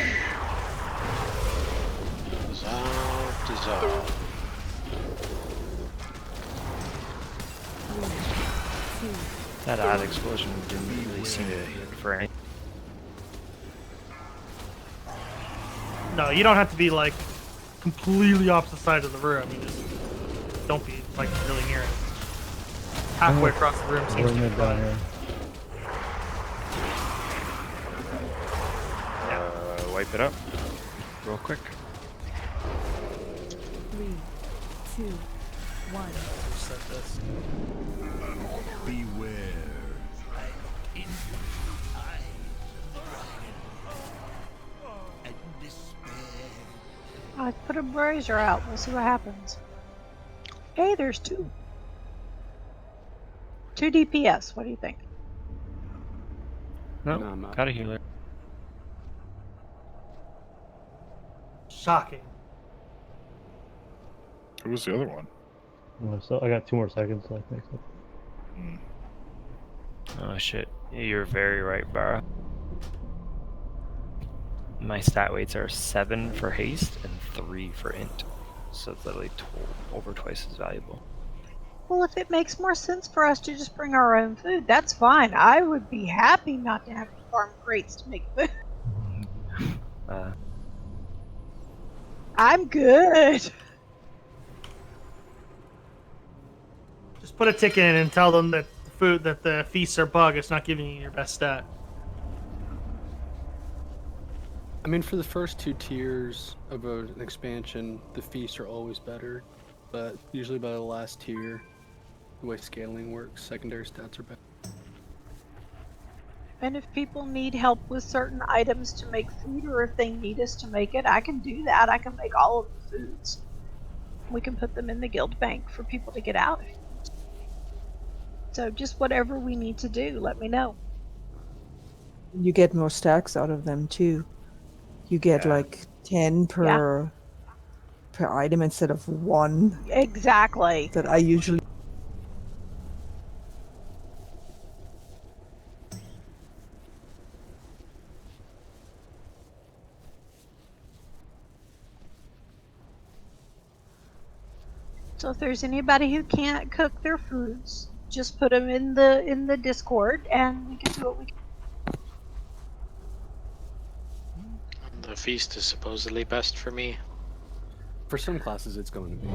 Dissolve. Dissolve. 3, 2. That ad explosion didn't really seem to hit for any. No, you don't have to be like completely opposite side of the room. You just don't be like really near it. Halfway across the room seems to Bring be it down fine. here. Wipe it up real quick. 3, 2, 1. Set this. Beware. I put a brazier out. We'll see what happens. Hey, there's 2. 2 DPS. What do you think? No, No, I'm not. got a healer. Shocking. Who was the other one? So I got 2 more seconds left. Next up. Oh shit, you're very right, Barra. My stat weights are 7 for haste and 3 for int, so it's literally over twice as valuable. Well, if it makes more sense for us to just bring our own food, that's fine. I would be happy not to have to farm crates to make food. I'm good. Just put a ticket in and tell them that the feasts are bug. It's not giving you your best stat. I mean, for the first 2 tiers of an expansion, the feasts are always better, but usually by the last tier, The way scaling works, secondary stats are better. And if people need help with certain items to make food, or if they need us to make it, I can do that. I can make all of the foods. We can put them in the guild bank for people to get out. So just whatever we need to do, let me know. You get more stacks out of them too. You get like 10 per item instead of 1. Exactly. That I usually. So if there's anybody who can't cook their foods, just put them in the Discord, and we can do what we can. The feast is supposedly best for me. For some classes, it's going to be.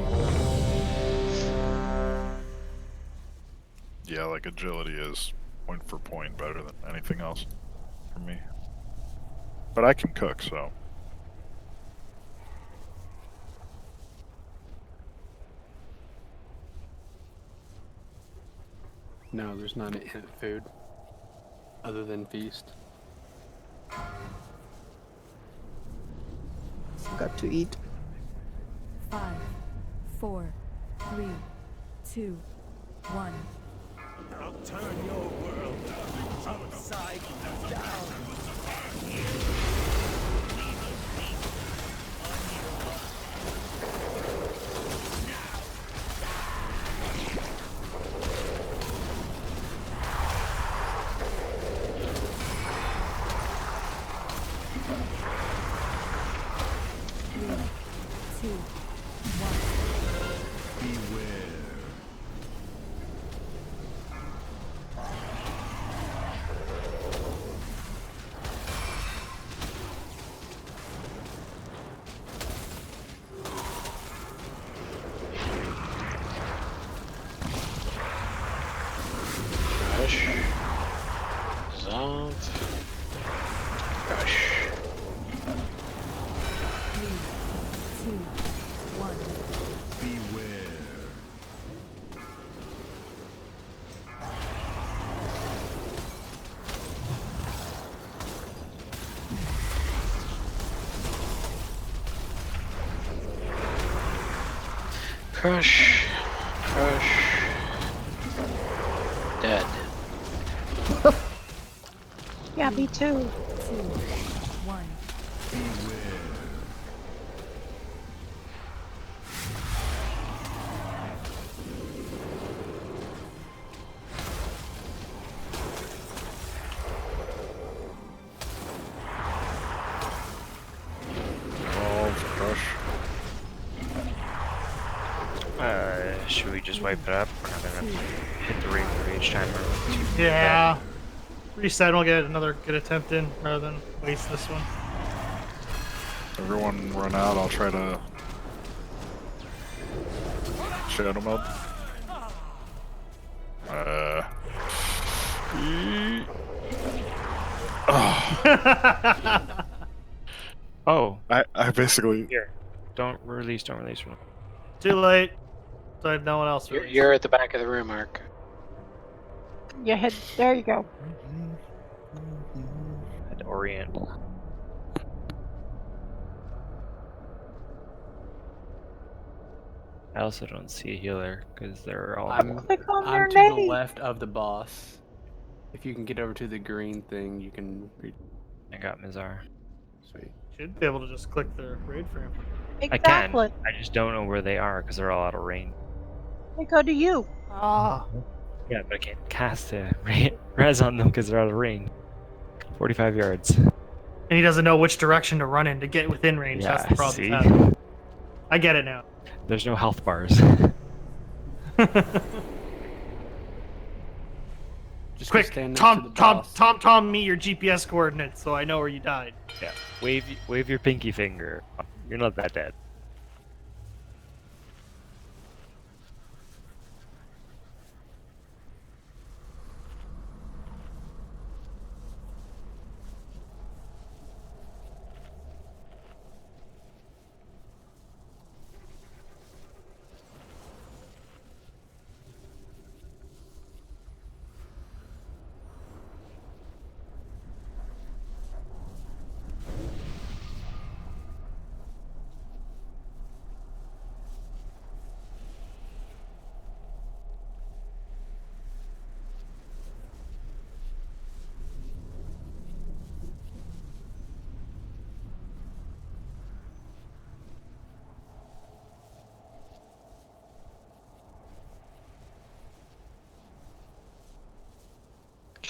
Yeah, like agility is point for point better than anything else for me. But I can cook, so. No, there's not an int food other than feast. Got to eat. 5, 4, 3, 2, 1. I'll turn your world upside down. Gosh. Dissolve. Gosh. 3, 2, 1. Beware. Crush. Crush. Dead. Yeah, me too. 2, 1. Crush. Should we just wipe it up? We're not gonna hit the rage timer. Yeah. Reset and we'll get another good attempt in rather than waste this one. Everyone run out, I'll try to shadow mode. Oh. I basically... Here. Don't release. Too late. So no one else. You're at the back of the room, Mark. You head there. You go. At Orient. I also don't see a healer because they're all. I'm Click on their to name. the left of the boss. If you can get over to the green thing, you can read. I got Mizar. Sweet. Should be able to just click the raid frame. Exactly. I can. I just don't know where they are because they're all out of range. They go to you. Ah. Yeah, but I can't cast a res on them because they're out of range. 45 yards. And he doesn't know which direction to run in to get within range. Yeah, That's the problem. see? I get it now. There's no health bars. Just Quick, stand next to the Tom, me your GPS coordinates so I know where you died. Yeah, wave your pinky finger. You're not that dead.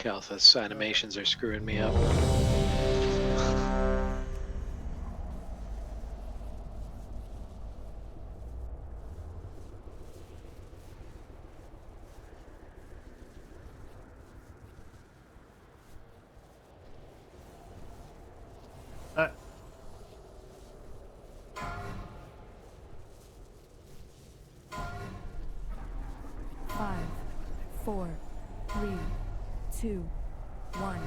Ny'lotha's animations are screwing me up. Five, four, three, two, one.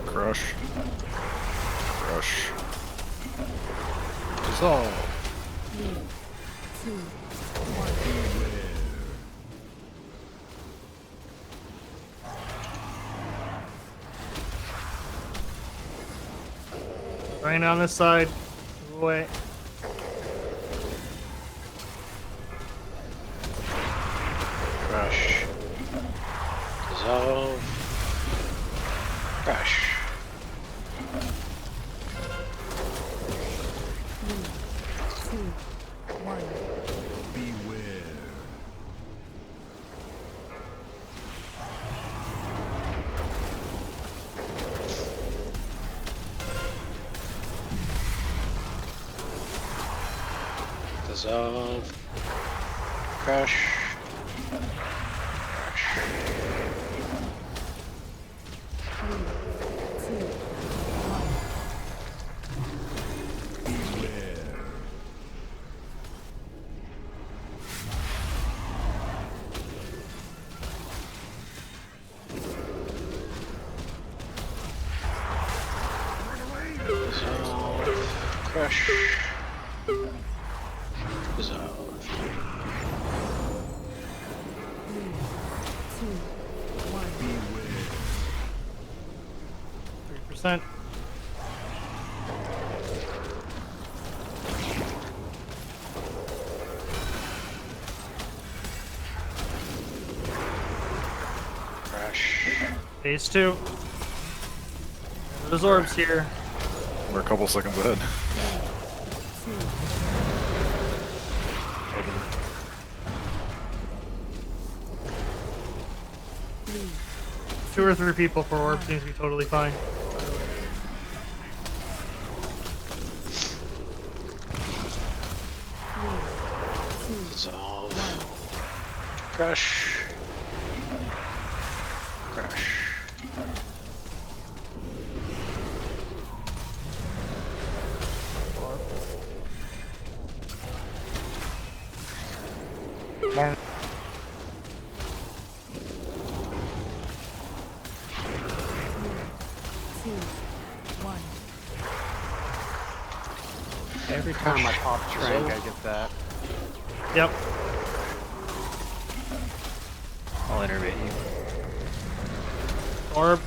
Crush. Crush. Dissolve. 3, 2, 1. Right on this side. Move away. Crush. Dissolve. Crush. 3, 2, 1. Beware. Dissolve. Crush. Crush. 3, 2, 1. Beware. Dissolve. Crush. Dissolve. 3, 2, 1. Beware. 3%. Crush. Phase 2. There's orbs here. We're a couple seconds ahead. 2 or 3 people per orb seems to be totally fine. Dissolve. Crush. Crush. Every time I pop Trank, I get that. Yep. I'll innervate you. Orb.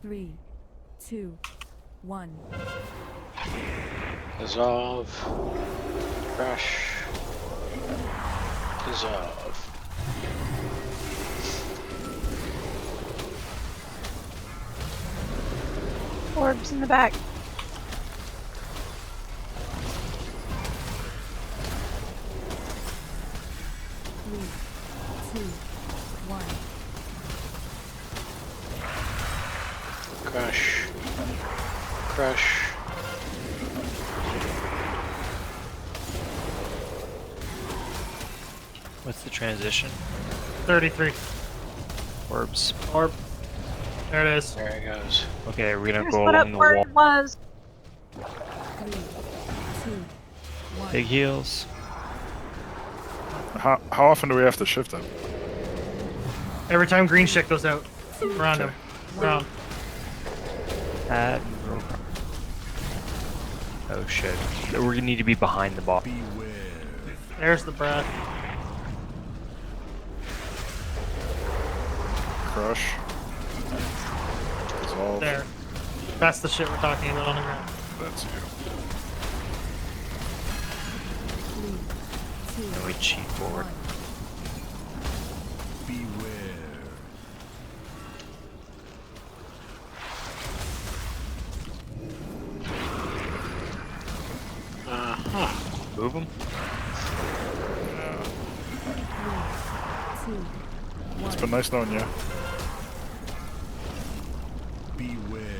Three, two, one. Dissolve. Crush. Dissolve. Orbs in the back. Three, two, one. Crush. Crush. What's the transition? 33. Orbs. Orb. There it is. There it goes. Okay, we're gonna Here's go what along the where wall. it was. 3, 2, 1. Big heals. How often do we have to shift them? Every time green shit goes out. Around him. Around. Admiral. Oh shit. We're gonna need to be behind the ball. There's the breath. Crush. Dissolve. There. That's the shit we're talking about on the ground. That's you. And we cheat forward. Beware. Move them. It's been nice knowing you. Beware.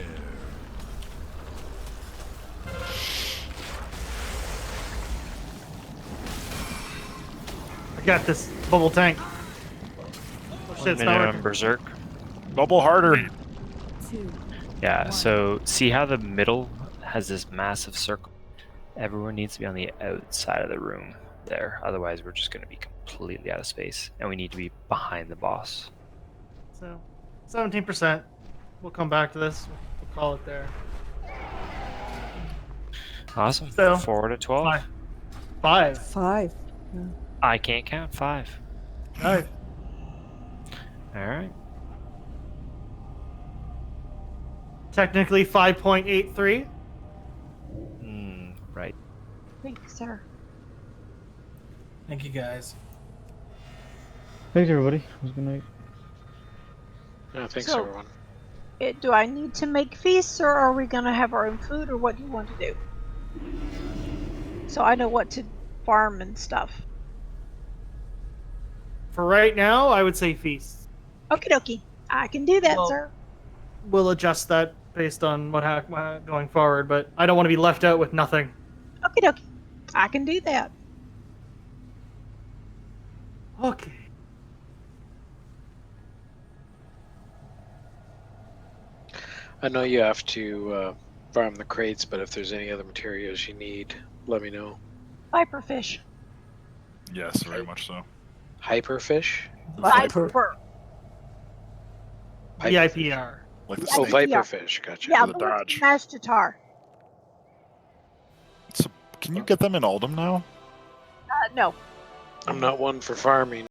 I got this bubble tank. Oh shit, it's not Minimum working. berserk. Bubble harder. Yeah, so see how the middle has this massive circle? Everyone needs to be on the outside of the room there. Otherwise, we're just going to be completely out of space. And we need to be behind the boss. So, 17%. We'll come back to this. We'll call it there. Awesome. So, 4 to 12. 5. 5. Yeah. I can't count. 5. 5. Alright. Technically 5.83. Right. Thank you, sir. Thank you, guys. Thanks, everybody. It was a good night. Yeah, thanks, So- everyone. Do I need to make feasts, or are we gonna have our own food, or what do you want to do? So I know what to farm and stuff. For right now, I would say feast. Okie dokie. I can do that, Well- sir. We'll adjust that based on what going forward, but I don't want to be left out with nothing. Okie dokie. I can do that. Okay. I know you have to farm the crates, but if there's any other materials you need, let me know. Viperfish. Yes, very much so. Hyperfish? Viper. VIPR. Like the Oh, snake. viperfish. Gotcha. Yeah, the the ones dodge. from mashed tatar. Can you get them in Oldham now? No. I'm not one for farming.